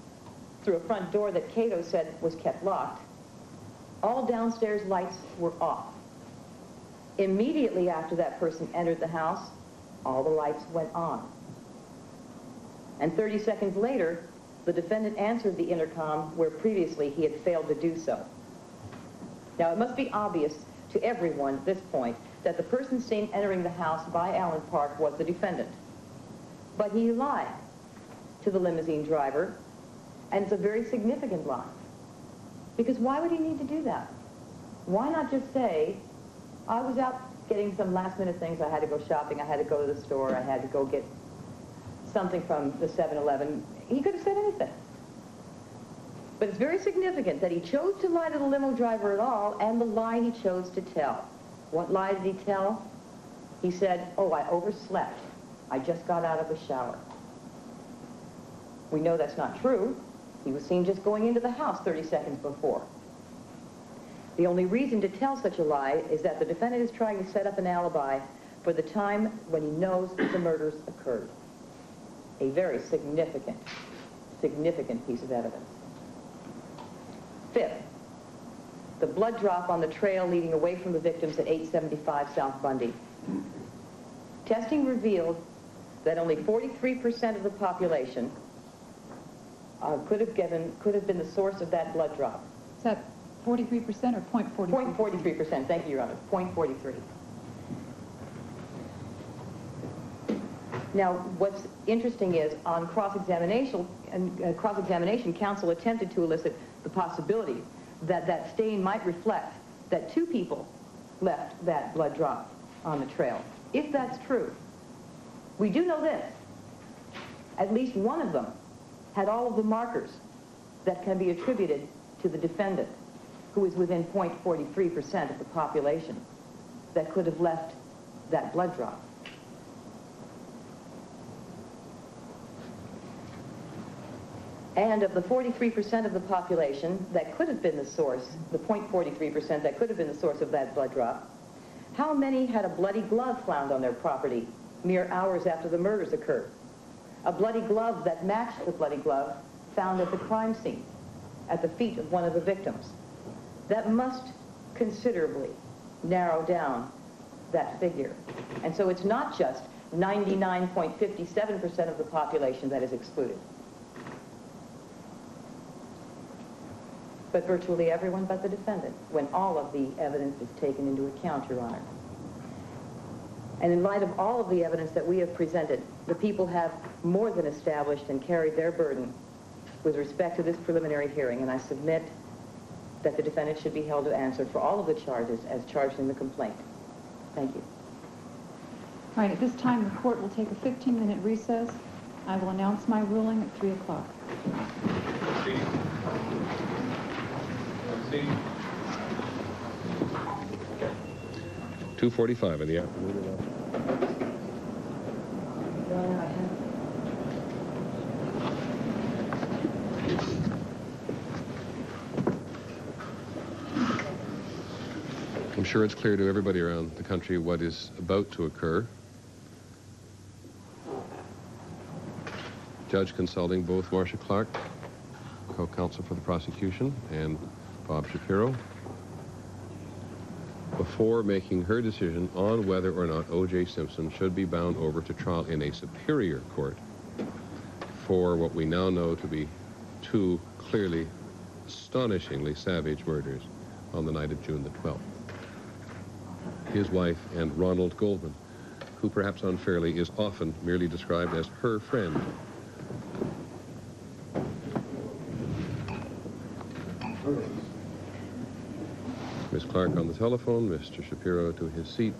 through a front door that Cato said was kept locked, all downstairs lights were off. Immediately after that person entered the house, all the lights went on. And 30 seconds later, the defendant answered the intercom where previously he had failed to do so. Now, it must be obvious to everyone at this point that the person seen entering the house by Alan Park was the defendant. But he lied to the limousine driver, and it's a very significant lie. Because why would he need to do that? Why not just say, I was out getting some last-minute things, I had to go shopping, I had to go to the store, I had to go get something from the 7-Eleven. He could have said anything. But it's very significant that he chose to lie to the limo driver at all, and the lie he chose to tell. What lie did he tell? He said, oh, I overslept. I just got out of the shower. We know that's not true. He was seen just going into the house 30 seconds before. The only reason to tell such a lie is that the defendant is trying to set up an alibi for the time when he knows the murders occurred. A very significant piece of evidence. Fifth, the blood drop on the trail leading away from the victims at 875 South Bundy. Testing revealed that only 43% of the population could have been the source of that blood drop. Is that 43% or 0.43%? 0.43%, thank you, Your Honor, 0.43. Now, what's interesting is on cross-examination, counsel attempted to elicit the possibility that that stain might reflect that 2 people left that blood drop on the trail. If that's true, we do know this. At least one of them had all of the markers that can be attributed to the defendant, who is within 0.43% of the population that could have left that blood drop. And of the 43% of the population that could have been the source, the 0.43% that could have been the source of that blood drop, How many had a bloody glove found on their property mere hours after the murders occurred? A bloody glove that matched the bloody glove found at the crime scene, at the feet of one of the victims. That must considerably narrow down that figure. And so it's not just 99.57% of the population that is excluded, but virtually everyone but the defendant, when all of the evidence is taken into account, Your Honor. And in light of all of the evidence that we have presented, the people have more than established and carried their burden with respect to this preliminary hearing, and I submit that the defendant should be held to answer for all of the charges as charged in the complaint. Thank you. All right, at this time, the court will take a 15-minute recess. I will announce my ruling at 3 o'clock. 2:45 in the afternoon. I'm sure it's clear to everybody around the country what is about to occur. Judge consulting both Marcia Clark, co-counsel for the prosecution, and Bob Shapiro, before making her decision on whether or not O.J. Simpson should be bound over to trial in a superior court for what we now know to be two clearly, astonishingly savage murders on the night of June the 12th. His wife and Ronald Goldman, who perhaps unfairly is often merely described as her friend. Ms. Clark on the telephone, Mr. Shapiro to his seat.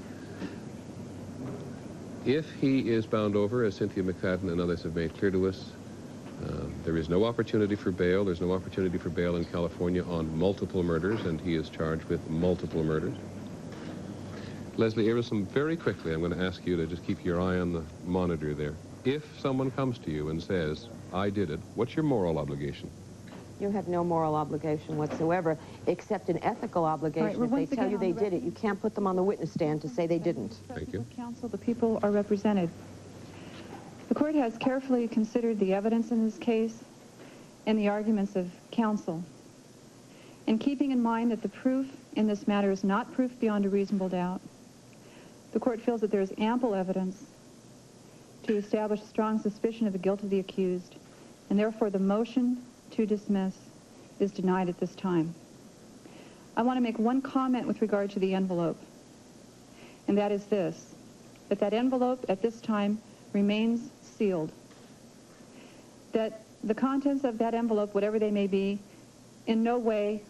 If he is bound over, as Cynthia McFadden and others have made clear to us, there is no opportunity for bail. There's no opportunity for bail in California on multiple murders, and he is charged with multiple murders. Leslie Aerosum, very quickly, I'm going to ask you to just keep your eye on the monitor there. If someone comes to you and says, I did it, what's your moral obligation? You have no moral obligation whatsoever, except an ethical obligation. Right, if they tell you they did it, you can't put them on the witness stand to say they didn't. Thank you. Counsel, the people are represented. The court has carefully considered the evidence in this case and the arguments of counsel. And keeping in mind that the proof in this matter is not proof beyond a reasonable doubt, the court feels that there is ample evidence to establish strong suspicion of the guilt of the accused, and therefore the motion to dismiss is denied at this time. I want to make one comment with regard to the envelope, and that is this, that envelope at this time remains sealed, that the contents of that envelope, whatever they may be, in no way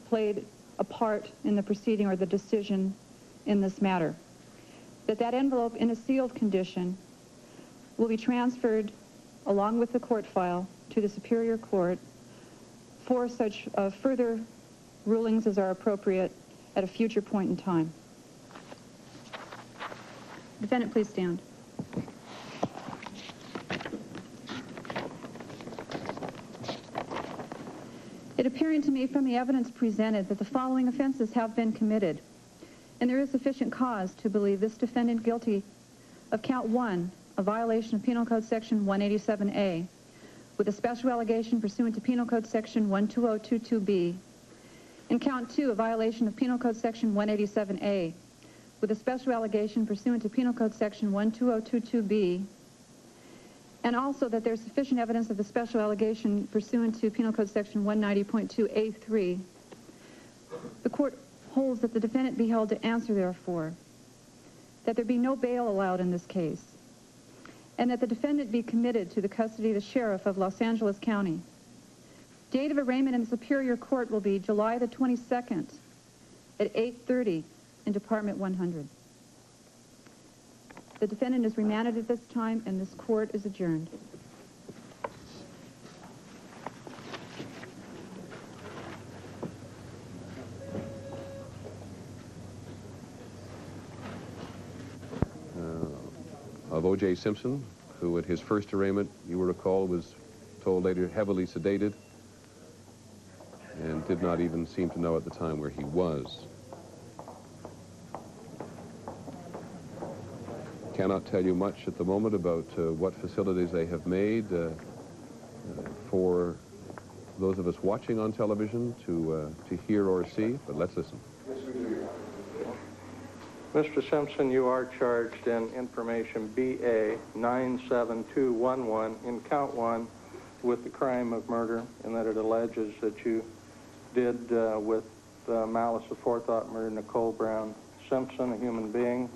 played a part in the proceeding or the decision in this matter, that envelope in a sealed condition will be transferred along with the court file to the Superior Court for such further rulings as are appropriate at a future point in time. Defendant, please stand. It appearing to me from the evidence presented that the following offenses have been committed, and there is sufficient cause to believe this defendant guilty of count 1, a violation of Penal Code Section 187A, with a special allegation pursuant to Penal Code Section 12022B, and count 2, a violation of Penal Code Section 187A, with a special allegation pursuant to Penal Code Section 12022B, and also that there's sufficient evidence of the special allegation pursuant to Penal Code Section 190.2A3. The court holds that the defendant be held to answer therefore, that there be no bail allowed in this case, and that the defendant be committed to the custody of the Sheriff of Los Angeles County. Date of arraignment in the Superior Court will be July the 22nd at 8:30 in Department 100. The defendant is remanded at this time, and this court is adjourned. Of O.J. Simpson, who at his first arraignment, you will recall, was told later heavily sedated and did not even seem to know at the time where he was. cannot tell you much at the moment about what facilities they have made for those of us watching on television to hear or see, but let's listen. Mr. Simpson, you are charged in information BA 97211 in count 1 with the crime of murder, and that it alleges that you did with malice aforethought murder Nicole Brown Simpson, a human being.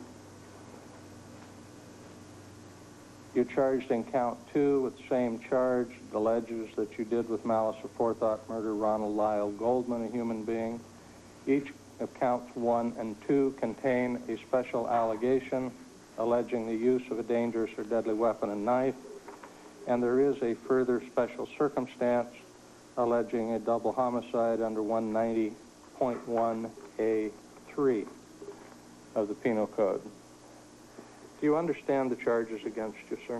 You're charged in count 2 with the same charge. It alleges that you did with malice aforethought murder Ronald Goldman, a human being. Each of counts 1 and 2 contain a special allegation alleging the use of a dangerous or deadly weapon and knife, and there is a further special circumstance alleging a double homicide under 190.1A3 of the Penal Code. Do you understand the charges against you, sir?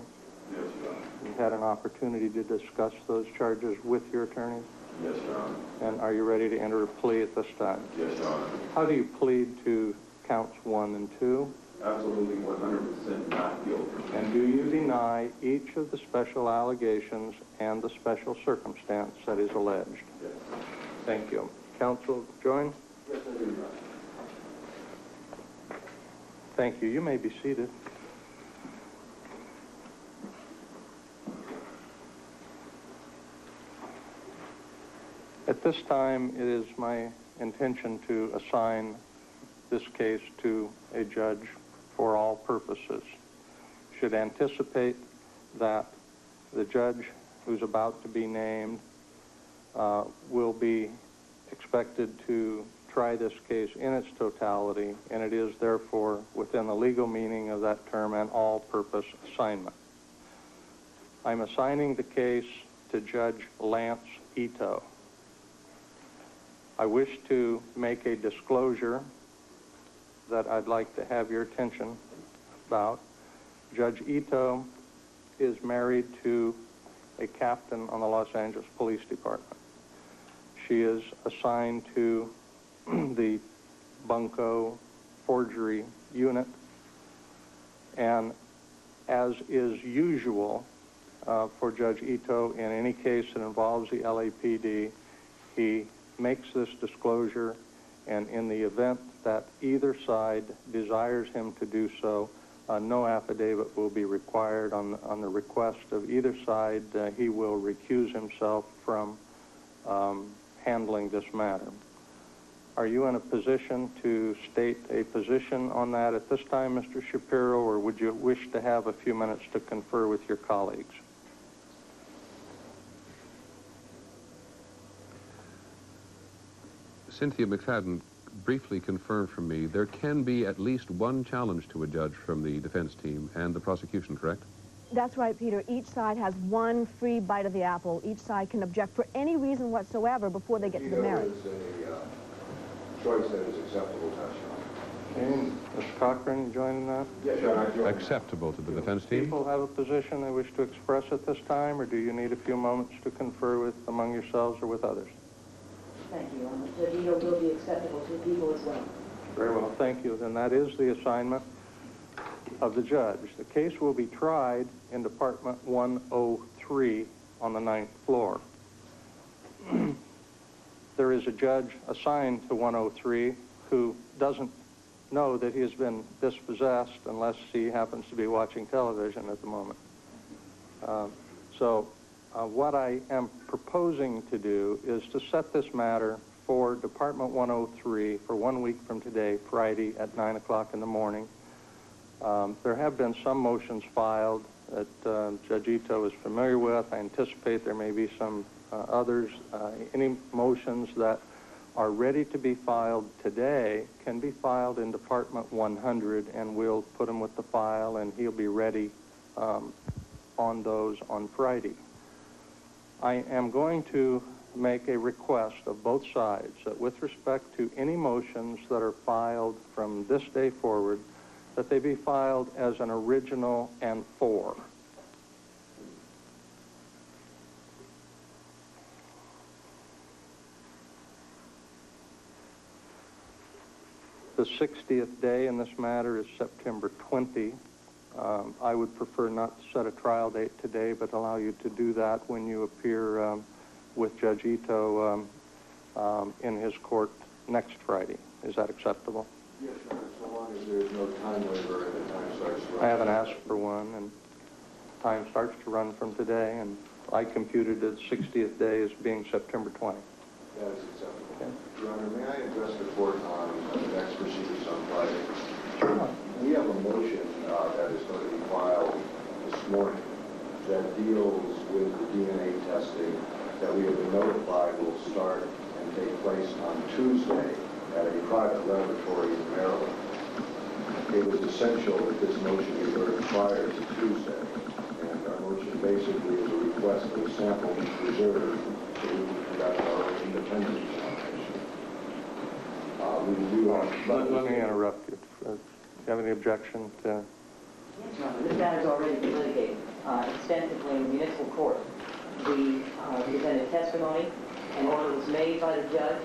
Yes, Your Honor. You've had an opportunity to discuss those charges with your attorneys? Yes, Your Honor. And are you ready to enter a plea at this time? Yes, Your Honor. How do you plead to counts 1 and 2? Absolutely 100% not guilty. And do you deny each of the special allegations and the special circumstance that is alleged? Yes. Thank you. Counsel, join? Yes, I do, Your Honor. Thank you. You may be seated. At this time, it is my intention to assign this case to a judge for all purposes. Should anticipate that the judge who's about to be named will be expected to try this case in its totality, and it is therefore within the legal meaning of that term an all-purpose assignment. I'm assigning the case to Judge Lance Ito. I wish to make a disclosure that I'd like to have your attention about. Judge Ito is married to a captain on the Los Angeles Police Department. She is assigned to the bunco forgery unit, and as is usual for Judge Ito in any case that involves the LAPD, he makes this disclosure, and in the event that either side desires him to do so, no affidavit will be required. On the request of either side, he will recuse himself from handling this matter. Are you in a position to state a position on that at this time, Mr. Shapiro, or would you wish to have a few minutes to confer with your colleagues? Cynthia McFadden briefly confirmed for me there can be at least one challenge to a judge from the defense team and the prosecution, correct? That's right, Peter. Each side has one free bite of the apple. Each side can object for any reason whatsoever before they get to the merits. A choice that is acceptable to us, Your Honor. Okay, Mr. Cochran, you joining that? Yes, Your Honor. Acceptable to the defense team? People have a position they wish to express at this time, or do you need a few moments to confer with among yourselves or with others? Thank you. Judge Ito will be acceptable to the people as well. Very well, thank you. Then that is the assignment of the judge. The case will be tried in Department 103 on the 9th floor. There is a judge assigned to 103 who doesn't know that he has been dispossessed unless he happens to be watching television at the moment. What I am proposing to do is to set this matter for Department 103 for 1 week from today, Friday at 9 o'clock in the morning. There have been some motions filed that Judge Ito is familiar with. I anticipate there may be some others. Any motions that are ready to be filed today can be filed in Department 100, and we'll put them with the file, and he'll be ready on those on Friday. I am going to make a request of both sides that with respect to any motions that are filed from this day forward, that they be filed as an original and for. The 60th day in this matter is September 20. I would prefer not to set a trial date today, but allow you to do that when you appear with Judge Ito in his court next Friday. Is that acceptable? Yes, Your Honor, so long as there is no time waiver and the time starts to run. I haven't asked for one, and time starts to run from today, and I computed the 60th day as being September 20. That is acceptable. Okay. Your Honor, may I address the court on the next proceedings on Friday? Sure. We have a motion that is going to be filed this morning that deals with the DNA testing that we have been notified will start and take place on Tuesday at a private laboratory in Maryland. It was essential that this motion be heard prior to Tuesday, and our motion basically is a request that a sample be preserved so we can conduct our own independent examination. Let me interrupt you. Do you have any objection to? Yes, Your Honor. This matter has already been litigated extensively in the municipal court. We presented testimony. An order was made by the judge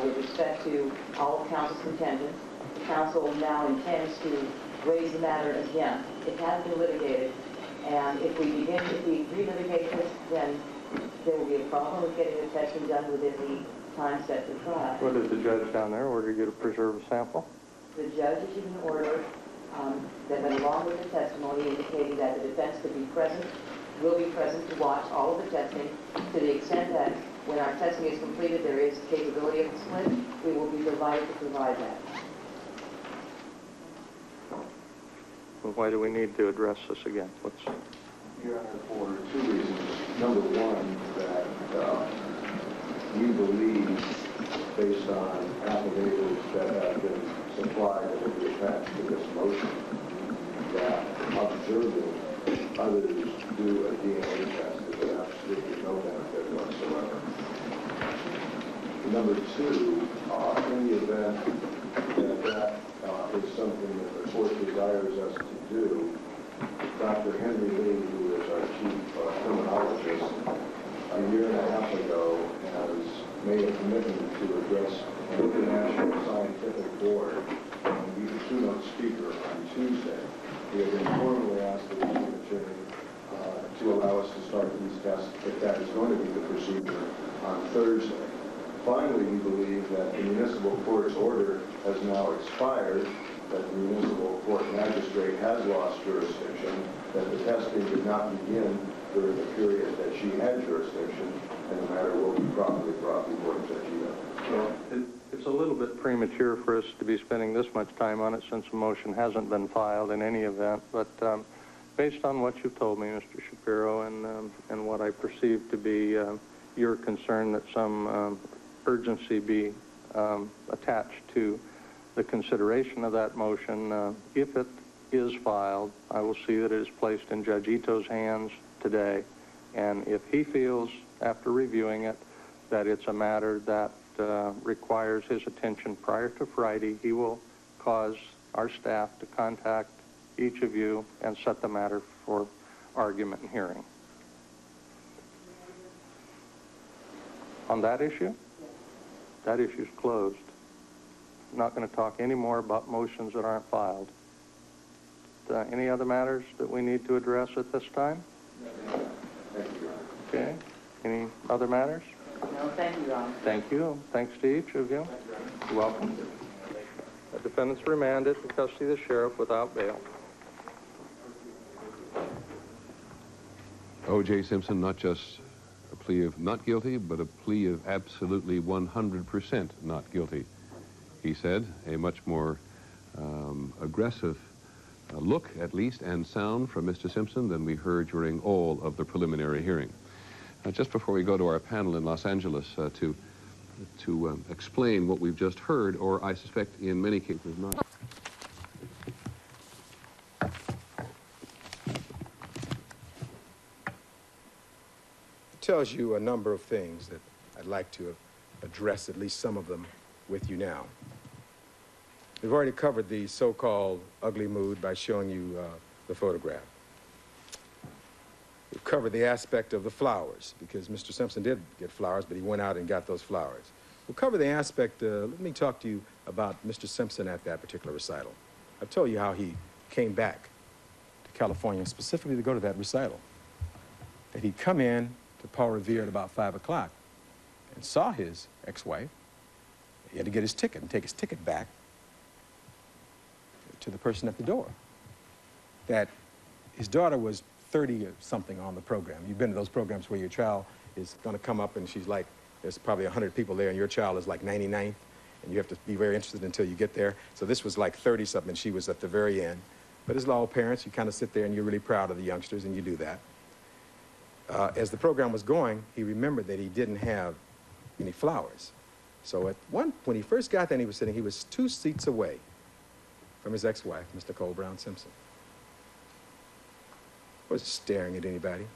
with respect to all of counsel's contentions. The counsel now intends to raise the matter again. It has been litigated, and if we relitigate this, then there will be a problem with getting the testing done within the time set for trial. What did the judge down there order you to preserve a sample? The judge issued an order that went along with the testimony indicating that the defense could be present, will be present to watch all of the testing to the extent that when our testing is completed, there is capability of a split, we will be provided to provide that. Well, why do we need to address this again? Your Honor, for two reasons. Number one, that we believe, based on affidavits that have been supplied that will be attached to this motion, that observing others do a DNA test is absolutely no benefit whatsoever. Number two, in the event that is something that the court desires us to do, Dr. Henry Lee, who is our chief criminologist, a year and a half ago has made a commitment to address an international scientific board and be the keynote speaker on Tuesday. We have been formally asked the district attorney to allow us to start these tests, if that is going to be the procedure, on Thursday. Finally, we believe that the municipal court's order has now expired, that the municipal court magistrate has lost jurisdiction, that the testing did not begin during the period that she had jurisdiction, and the matter will be properly brought before Judge Ito. Well, it's a little bit premature for us to be spending this much time on it since the motion hasn't been filed in any event, but based on what you've told me, Mr. Shapiro, and what I perceive to be your concern that some urgency be attached to the consideration of that motion, if it is filed, I will see that it is placed in Judge Ito's hands today, and if he feels, after reviewing it, that it's a matter that requires his attention prior to Friday, he will cause our staff to contact each of you and set the matter for argument and hearing. On that issue? That issue is closed. I'm not going to talk any more about motions that aren't filed. Any other matters that we need to address at this time? Thank you, Your Honor. Okay. Any other matters? No, thank you, Your Honor. Thank you. Thanks to each of you. You're welcome. The defendant's remanded in custody of the sheriff without bail. O.J. Simpson, not just a plea of not guilty, but a plea of absolutely 100% not guilty. He said a much more aggressive look, at least, and sound from Mr. Simpson than we heard during all of the preliminary hearing. Just before we go to our panel in Los Angeles to explain what we've just heard, or I suspect in many cases not. Tells you a number of things that I'd like to address, at least some of them, with you now. We've already covered the so-called ugly mood by showing you the photograph. We've covered the aspect of the flowers, because Mr. Simpson did get flowers, but he went out and got those flowers. We'll cover the aspect, let me talk to you about Mr. Simpson at that particular recital. I've told you how he came back to California, specifically to go to that recital. That he'd come in to Paul Revere at about 5 o'clock and saw his ex-wife. He had to get his ticket and take his ticket back to the person at the door. That his daughter was 30 or something on the program. You've been to those programs where your child is going to come up and she's like, there's probably 100 people there and your child is like 99th, and you have to be very interested until you get there. So this was like 30-something, and she was at the very end. But as all parents, you kind of sit there and you're really proud of the youngsters, and you do that. As the program was going, he remembered that he didn't have any flowers. So when he first got there and he was sitting, he was 2 seats away from his ex-wife, Miss Nicole Brown Simpson. Wasn't staring at anybody.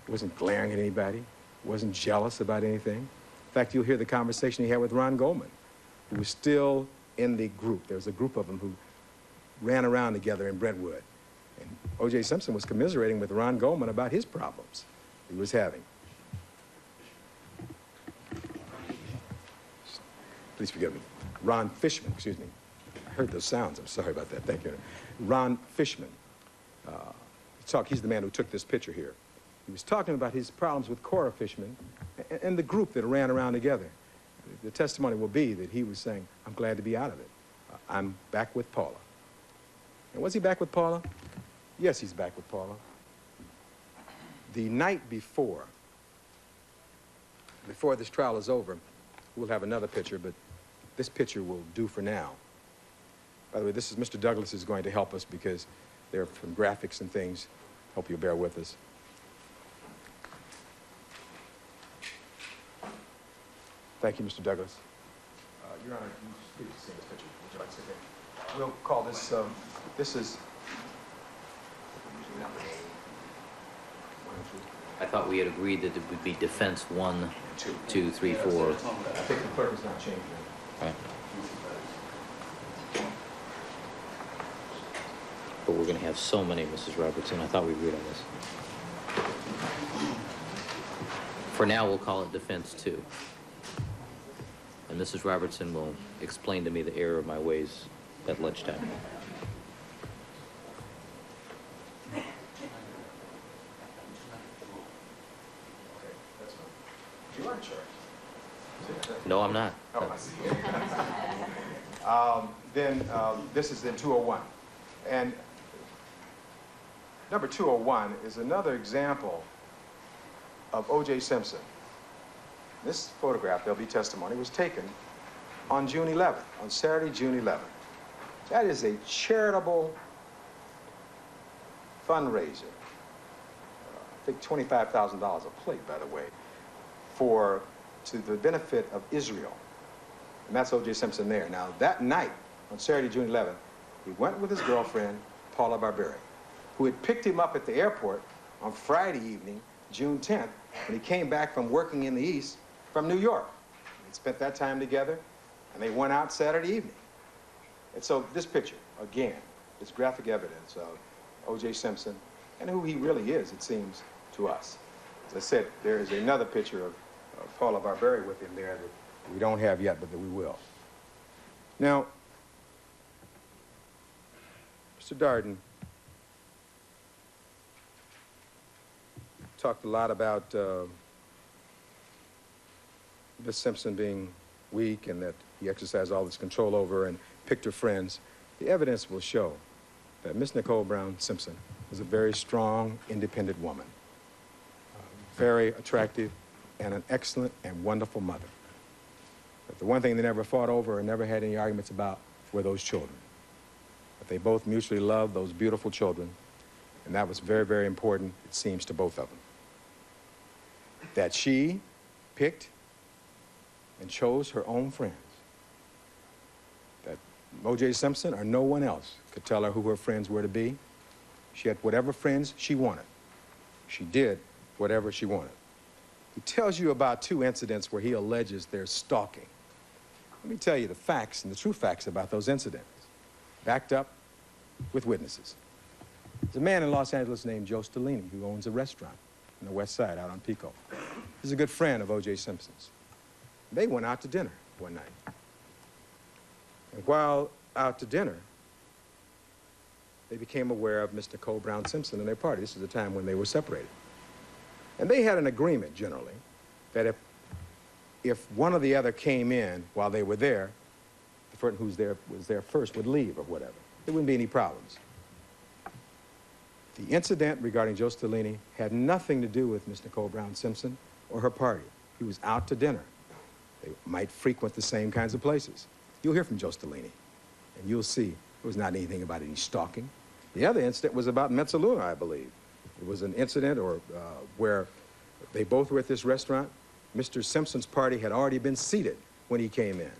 Wasn't glaring at anybody. Wasn't jealous about anything. In fact, you'll hear the conversation he had with Ron Goldman, who was still in the group. There was a group of them who ran around together in Brentwood. And O.J. Simpson was commiserating with Ron Goldman about his problems he was having. Please forgive me. Ron Fishman, excuse me. I heard those sounds. I'm sorry about that. Thank you. Ron Fishman. He's the man who took this picture here. He was talking about his problems with Cora Fishman and the group that ran around together. The testimony will be that he was saying, I'm glad to be out of it. I'm back with Paula. And was he back with Paula? Yes, he's back with Paula. The night before this trial is over, we'll have another picture, but this picture will do for now. By the way, this is Mr. Douglas is going to help us because there are some graphics and things. Hope you'll bear with us. Thank you, Mr. Douglas. Your Honor, you please see this picture. Would you like to sit there? We'll call this, this is... I thought we had agreed that it would be defense 1, 2, 3, 4. I think the clerk has not changed it. Right. But we're going to have so many, Mrs. Robertson. I thought we agreed on this. For now, we'll call it defense 2. And Mrs. Robertson will explain to me the error of my ways at lunchtime. You are in charge. No, I'm not. Oh, I see. This is in 201. And number 201 is another example of O.J. Simpson. This photograph, there'll be testimony, was taken on June 11th, on Saturday, June 11th. That is a charitable fundraiser. I think $25,000 a plate, by the way, to the benefit of Israel. And that's O.J. Simpson there. Now, that night, on Saturday, June 11th, he went with his girlfriend, Paula Barberi, who had picked him up at the airport on Friday evening, June 10th, when he came back from working in the East from New York. They spent that time together, and they went out Saturday evening. And so this picture, again, is graphic evidence of O.J. Simpson and who he really is, it seems, to us. As I said, there is another picture of Paula Barberi with him there that we don't have yet, but that we will. Now, Mr. Darden talked a lot about Miss Simpson being weak and that he exercised all this control over her and picked her friends. The evidence will show that Miss Nicole Brown Simpson was a very strong, independent woman, very attractive, and an excellent and wonderful mother. But the one thing they never fought over or never had any arguments about were those children. But they both mutually loved those beautiful children, and that was very, very important, it seems, to both of them. That she picked and chose her own friends. That O.J. Simpson or no one else could tell her who her friends were to be. She had whatever friends she wanted. She did whatever she wanted. He tells you about 2 incidents where he alleges there's stalking. Let me tell you the facts and the true facts about those incidents, backed up with witnesses. There's a man in Los Angeles named Joe Stellini who owns a restaurant on the west side out on Pico. He's a good friend of O.J. Simpson's. They went out to dinner one night. And while out to dinner, they became aware of Miss Nicole Brown Simpson and their party. This is the time when they were separated. And they had an agreement, generally, that if one or the other came in while they were there, the person who was there first would leave or whatever. There wouldn't be any problems. The incident regarding Joe Stellini had nothing to do with Miss Nicole Brown Simpson or her party. He was out to dinner. They might frequent the same kinds of places. You'll hear from Joe Stellini, and you'll see it was not anything about any stalking. The other incident was about Mezzaluna, I believe. It was an incident where they both were at this restaurant. Mr. Simpson's party had already been seated when he came in.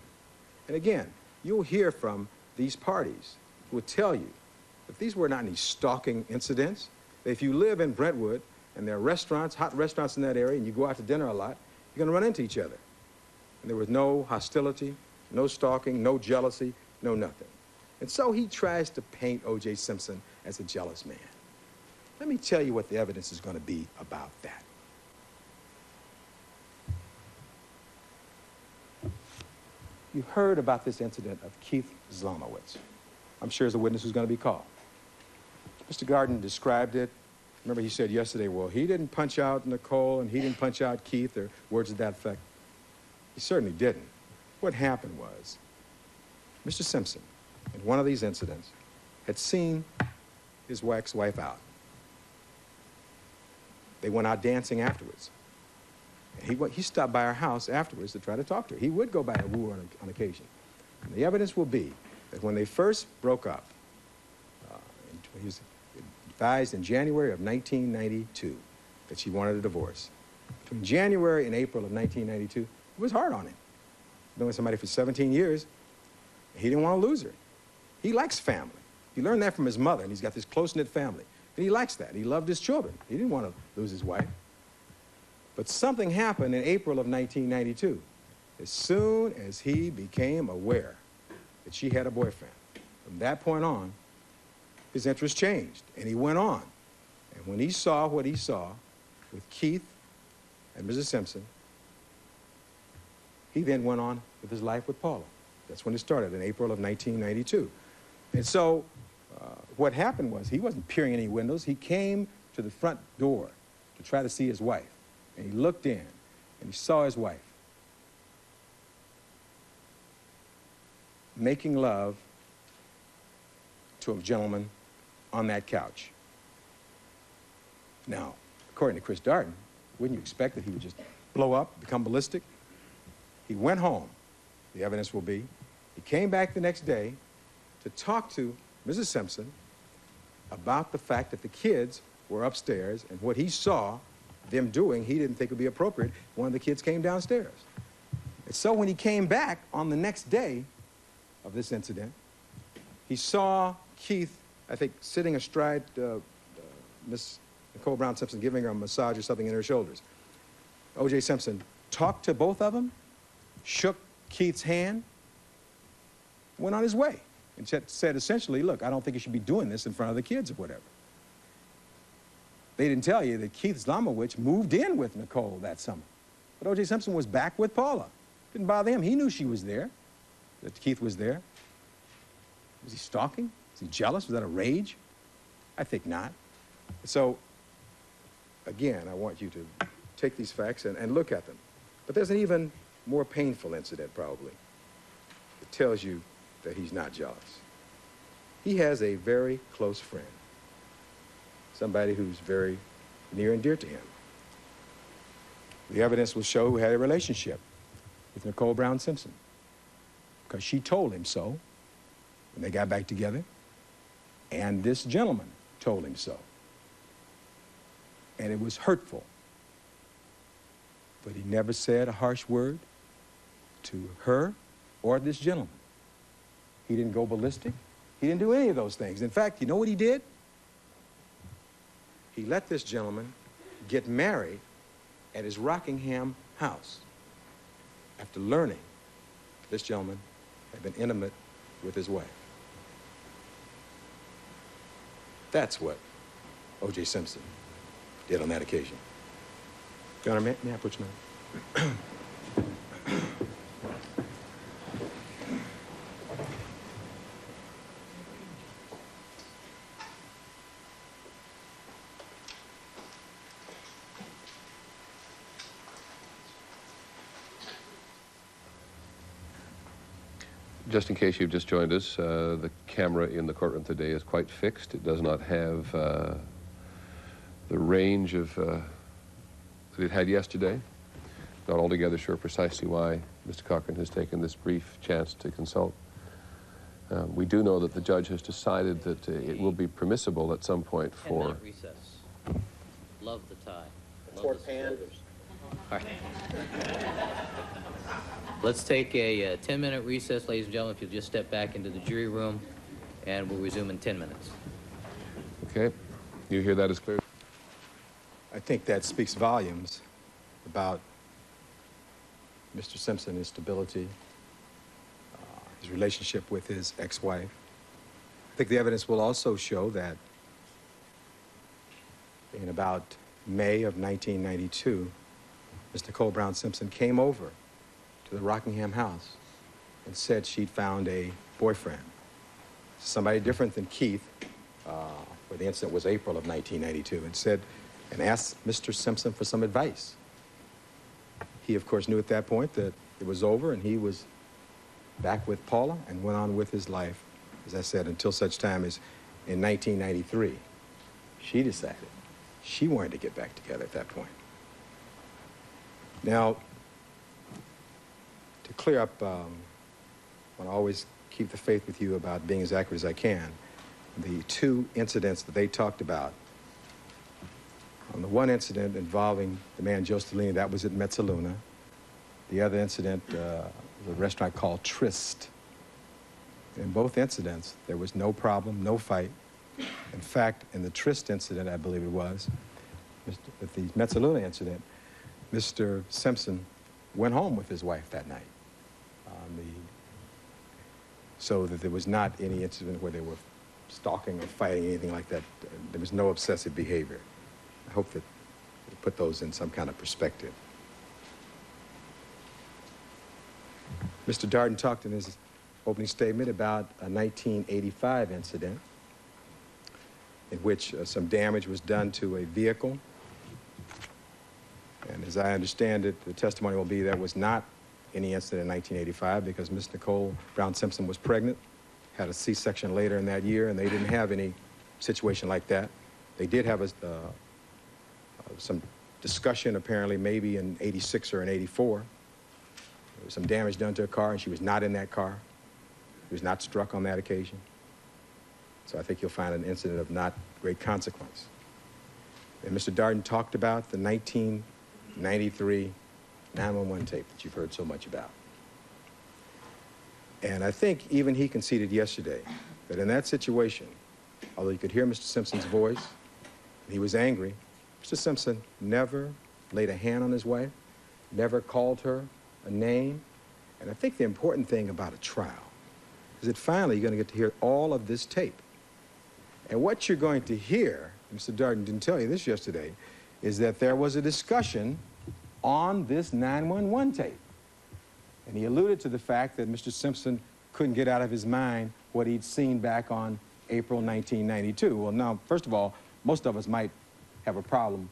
And again, you'll hear from these parties who will tell you that these were not any stalking incidents. If you live in Brentwood and there are restaurants, hot restaurants in that area, and you go out to dinner a lot, you're going to run into each other. And there was no hostility, no stalking, no jealousy, no nothing. And so he tries to paint O.J. Simpson as a jealous man. Let me tell you what the evidence is going to be about that. You heard about this incident of Keith Zlomowitz. I'm sure as a witness who's going to be called. Mr. Garden described it. Remember, he said yesterday, well, he didn't punch out Nicole and he didn't punch out Keith, or words to that effect. He certainly didn't. What happened was, Mr. Simpson, in one of these incidents, had seen his ex-wife out. They went out dancing afterwards. And he stopped by her house afterwards to try to talk to her. He would go by and woo her on occasion. And the evidence will be that when they first broke up, he was advised in January of 1992 that she wanted a divorce. Between January and April of 1992, it was hard on him. Knowing somebody for 17 years, he didn't want to lose her. He likes family. He learned that from his mother, and he's got this close-knit family. And he likes that. He loved his children. He didn't want to lose his wife. But something happened in April of 1992. As soon as he became aware that she had a boyfriend, from that point on, his interest changed, and he went on. And when he saw what he saw with Keith and Mrs. Simpson, he then went on with his life with Paula. That's when it started, in April of 1992. And so what happened was he wasn't peering in any windows. He came to the front door to try to see his wife. And he looked in, and he saw his wife making love to a gentleman on that couch. Now, according to Chris Darden, wouldn't you expect that he would just blow up, become ballistic? He went home, the evidence will be. He came back the next day to talk to Mrs. Simpson about the fact that the kids were upstairs, and what he saw them doing, he didn't think would be appropriate. One of the kids came downstairs. And so when he came back on the next day of this incident, he saw Keith, I think, sitting astride Miss Nicole Brown Simpson, giving her a massage or something in her shoulders. O.J. Simpson talked to both of them, shook Keith's hand, went on his way, and said essentially, look, I don't think you should be doing this in front of the kids or whatever. They didn't tell you that Keith Zlomowitz moved in with Nicole that summer. But O.J. Simpson was back with Paula. Didn't bother him. He knew she was there, that Keith was there. Was he stalking? Was he jealous? Was that a rage? I think not. So, again, I want you to take these facts and look at them. But there's an even more painful incident, probably. It tells you that he's not jealous. He has a very close friend, somebody who's very near and dear to him. The evidence will show who had a relationship with Nicole Brown Simpson, because she told him so when they got back together, and this gentleman told him so. And it was hurtful, but he never said a harsh word to her or this gentleman. He didn't go ballistic. He didn't do any of those things. In fact, you know what he did? He let this gentleman get married at his Rockingham house after learning this gentleman had been intimate with his wife. That's what O.J. Simpson did on that occasion. Your Honor, may I put your name? Just in case you've just joined us, the camera in the courtroom today is quite fixed. It does not have the range of that it had yesterday. Not altogether sure precisely why Mr. Cochran has taken this brief chance to consult. We do know that the judge has decided that it will be permissible at some point for... 10-minute recess. Love the tie. For Pan. All right. Let's take a 10-minute recess, ladies and gentlemen, if you'll just step back into the jury room, and we'll resume in 10 minutes. Okay. You hear that as clear? I think that speaks volumes about Mr. Simpson, his stability, his relationship with his ex-wife. I think the evidence will also show that in about May of 1992, Ms. Nicole Brown Simpson came over to the Rockingham house and said she'd found a boyfriend, somebody different than Keith, where the incident was April of 1992, and asked Mr. Simpson for some advice. He, of course, knew at that point that it was over and he was back with Paula and went on with his life, as I said, until such time as in 1993. She decided she wanted to get back together at that point. Now, to clear up, I want to always keep the faith with you about being as accurate as I can. The two incidents that they talked about, on the one incident involving the man Joe Stellini, that was at Mezzaluna. The other incident was a restaurant called Tryst. In both incidents, there was no problem, no fight. In fact, in the Tryst incident, I believe it was, at the Mezzaluna incident, Mr. Simpson went home with his wife that night. So that there was not any incident where they were stalking or fighting, anything like that. There was no obsessive behavior. I hope that you put those in some kind of perspective. Mr. Darden talked in his opening statement about a 1985 incident in which some damage was done to a vehicle. And as I understand it, the testimony will be that was not any incident in 1985 because Miss Nicole Brown Simpson was pregnant, had a C-section later in that year, and they didn't have any situation like that. They did have some discussion, apparently, maybe in 86 or in 84. There was some damage done to her car, and she was not in that car. She was not struck on that occasion. So I think you'll find an incident of not great consequence. And Mr. Darden talked about the 1993 911 tape that you've heard so much about. And I think even he conceded yesterday that in that situation, although you could hear Mr. Simpson's voice, and he was angry, Mr. Simpson never laid a hand on his wife, never called her a name. And I think the important thing about a trial is that finally you're going to get to hear all of this tape. And what you're going to hear, Mr. Darden didn't tell you this yesterday, is that there was a discussion on this 911 tape. And he alluded to the fact that Mr. Simpson couldn't get out of his mind what he'd seen back on April 1992. Well, now, first of all, most of us might have a problem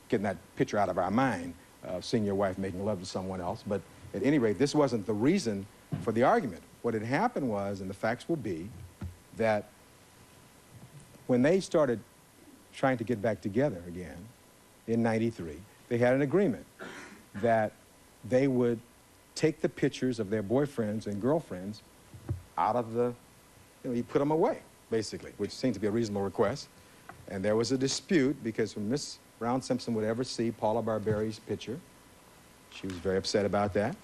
getting that picture out of our mind, seeing your wife making love to someone else. But at any rate, this wasn't the reason for the argument. What had happened was, and the facts will be, that when they started trying to get back together again in 93, they had an agreement that they would take the pictures of their boyfriends and girlfriends out of the, you put them away, basically, which seemed to be a reasonable request. And there was a dispute because when Miss Brown Simpson would ever see Paula Barberi's picture, she was very upset about that.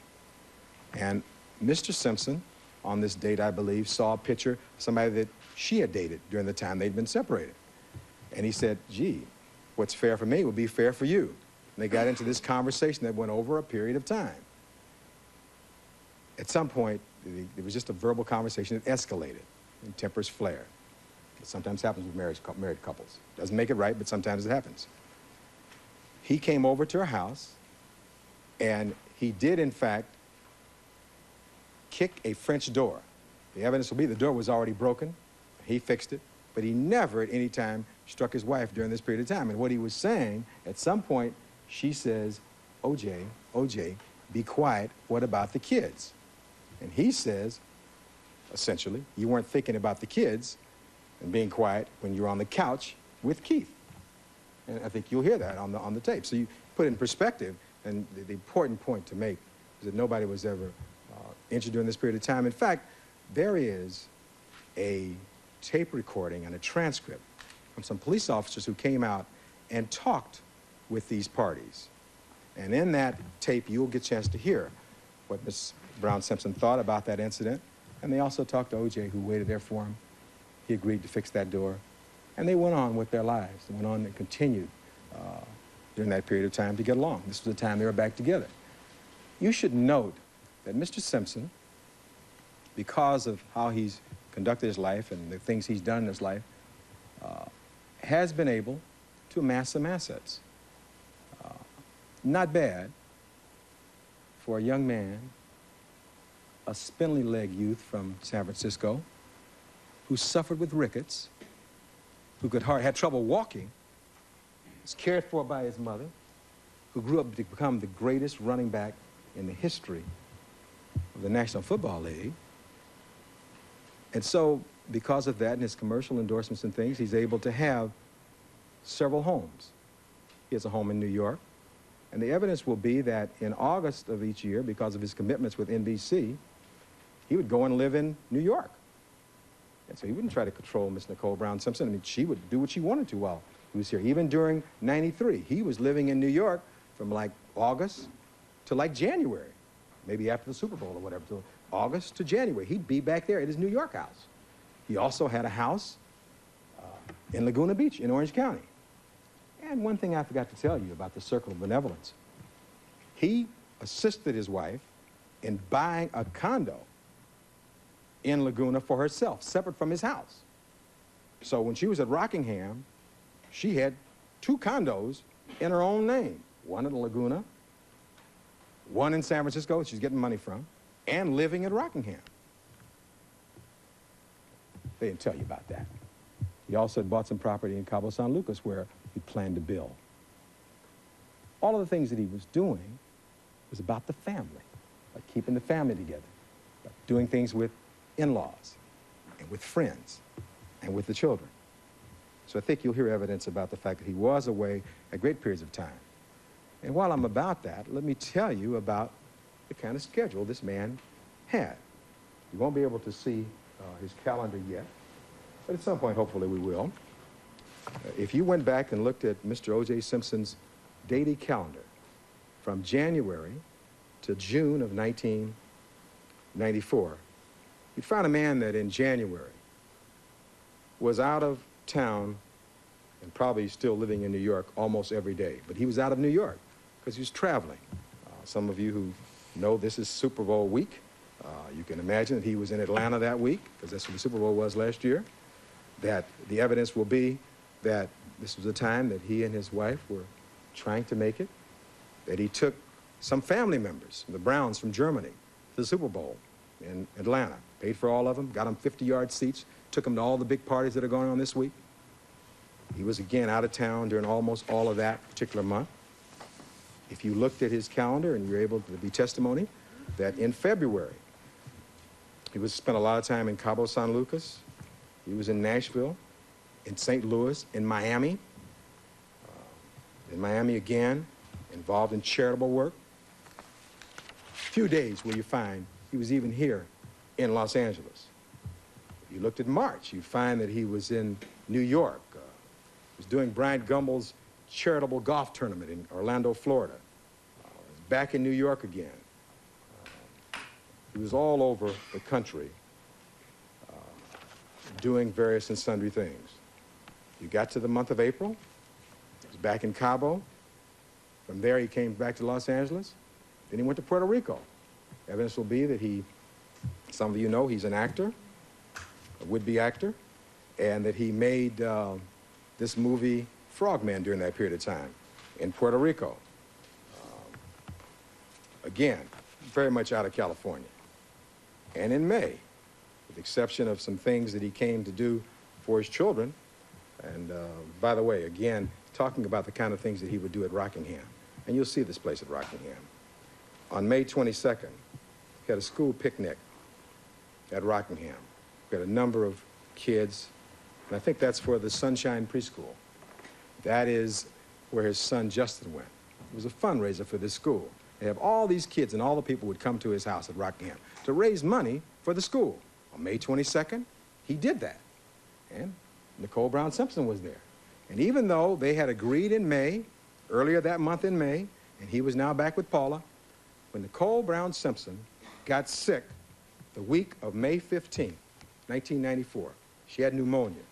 And Mr. Simpson, on this date, I believe, saw a picture of somebody that she had dated during the time they'd been separated. And he said, gee, what's fair for me would be fair for you. And they got into this conversation that went over a period of time. At some point, it was just a verbal conversation that escalated and tempers flared. It sometimes happens with married couples. Doesn't make it right, but sometimes it happens. He came over to her house, and he did, in fact, kick a French door. The evidence will be the door was already broken. He fixed it, but he never at any time struck his wife during this period of time. And what he was saying, at some point, she says, OJ, be quiet, what about the kids? And he says, essentially. You weren't thinking about the kids and being quiet when you were on the couch with Keith. And I think you'll hear that on the tape. So you put it in perspective, and the important point to make is that nobody was ever injured during this period of time. In fact, there is a tape recording and a transcript from some police officers who came out and talked with these parties. And in that tape, you'll get a chance to hear what Ms. Brown Simpson thought about that incident. And they also talked to O.J., who waited there for him. He agreed to fix that door. And they went on with their lives. They went on and continued during that period of time to get along. This was the time they were back together. You should note that Mr. Simpson, because of how he's conducted his life and the things he's done in his life, has been able to amass some assets. Not bad for a young man, a spindly-legged youth from San Francisco, who suffered with rickets, who had trouble walking, was cared for by his mother, who grew up to become the greatest running back in the history of the National Football League. And so, because of that and his commercial endorsements and things, he's able to have several homes. He has a home in New York. And the evidence will be that in August of each year, because of his commitments with NBC, he would go and live in New York. And so he wouldn't try to control Miss Nicole Brown Simpson. I mean, she would do what she wanted to while he was here. Even during '93, he was living in New York from like August to like January, maybe after the Super Bowl or whatever, so August to January. He'd be back there at his New York house. He also had a house in Laguna Beach in Orange County. And one thing I forgot to tell you about the circle of benevolence. He assisted his wife in buying a condo in Laguna for herself, separate from his house. So when she was at Rockingham, she had 2 condos in her own name. One in Laguna, one in San Francisco, she's getting money from, and living in Rockingham. They didn't tell you about that. He also had bought some property in Cabo San Lucas where he planned to build. All of the things that he was doing was about the family, like keeping the family together, like doing things with in-laws and with friends and with the children. So I think you'll hear evidence about the fact that he was away at great periods of time. And while I'm about that, let me tell you about the kind of schedule this man had. You won't be able to see his calendar yet, but at some point, hopefully, we will. If you went back and looked at Mr. O.J. Simpson's daily calendar from January to June of 1994, you'd find a man that in January was out of town and probably still living in New York almost every day. But he was out of New York because he was traveling. Some of you who know this is Super Bowl week. You can imagine that he was in Atlanta that week, because that's what the Super Bowl was last year. That the evidence will be that this was a time that he and his wife were trying to make it, that he took some family members, the Browns from Germany, to the Super Bowl in Atlanta, paid for all of them, got them 50-yard seats, took them to all the big parties that are going on this week. He was again out of town during almost all of that particular month. If you looked at his calendar and you're able to be testimony, that in February, he spent a lot of time in Cabo San Lucas. He was in Nashville, in St. Louis, in Miami. In Miami again, involved in charitable work. A few days where you find he was even here in Los Angeles. If you looked at March, you'd find that he was in New York. He was doing Bryant Gumbel's charitable golf tournament in Orlando, Florida. Back in New York again. He was all over the country doing various and sundry things. You got to the month of April, he was back in Cabo. From there, he came back to Los Angeles. Then he went to Puerto Rico. Evidence will be that some of you know, he's an actor, a would-be actor, and that he made this movie Frogman during that period of time in Puerto Rico. Again, very much out of California. And in May, with the exception of some things that he came to do for his children, and by the way, again, talking about the kind of things that he would do at Rockingham. And you'll see this place at Rockingham. On May 22nd, he had a school picnic at Rockingham. We had a number of kids, and I think that's for the Sunshine Preschool. That is where his son Justin went. It was a fundraiser for this school. They have all these kids, and all the people would come to his house at Rockingham to raise money for the school. On May 22nd, he did that. And Nicole Brown Simpson was there. And even though they had agreed in May, earlier that month in May, and he was now back with Paula, when Nicole Brown Simpson got sick the week of May 15, 1994, she had pneumonia.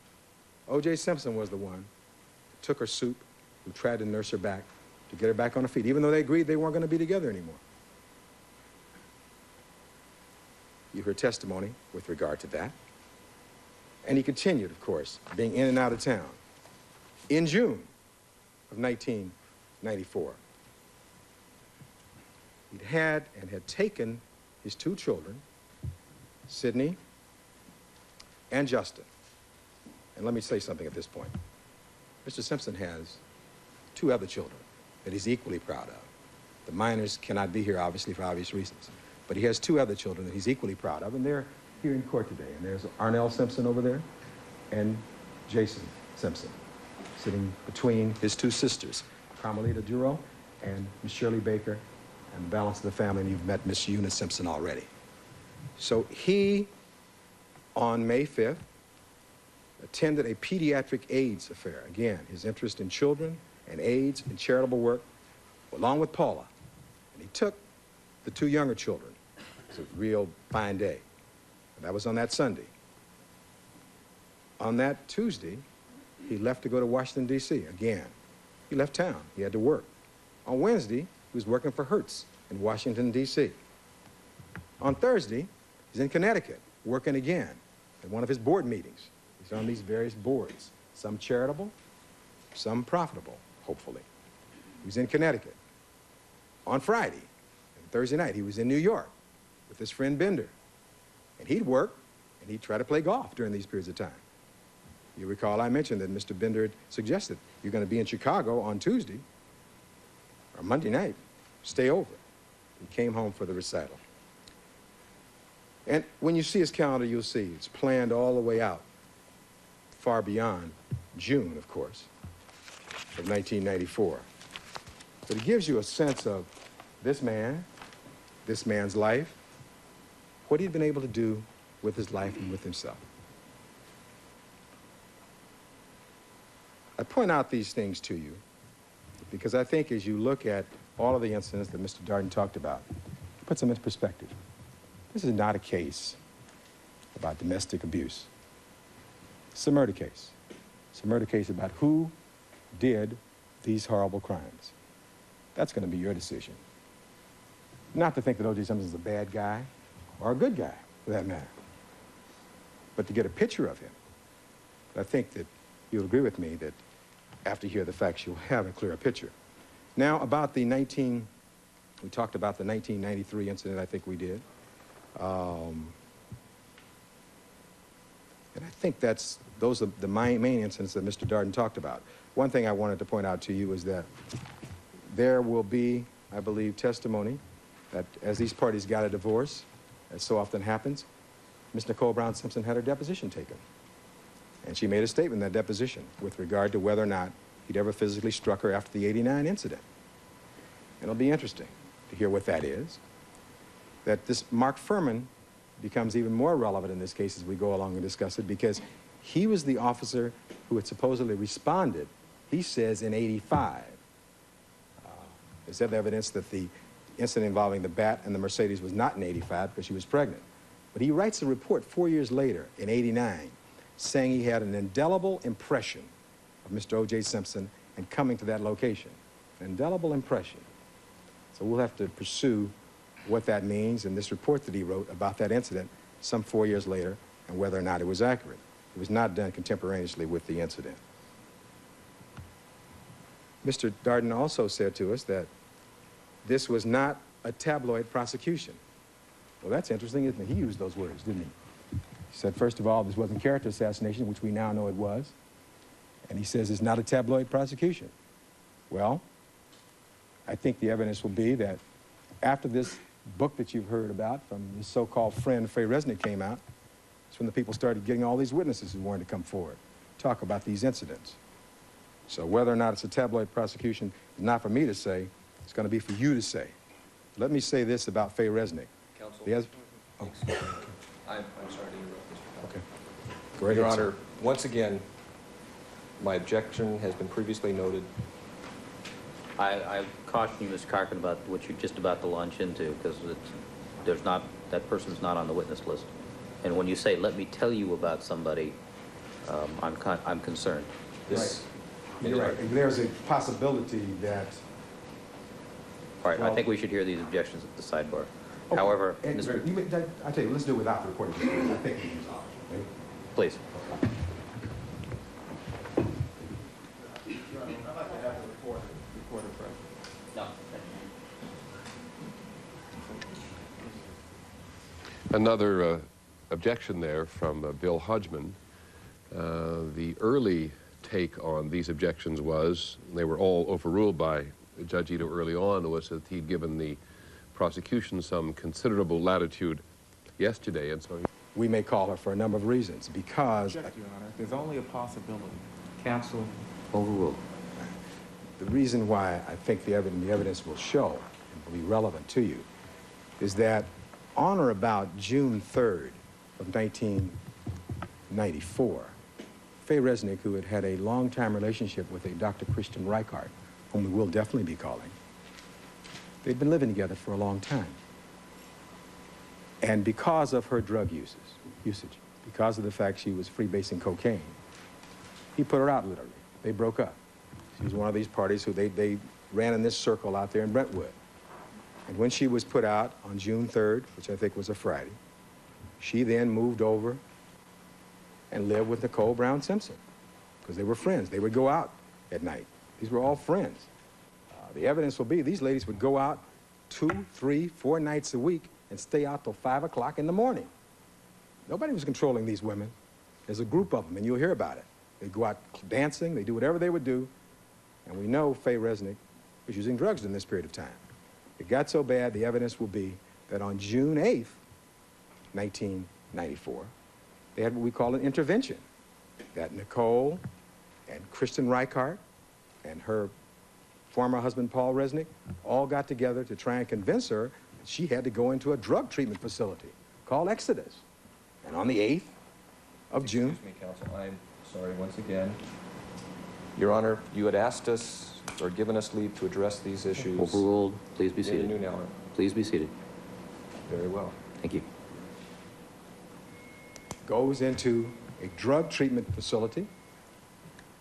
O.J. Simpson was the one who took her soup, who tried to nurse her back, to get her back on her feet, even though they agreed they weren't going to be together anymore. You heard testimony with regard to that. And he continued, of course, being in and out of town. In June of 1994, he'd had and had taken his two children, Sydney and Justin. And let me say something at this point. Mr. Simpson has two other children that he's equally proud of. The minors cannot be here, obviously, for obvious reasons. But he has two other children that he's equally proud of, and they're here in court today. And there's Arnell Simpson over there and Jason Simpson, sitting between his two sisters, Carmelita Duro and Miss Shirley Baker, and the balance of the family, and you've met Miss Eunice Simpson already. So he, on May 5th, attended a pediatric AIDS affair. Again, his interest in children and AIDS and charitable work, along with Paula. And he took the two younger children. It was a real fine day. And that was on that Sunday. On that Tuesday, he left to go to Washington, D.C. again. He left town. He had to work. On Wednesday, he was working for Hertz in Washington, D.C. On Thursday, he's in Connecticut, working again at one of his board meetings. He's on these various boards, some charitable, some profitable, hopefully. He was in Connecticut. On Friday and Thursday night, he was in New York with his friend Bender. And he'd work, and he'd try to play golf during these periods of time. You recall I mentioned that Mr. Bender had suggested, you're going to be in Chicago on Tuesday or Monday night, stay over. He came home for the recital. And when you see his calendar, you'll see it's planned all the way out, far beyond June, of course, of 1994. But it gives you a sense of this man, this man's life, what he'd been able to do with his life and with himself. I point out these things to you because I think as you look at all of the incidents that Mr. Darden talked about, it puts them into perspective. This is not a case about domestic abuse. It's a murder case. It's a murder case about who did these horrible crimes. That's going to be your decision. Not to think that O.J. Simpson is a bad guy or a good guy, for that matter, but to get a picture of him. But I think that you'll agree with me that after you hear the facts, you'll have a clearer picture. Now, about the we talked about the 1993 incident, I think we did. And I think those are the main incidents that Mr. Darden talked about. One thing I wanted to point out to you is that there will be, I believe, testimony that as these parties got a divorce, as so often happens, Miss Nicole Brown Simpson had her deposition taken. And she made a statement in that deposition with regard to whether or not he'd ever physically struck her after the '89 incident. And it'll be interesting to hear what that is. That this Mark Furman becomes even more relevant in this case as we go along and discuss it, because he was the officer who had supposedly responded, he says, in '85. There's other evidence that the incident involving the bat and the Mercedes was not in '85 because she was pregnant. But he writes a report 4 years later, in '89, saying he had an indelible impression of Mr. O.J. Simpson and coming to that location. An indelible impression. So we'll have to pursue what that means in this report that he wrote about that incident some 4 years later and whether or not it was accurate. It was not done contemporaneously with the incident. Mr. Darden also said to us that this was not a tabloid prosecution. Well, that's interesting, isn't it? He used those words, didn't he? He said, first of all, this wasn't character assassination, which we now know it was. And he says it's not a tabloid prosecution. Well, I think the evidence will be that after this book that you've heard about from his so-called friend Faye Resnick came out. It's when the people started getting all these witnesses who wanted to come forward, talk about these incidents. So whether or not it's a tabloid prosecution is not for me to say. It's going to be for you to say. Let me say this about Faye Resnick. Counsel, I'm sorry to interrupt, Mr. Okay. Go ahead, Your sir. Honor, once again, my objection has been previously noted. I caution you, Mr. Carkin, about what you're just about to launch into, because that person's not on the witness list. And when you say, let me tell you about somebody, I'm concerned. Right. You're right. There's a possibility that... All right, well, I think we should hear these objections at the sidebar. Okay. However, I tell you, let's do it without the recording. I think we can resolve it. Okay? Please. Another objection there from Bill Hodgman. The early take on these objections was, they were all overruled by Judge Ito early on, was that he'd given the prosecution some considerable latitude yesterday, and so... We may call her for a number of reasons, because... Object, Your Honor. There's only a possibility. Counsel, overruled. The reason why I think the evidence will show and will be relevant to you is that on or about June 3rd of 1994, Faye Resnick, who had had a long-time relationship with a Dr. Christian Reichart, whom we will definitely be calling, they'd been living together for a long time. And because of her drug usage, because of the fact she was freebasing cocaine, he put her out literally. They broke up. She was one of these parties who they ran in this circle out there in Brentwood. And when she was put out on June 3rd, which I think was a Friday, she then moved over and lived with Nicole Brown Simpson, because they were friends. They would go out at night. These were all friends. The evidence will be these ladies would go out 2, 3, 4 nights a week and stay out till 5 o'clock in the morning. Nobody was controlling these women. There's a group of them, and you'll hear about it. They go out dancing, they do whatever they would do, and we know Faye Resnick was using drugs in this period of time. It got so bad, the evidence will be that on June 8th, 1994, they had what we call an intervention, that Nicole and Kristen Reichart and her former husband, Paul Resnick, all got together to try and convince her that she had to go into a drug treatment facility called Exodus. And on the 8th of June... Excuse me, counsel. I'm sorry once again. Your Honor, you had asked us or given us leave to address these issues. Overruled. Please be seated. Noon hour. Please be seated. Very well. Thank you. Goes into a drug treatment facility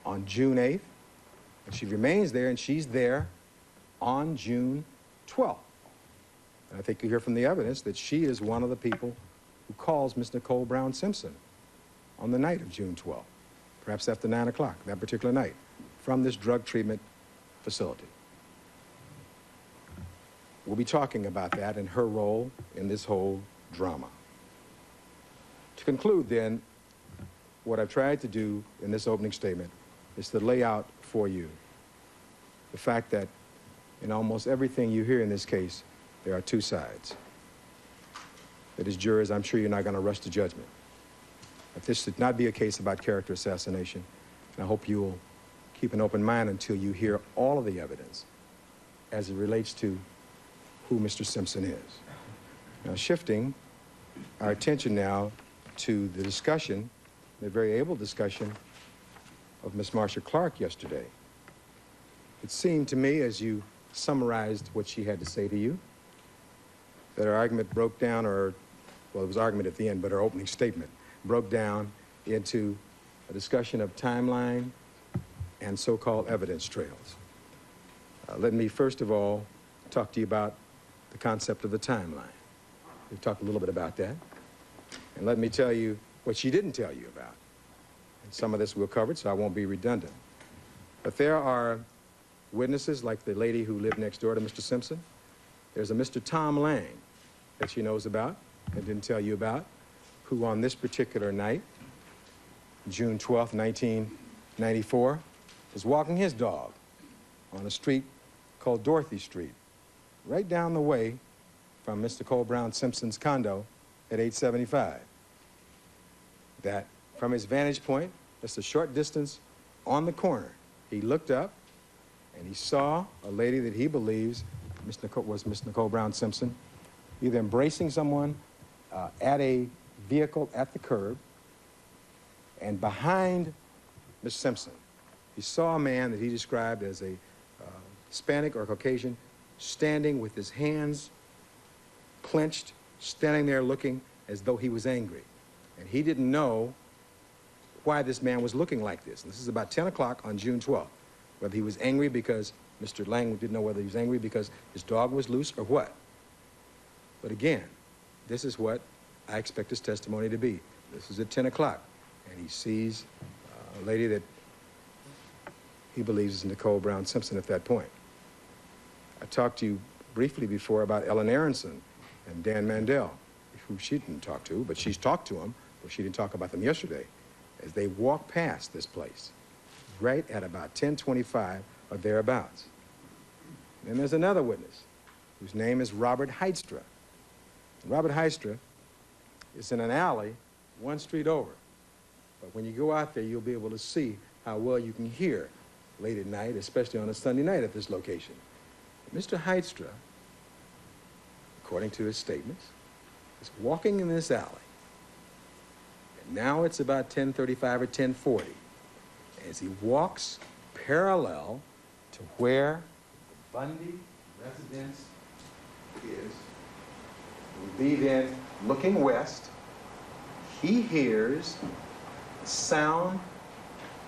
on June 8th, and she remains there, and she's there on June 12th. And I think you hear from the evidence that she is one of the people who calls Miss Nicole Brown Simpson on the night of June 12th, perhaps after 9 o'clock, that particular night, from this drug treatment facility. We'll be talking about that and her role in this whole drama. To conclude, then, what I've tried to do in this opening statement is to lay out for you the fact that in almost everything you hear in this case, there are two sides. That as jurors, I'm sure you're not going to rush to judgment. But this should not be a case about character assassination, and I hope you will keep an open mind until you hear all of the evidence as it relates to who Mr. Simpson is. Now, shifting our attention now to the discussion, the very able discussion of Miss Marcia Clark yesterday. It seemed to me, as you summarized what she had to say to you, that her argument broke down, or, well, it was argument at the end, but her opening statement broke down into a discussion of timeline and so-called evidence trails. Let me first of all talk to you about the concept of the timeline. We've talked a little bit about that. And let me tell you what she didn't tell you about. And some of this we'll cover, so I won't be redundant. But there are witnesses like the lady who lived next door to Mr. Simpson. There's a Mr. Tom Lang that she knows about and didn't tell you about, who on this particular night, June 12th, 1994, was walking his dog on a street called Dorothy Street, right down the way from Mr. Nicole Brown Simpson's condo at 875. That from his vantage point, just a short distance on the corner, he looked up and he saw a lady that he believes was Miss Nicole Brown Simpson, either embracing someone at a vehicle at the curb, and behind Miss Simpson, he saw a man that he described as a Hispanic or Caucasian standing with his hands clenched, standing there looking as though he was angry. And he didn't know why this man was looking like this. And this is about 10 o'clock on June 12th. Whether he was angry because Mr. Lang didn't know whether he was angry because his dog was loose or what. But again, this is what I expect his testimony to be. This is at 10 o'clock, and he sees a lady that he believes is Nicole Brown Simpson at that point. I talked to you briefly before about Ellen Aronson and Dan Mandel, who she didn't talk to, but she's talked to them, but she didn't talk about them yesterday, as they walked past this place, right at about 10:25 or thereabouts. Then there's another witness, whose name is Robert Heidstra. Robert Heidstra is in an alley one street over. But when you go out there, you'll be able to see how well you can hear late at night, especially on a Sunday night at this location. Mr. Heidstra, according to his statements, is walking in this alley. And now it's about 10:35 or 10:40. As he walks parallel to where the Bundy residence is, will be then looking west, he hears the sound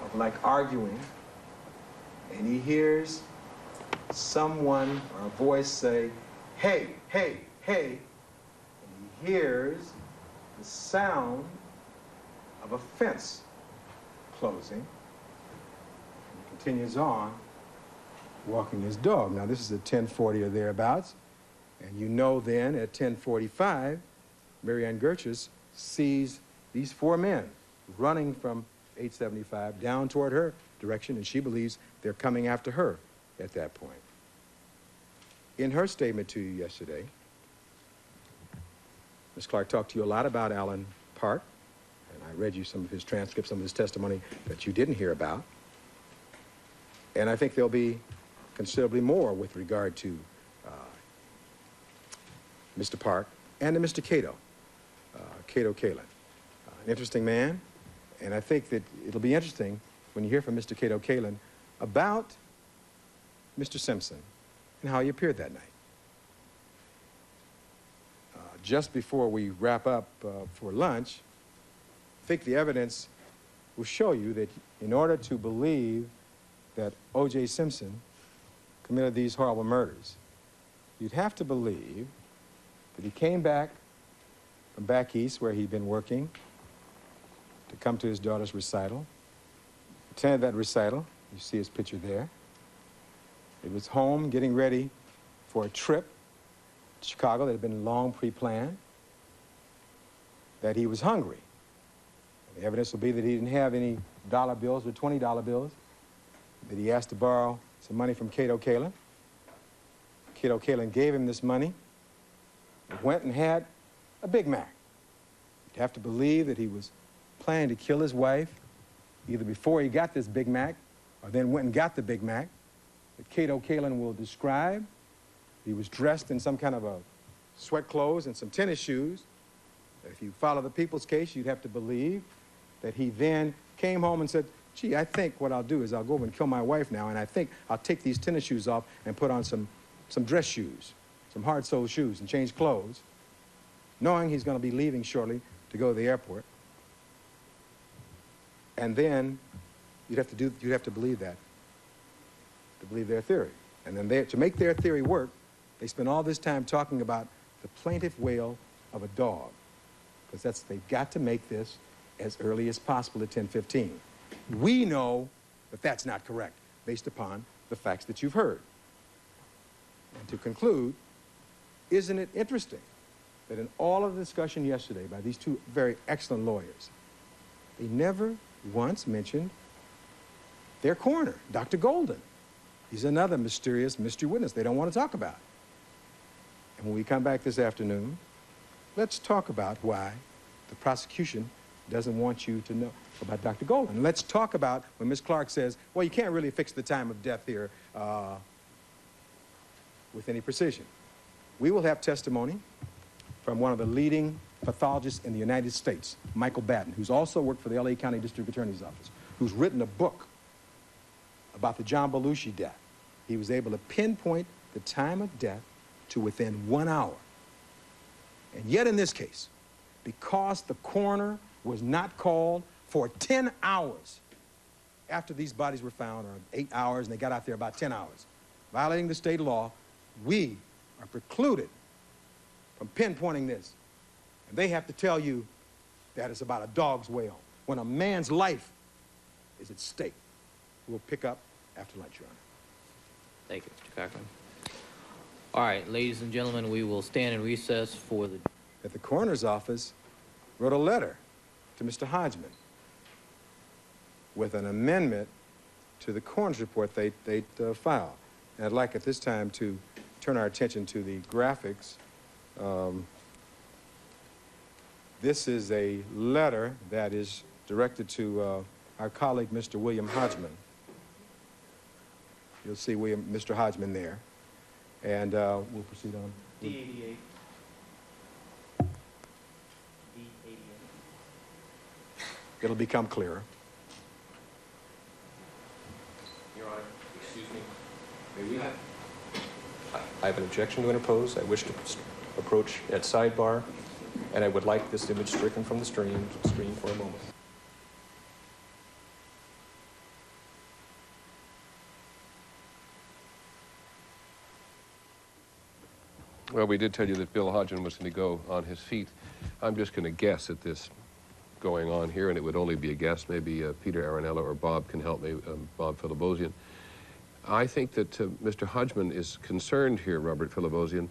of like arguing, and he hears someone or a voice say, "Hey, hey, hey," and he hears the sound of a fence closing, and he continues on walking his dog. Now this is at 10:40 or thereabouts, and you know then at 10:45, Mary Ann Gertrude sees these four men running from 875 down toward her direction, and she believes they're coming after her at that point. In her statement to you yesterday, Ms. Clark talked to you a lot about Alan Park, and I read you some of his transcripts, some of his testimony that you didn't hear about. And I think there'll be considerably more with regard to Mr. Park and to Mr. Cato, Cato Kalin. An interesting man, and I think that it'll be interesting when you hear from Mr. Cato Kalin about Mr. Simpson and how he appeared that night. Just before we wrap up for lunch, I think the evidence will show you that in order to believe that O.J. Simpson committed these horrible murders, you'd have to believe that he came back from back east where he'd been working to come to his daughter's recital, attended that recital. You see his picture there. He was home getting ready for a trip to Chicago that had been long pre-planned, that he was hungry. The evidence will be that he didn't have any dollar bills or $20 bills, that he asked to borrow some money from Cato Kalin. Cato Kalin gave him this money. He went and had a Big Mac. You'd have to believe that he was planning to kill his wife either before he got this Big Mac or then went and got the Big Mac, that Cato Kalin will describe. He was dressed in some kind of a sweat clothes and some tennis shoes. If you follow the People's Case, you'd have to believe that he then came home and said, "Gee, I think what I'll do is I'll go over and kill my wife now, and I think I'll take these tennis shoes off and put on some dress shoes, some hard-soled shoes, and change clothes," knowing he's going to be leaving shortly to go to the airport. And then you'd have to believe that, to believe their theory. And then to make their theory work, they spend all this time talking about the plaintive wail of a dog, because they've got to make this as early as possible at 10:15. We know that that's not correct, based upon the facts that you've heard. And to conclude, isn't it interesting that in all of the discussion yesterday by these two very excellent lawyers, they never once mentioned their coroner, Dr. Golden. He's another mysterious mystery witness they don't want to talk about. And when we come back this afternoon, let's talk about why the prosecution doesn't want you to know about Dr. Goldman. Let's talk about when Ms. Clark says, well, you can't really fix the time of death here with any precision. We will have testimony from one of the leading pathologists in the United States, Michael Batten, who's also worked for the LA County District Attorney's Office, who's written a book about the John Belushi death. He was able to pinpoint the time of death to within 1 hour. And yet in this case, because the coroner was not called for 10 hours after these bodies were found, or 8 hours, and they got out there about 10 hours, violating the state law, we are precluded from pinpointing this. And they have to tell you that it's about a dog's whale, when a man's life is at stake. We'll pick up after lunch, Your Honor. Thank you, Mr. Cochran. All right, ladies and gentlemen, we will stand in recess for the... That the coroner's office wrote a letter to Mr. Hodgman with an amendment to the coroner's report they filed. And I'd like at this time to turn our attention to the graphics. This is a letter that is directed to our colleague, Mr. William Hodgman. You'll see Mr. Hodgman there. And we'll proceed on. D88. It'll become clearer. Your Honor, excuse me. May we have... I have an objection to interpose. I wish to approach at sidebar, and I would like this image stricken from the screen for a moment. Well, we did tell you that Bill Hodgman was going to go on his feet. I'm just going to guess at this going on here, and it would only be a guess. Maybe Peter Aranella or Bob can help me, Bob Filibosian. I think that Mr. Hodgman is concerned here, Robert Filibosian,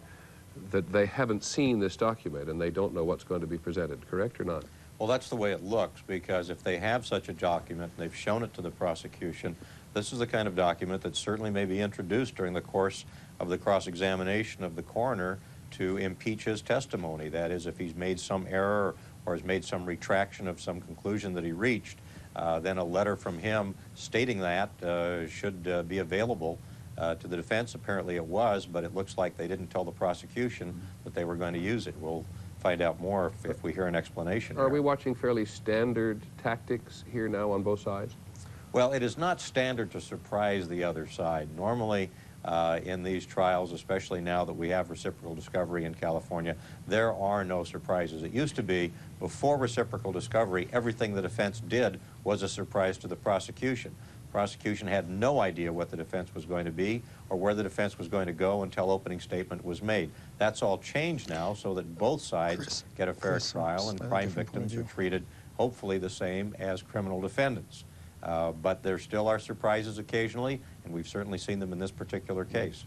that they haven't seen this document and they don't know what's going to be presented, correct or not? Well, that's the way it looks, because if they have such a document and they've shown it to the prosecution, this is the kind of document that certainly may be introduced during the course of the cross-examination of the coroner to impeach his testimony. That is, if he's made some error or has made some retraction of some conclusion that he reached, then a letter from him stating that should be available to the defense. Apparently it was, but it looks like they didn't tell the prosecution that they were going to use it. We'll find out more if we hear an explanation. Are we watching fairly standard tactics here now on both sides? Well, it is not standard to surprise the other side. Normally, in these trials, especially now that we have reciprocal discovery in California, there are no surprises. It used to be, before reciprocal discovery, everything the defense did was a surprise to the prosecution. Prosecution had no idea what the defense was going to be or where the defense was going to go until opening statement was made. That's all changed now so that both sides get a fair trial and crime victims are treated hopefully the same as criminal defendants. But there still are surprises occasionally, and we've certainly seen them in this particular case.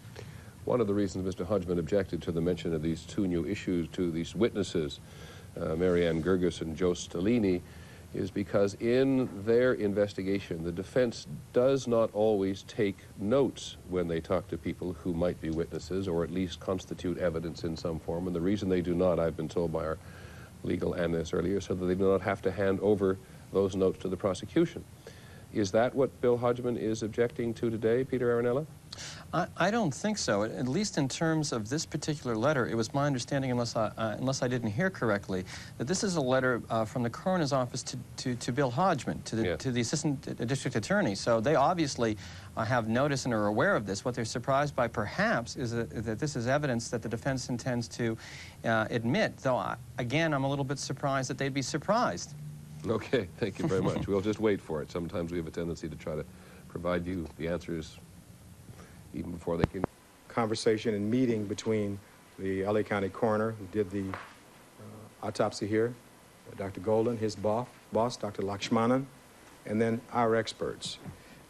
One of the reasons Mr. Hodgman objected to the mention of these two new issues to these witnesses, Marianne Gerges and Joe Stellini, is because in their investigation, the defense does not always take notes when they talk to people who might be witnesses or at least constitute evidence in some form. And the reason they do not, I've been told by our legal analyst earlier, so that they do not have to hand over those notes to the prosecution. Is that what Bill Hodgman is objecting to today, Peter Aranella? I don't think so. At least in terms of this particular letter, it was my understanding, unless I didn't hear correctly, that this is a letter from the coroner's office to Bill Hodgman, to the assistant district attorney. So they obviously have notice and are aware of this. What they're surprised by, perhaps, is that this is evidence that the defense intends to admit. Though, again, I'm a little bit surprised that they'd be surprised. Okay, thank you very much. We'll just wait for it. Sometimes we have a tendency to try to provide you the answers even before they can. Conversation and meeting between the LA County coroner who did the autopsy here, Dr. Golden, his boss, Dr. Lakshmanan, and then our experts.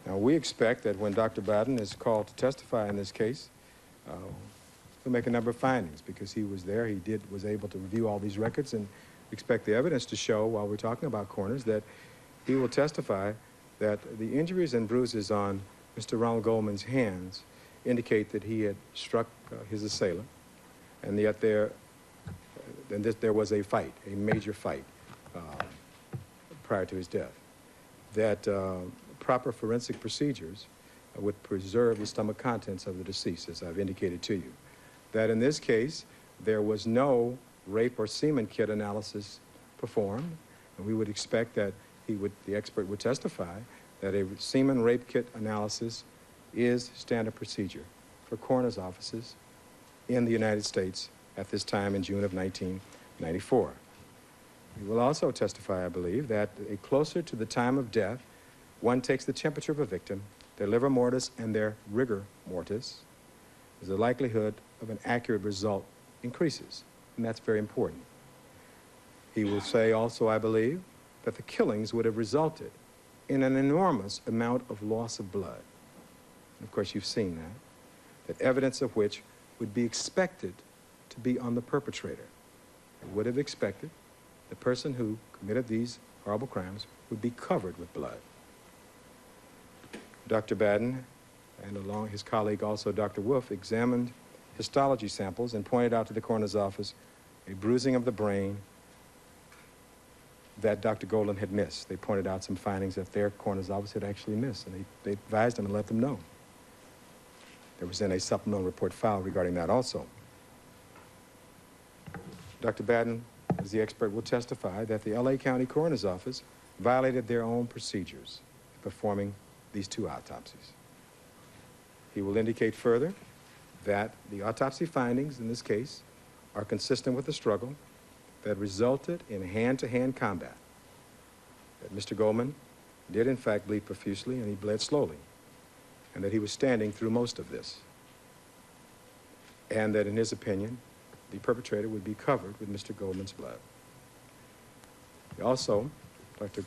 Now, we expect that when Dr. Batten is called to testify in this case, he'll make a number of findings because he was there, was able to review all these records, and expect the evidence to show, while we're talking about coroners, that he will testify that the injuries and bruises on Mr. Ronald Goldman's hands indicate that he had struck his assailant, and yet there was a fight, a major fight, prior to his death. That proper forensic procedures would preserve the stomach contents of the deceased, as I've indicated to you. That in this case, there was no rape or semen kit analysis performed, and we would expect that the expert would testify that a semen rape kit analysis is standard procedure for coroner's offices in the United States at this time in June of 1994. He will also testify, I believe, that closer to the time of death, one takes the temperature of a victim, their livor mortis and their rigor mortis, as the likelihood of an accurate result increases, and that's very important. He will say also, I believe, that the killings would have resulted in an enormous amount of loss of blood. And of course, you've seen that evidence of which would be expected to be on the perpetrator. I would have expected the person who committed these horrible crimes would be covered with blood. Dr. Baden, and along his colleague also Dr. Wolf, examined histology samples and pointed out to the coroner's office a bruising of the brain that Dr. Goldman had missed. They pointed out some findings that their coroner's office had actually missed, and they advised them and let them know. There was then a supplemental report filed regarding that also. Dr. Baden, as the expert, will testify that the LA County Coroner's Office violated their own procedures in performing these two autopsies. He will indicate further that the autopsy findings in this case are consistent with the struggle that resulted in hand-to-hand combat. That Mr. Goldman did in fact bleed profusely, and he bled slowly, and that he was standing through most of this. And that in his opinion, the perpetrator would be covered with Mr. Goldman's blood. Also, Dr.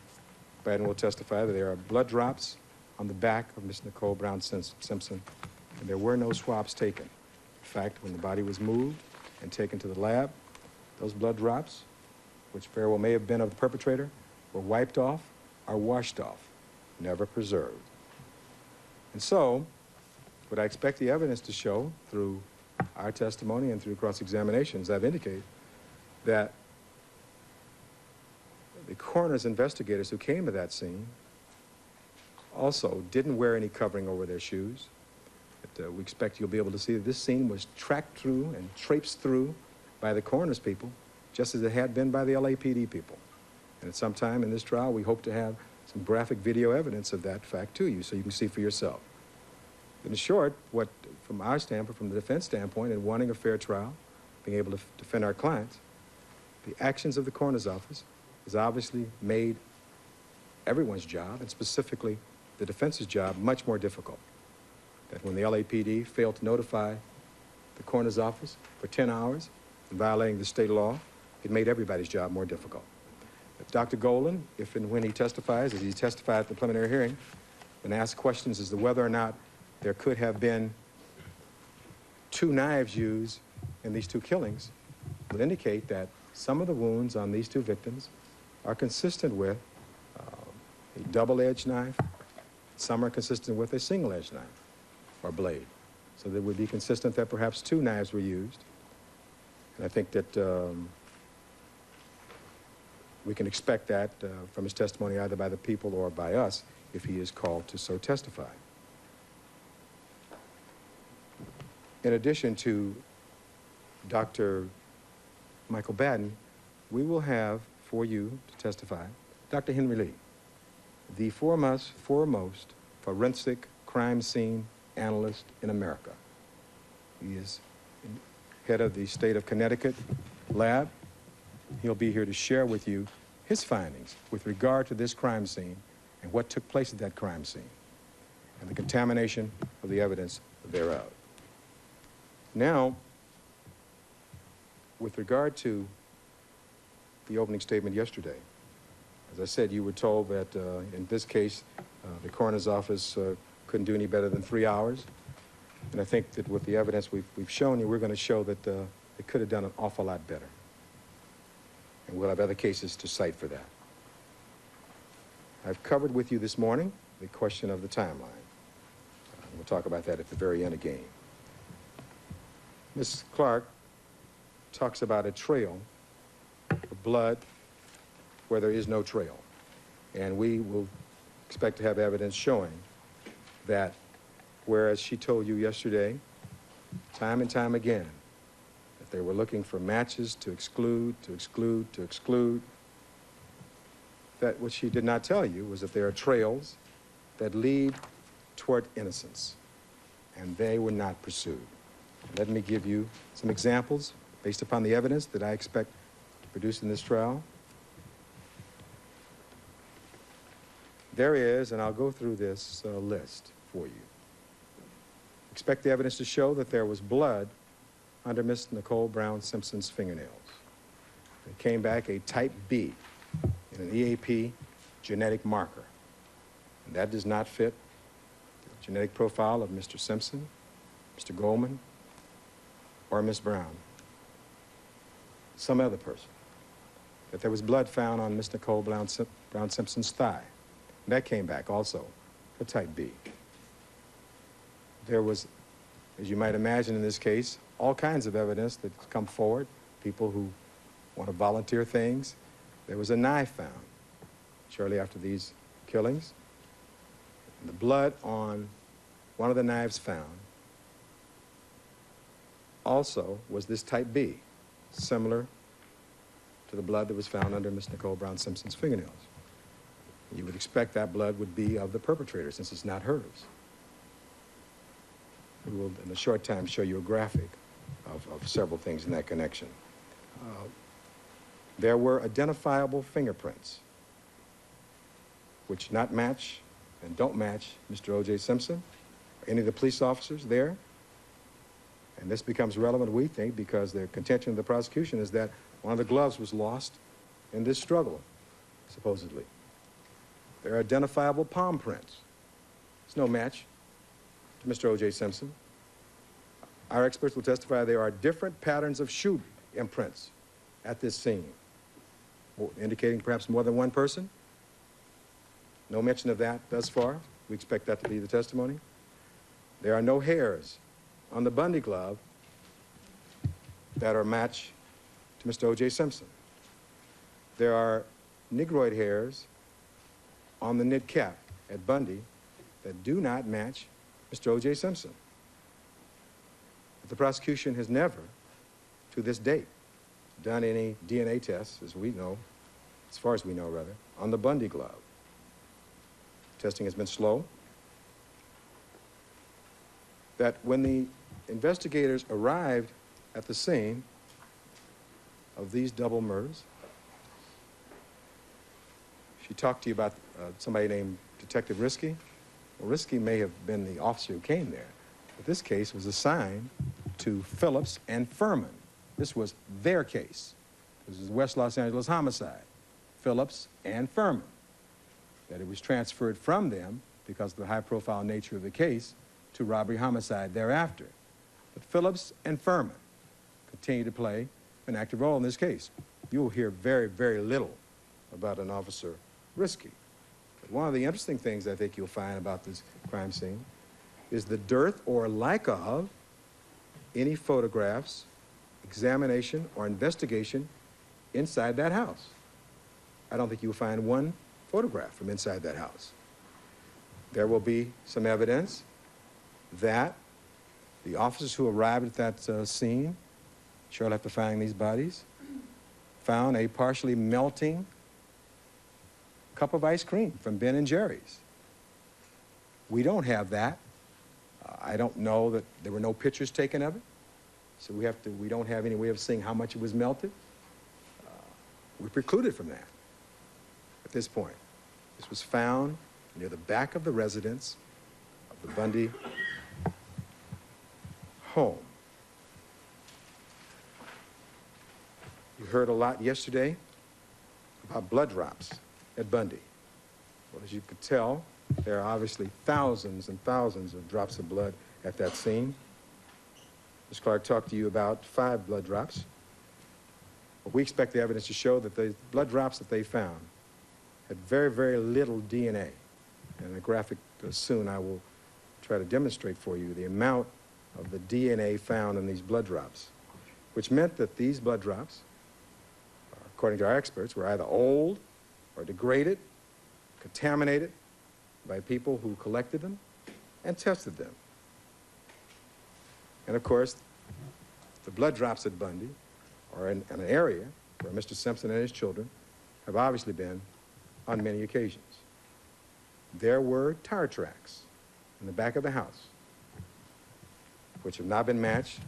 Baden will testify that there are blood drops on the back of Miss Nicole Brown Simpson, and there were no swabs taken. In fact, when the body was moved and taken to the lab, those blood drops, which very well may have been of the perpetrator, were wiped off or washed off, never preserved. And so, what I expect the evidence to show through our testimony and through cross-examinations, I've indicated that the coroner's investigators who came to that scene also didn't wear any covering over their shoes. But, we expect you'll be able to see that this scene was tracked through and traipsed through by the coroner's people, just as it had been by the LAPD people. And at some time in this trial, we hope to have some graphic video evidence of that fact to you, so you can see for yourself. In short, what, from our standpoint, from the defense standpoint, in wanting a fair trial, being able to defend our clients, the actions of the coroner's office has obviously made everyone's job, and specifically the defense's job, much more difficult. That when the LAPD failed to notify the coroner's office for 10 hours, violating the state law, it made everybody's job more difficult. If Dr. Goldman, if and when he testifies, as he testified at the preliminary hearing, and asked questions as to whether or not there could have been 2 knives used in these 2 killings, will indicate that some of the wounds on these 2 victims are consistent with a double-edged knife. Some are consistent with a single-edged knife or blade. So that would be consistent that perhaps 2 knives were used. And I think that we can expect that from his testimony either by the people or by us if he is called to so testify. In addition to Dr. Michael Baden, we will have for you to testify Dr. Henry Lee, the foremost forensic crime scene analyst in America. He is head of the state of Connecticut lab. He'll be here to share with you his findings with regard to this crime scene and what took place at that crime scene and the contamination of the evidence thereof. Now, with regard to the opening statement yesterday, as I said, you were told that in this case, the coroner's office couldn't do any better than 3 hours. And I think that with the evidence we've shown you, we're going to show that they could have done an awful lot better. And we'll have other cases to cite for that. I've covered with you this morning the question of the timeline. We'll talk about that at the very end again. Ms. Clark talks about a trail of blood where there is no trail. And we will expect to have evidence showing that whereas she told you yesterday, time and time again, that they were looking for matches to exclude, that what she did not tell you was that there are trails that lead toward innocence, and they were not pursued. Let me give you some examples based upon the evidence that I expect to produce in this trial. There is, and I'll go through this list for you. Expect the evidence to show that there was blood under Miss Nicole Brown Simpson's fingernails. It came back a type B in an EAP genetic marker. And that does not fit the genetic profile of Mr. Simpson, Mr. Goldman, or Miss Brown. Some other person. That there was blood found on Miss Nicole Brown Simpson's thigh. And that came back also for type B. There was, as you might imagine in this case, all kinds of evidence that's come forward, people who want to volunteer things. There was a knife found shortly after these killings. And the blood on one of the knives found also was this type B, similar to the blood that was found under Miss Nicole Brown Simpson's fingernails. You would expect that blood would be of the perpetrator since it's not hers. We will, in a short time, show you a graphic of several things in that connection. There were identifiable fingerprints which not match and don't match Mr. O.J. Simpson or any of the police officers there. And this becomes relevant, we think, because the contention of the prosecution is that one of the gloves was lost in this struggle, supposedly. There are identifiable palm prints. There's no match to Mr. O.J. Simpson. Our experts will testify there are different patterns of shoe imprints at this scene, indicating perhaps more than one person. No mention of that thus far. We expect that to be the testimony. There are no hairs on the Bundy glove that are matched to Mr. O.J. Simpson. There are negroid hairs on the knit cap at Bundy that do not match Mr. O.J. Simpson. But the prosecution has never, to this date, done any DNA tests, as we know, as far as we know, rather, on the Bundy glove. Testing has been slow. That when the investigators arrived at the scene of these double murders, she talked to you about somebody named Detective Risky. Well, Risky may have been the officer who came there, but this case was assigned to Phillips and Furman. This was their case. This is West Los Angeles homicide. Phillips and Furman. That it was transferred from them because of the high-profile nature of the case to robbery homicide thereafter. But Phillips and Furman continue to play an active role in this case. You will hear very, very little about an officer Risky. But one of the interesting things I think you'll find about this crime scene is the dearth or lack of any photographs, examination, or investigation inside that house. I don't think you'll find one photograph from inside that house. There will be some evidence that the officers who arrived at that scene, shortly after finding these bodies, found a partially melting cup of ice cream from Ben & Jerry's. We don't have that. I don't know that there were no pictures taken of it, so we don't have any way of seeing how much it was melted. We're precluded from that at this point. This was found near the back of the residence of the Bundy home. You heard a lot yesterday about blood drops at Bundy. Well, as you could tell, there are obviously thousands and thousands of drops of blood at that scene. Ms. Clark talked to you about 5 blood drops. But we expect the evidence to show that the blood drops that they found had very, very little DNA. And in a graphic soon I will try to demonstrate for you the amount of the DNA found in these blood drops. which meant that these blood drops, according to our experts, were either old or degraded, contaminated by people who collected them and tested them. And of course, the blood drops at Bundy are in an area where Mr. Simpson and his children have obviously been on many occasions. There were tire tracks in the back of the house which have not been matched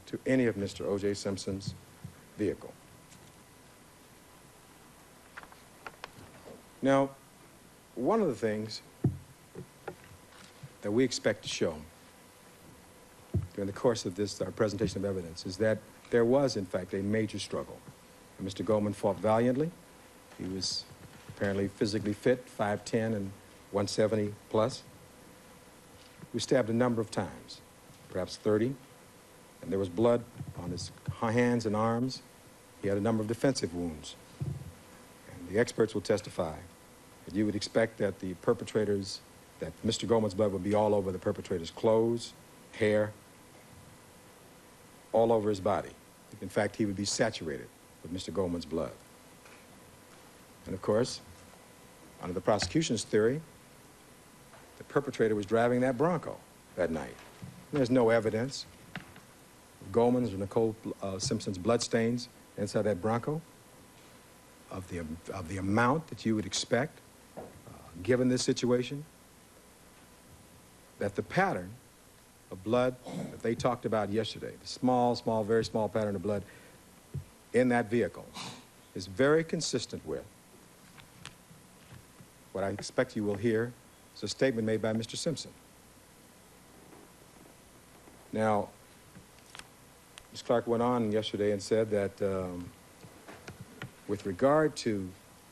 to any of Mr. O.J. Simpson's vehicle. Now, one of the things that we expect to show during the course of this presentation of evidence is that there was, in fact, a major struggle. And Mr. Goldman fought valiantly. He was apparently physically fit, 5'10" and 170 plus. He was stabbed a number of times, perhaps 30, and there was blood on his hands and arms. He had a number of defensive wounds. And the experts will testify that you would expect that the perpetrators, that Mr. Goldman's blood would be all over the perpetrator's clothes, hair, all over his body. In fact, he would be saturated with Mr. Goldman's blood. And of course, under the prosecution's theory, the perpetrator was driving that Bronco that night. And there's no evidence of Goldman's or Nicole Simpson's bloodstains inside that Bronco of the amount that you would expect, given this situation, that the pattern of blood that they talked about yesterday, the small, very small pattern of blood in that vehicle, is very consistent with what I expect you will hear is a statement made by Mr. Simpson. Now, Ms. Clark went on yesterday and said that with regard to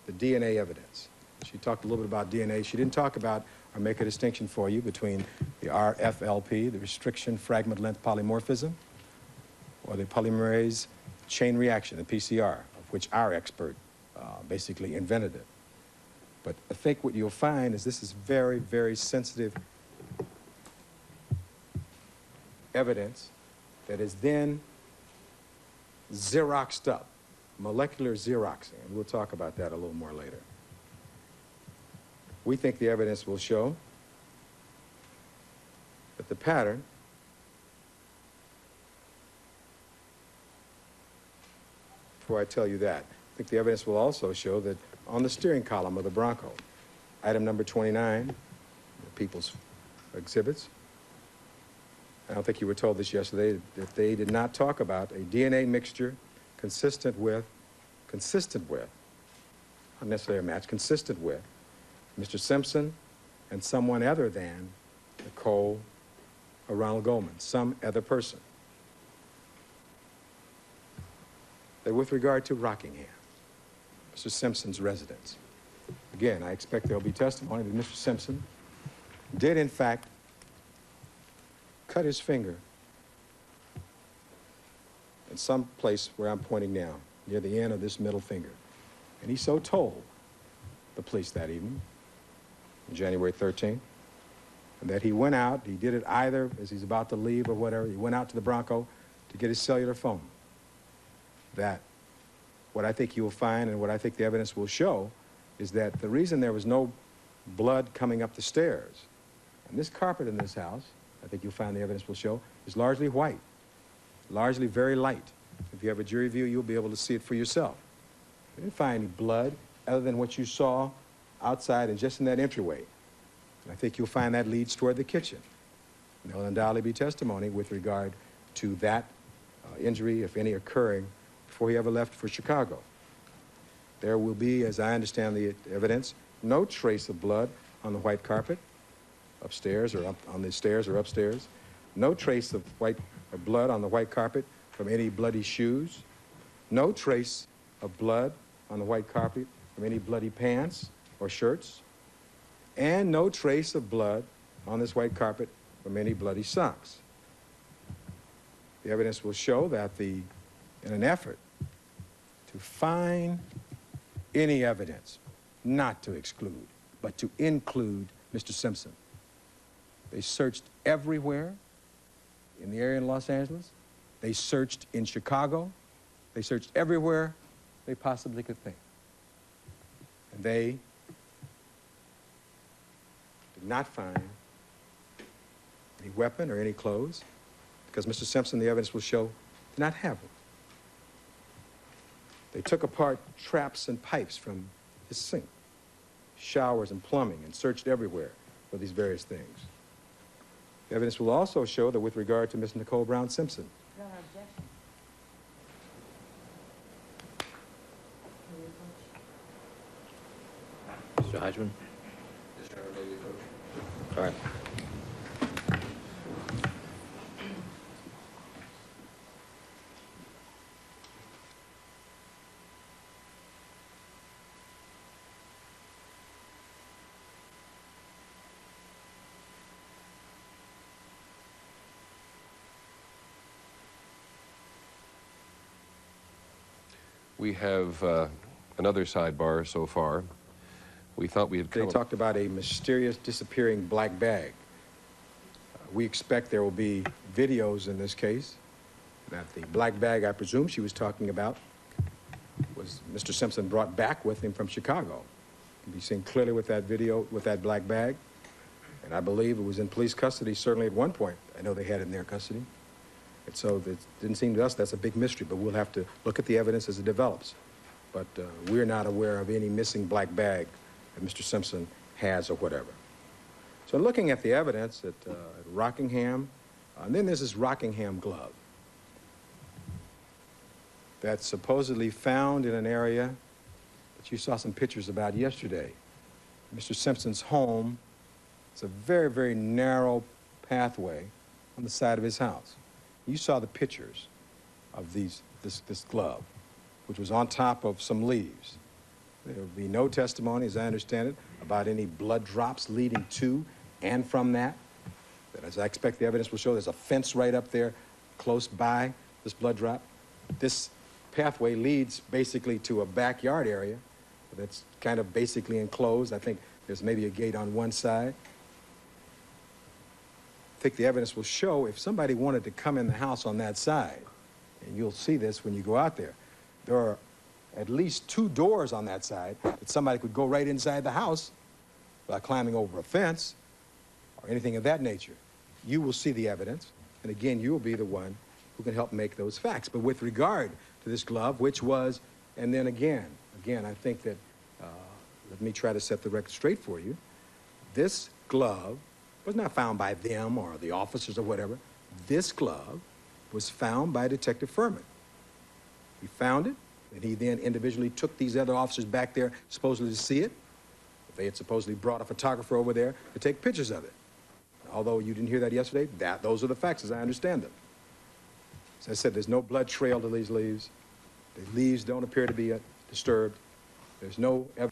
the DNA evidence, she talked a little bit about DNA. She didn't talk about or make a distinction for you between the RFLP, the restriction fragment length polymorphism, or the polymerase chain reaction, the PCR, of which our expert basically invented it. But I think what you'll find is this is very, very sensitive evidence that is then Xeroxed up, molecular Xeroxing, and we'll talk about that a little more later. We think the evidence will show that the pattern before I tell you that, I think the evidence will also show that on the steering column of the Bronco, item number 29, the people's exhibits, I don't think you were told this yesterday, that they did not talk about a DNA mixture consistent with, not necessarily a match, consistent with Mr. Simpson and someone other than Nicole or Ronald Goldman, some other person. That with regard to Rockingham, Mr. Simpson's residence, again, I expect there'll be testimony that Mr. Simpson did, in fact, cut his finger in some place where I'm pointing now, near the end of this middle finger. And he so told the police that evening, January 13th, and that he went out, he did it either as he's about to leave or whatever, he went out to the Bronco to get his cellular phone. That what I think you'll find and what I think the evidence will show is that the reason there was no blood coming up the stairs, and this carpet in this house, I think you'll find the evidence will show, is largely white, largely very light. If you have a jury view, you'll be able to see it for yourself. You didn't find any blood other than what you saw outside and just in that entryway. And I think you'll find that leads toward the kitchen. And there'll undoubtedly be testimony with regard to that injury, if any, occurring before he ever left for Chicago. There will be, as I understand the evidence, no trace of blood on the white carpet, upstairs or up on the stairs or upstairs. No trace of blood on the white carpet from any bloody shoes. No trace of blood on the white carpet from any bloody pants or shirts. And no trace of blood on this white carpet from any bloody socks. The evidence will show that in an effort to find any evidence, not to exclude, but to include Mr. Simpson, they searched everywhere in the area in Los Angeles, They searched in Chicago. They searched everywhere they possibly could think. And they did not find any weapon or any clothes, because Mr. Simpson, the evidence will show, did not have one. They took apart traps and pipes from his sink, showers and plumbing, and searched everywhere for these various things. The evidence will also show that with regard to Ms. Nicole Brown Simpson, Mr. Heisman? All right. We have another sidebar so far. We thought we had they talked about a mysterious disappearing black bag. We expect there will be videos in this case. That the black bag, I presume she was talking about, was Mr. Simpson brought back with him from Chicago. It can be seen clearly with that video, with that black bag. And I believe it was in police custody, certainly at one point. I know they had it in their custody. And so it didn't seem to us that's a big mystery, but we'll have to look at the evidence as it develops. But we're not aware of any missing black bag that Mr. Simpson has or whatever. So looking at the evidence at Rockingham, and then there's this Rockingham glove that's supposedly found in an area that you saw some pictures about yesterday. Mr. Simpson's home. It's a very, very narrow pathway on the side of his house. You saw the pictures of this glove, which was on top of some leaves. There will be no testimony, as I understand it, about any blood drops leading to and from that. But as I expect the evidence will show, there's a fence right up there close by this blood drop. This pathway leads basically to a backyard area that's kind of basically enclosed. I think there's maybe a gate on one side. I think the evidence will show if somebody wanted to come in the house on that side, and you'll see this when you go out there, there are at least 2 doors on that side that somebody could go right inside the house without climbing over a fence or anything of that nature. You will see the evidence, and again, you will be the one who can help make those facts. But with regard to this glove, which was, and then again, I think that, let me try to set the record straight for you. This glove was not found by them or the officers or whatever. This glove was found by Detective Furman. He found it, and he then individually took these other officers back there supposedly to see it. They had supposedly brought a photographer over there to take pictures of it. Although you didn't hear that yesterday, those are the facts as I understand them. As I said, there's no blood trail to these leaves. The leaves don't appear to be disturbed. There's no evidence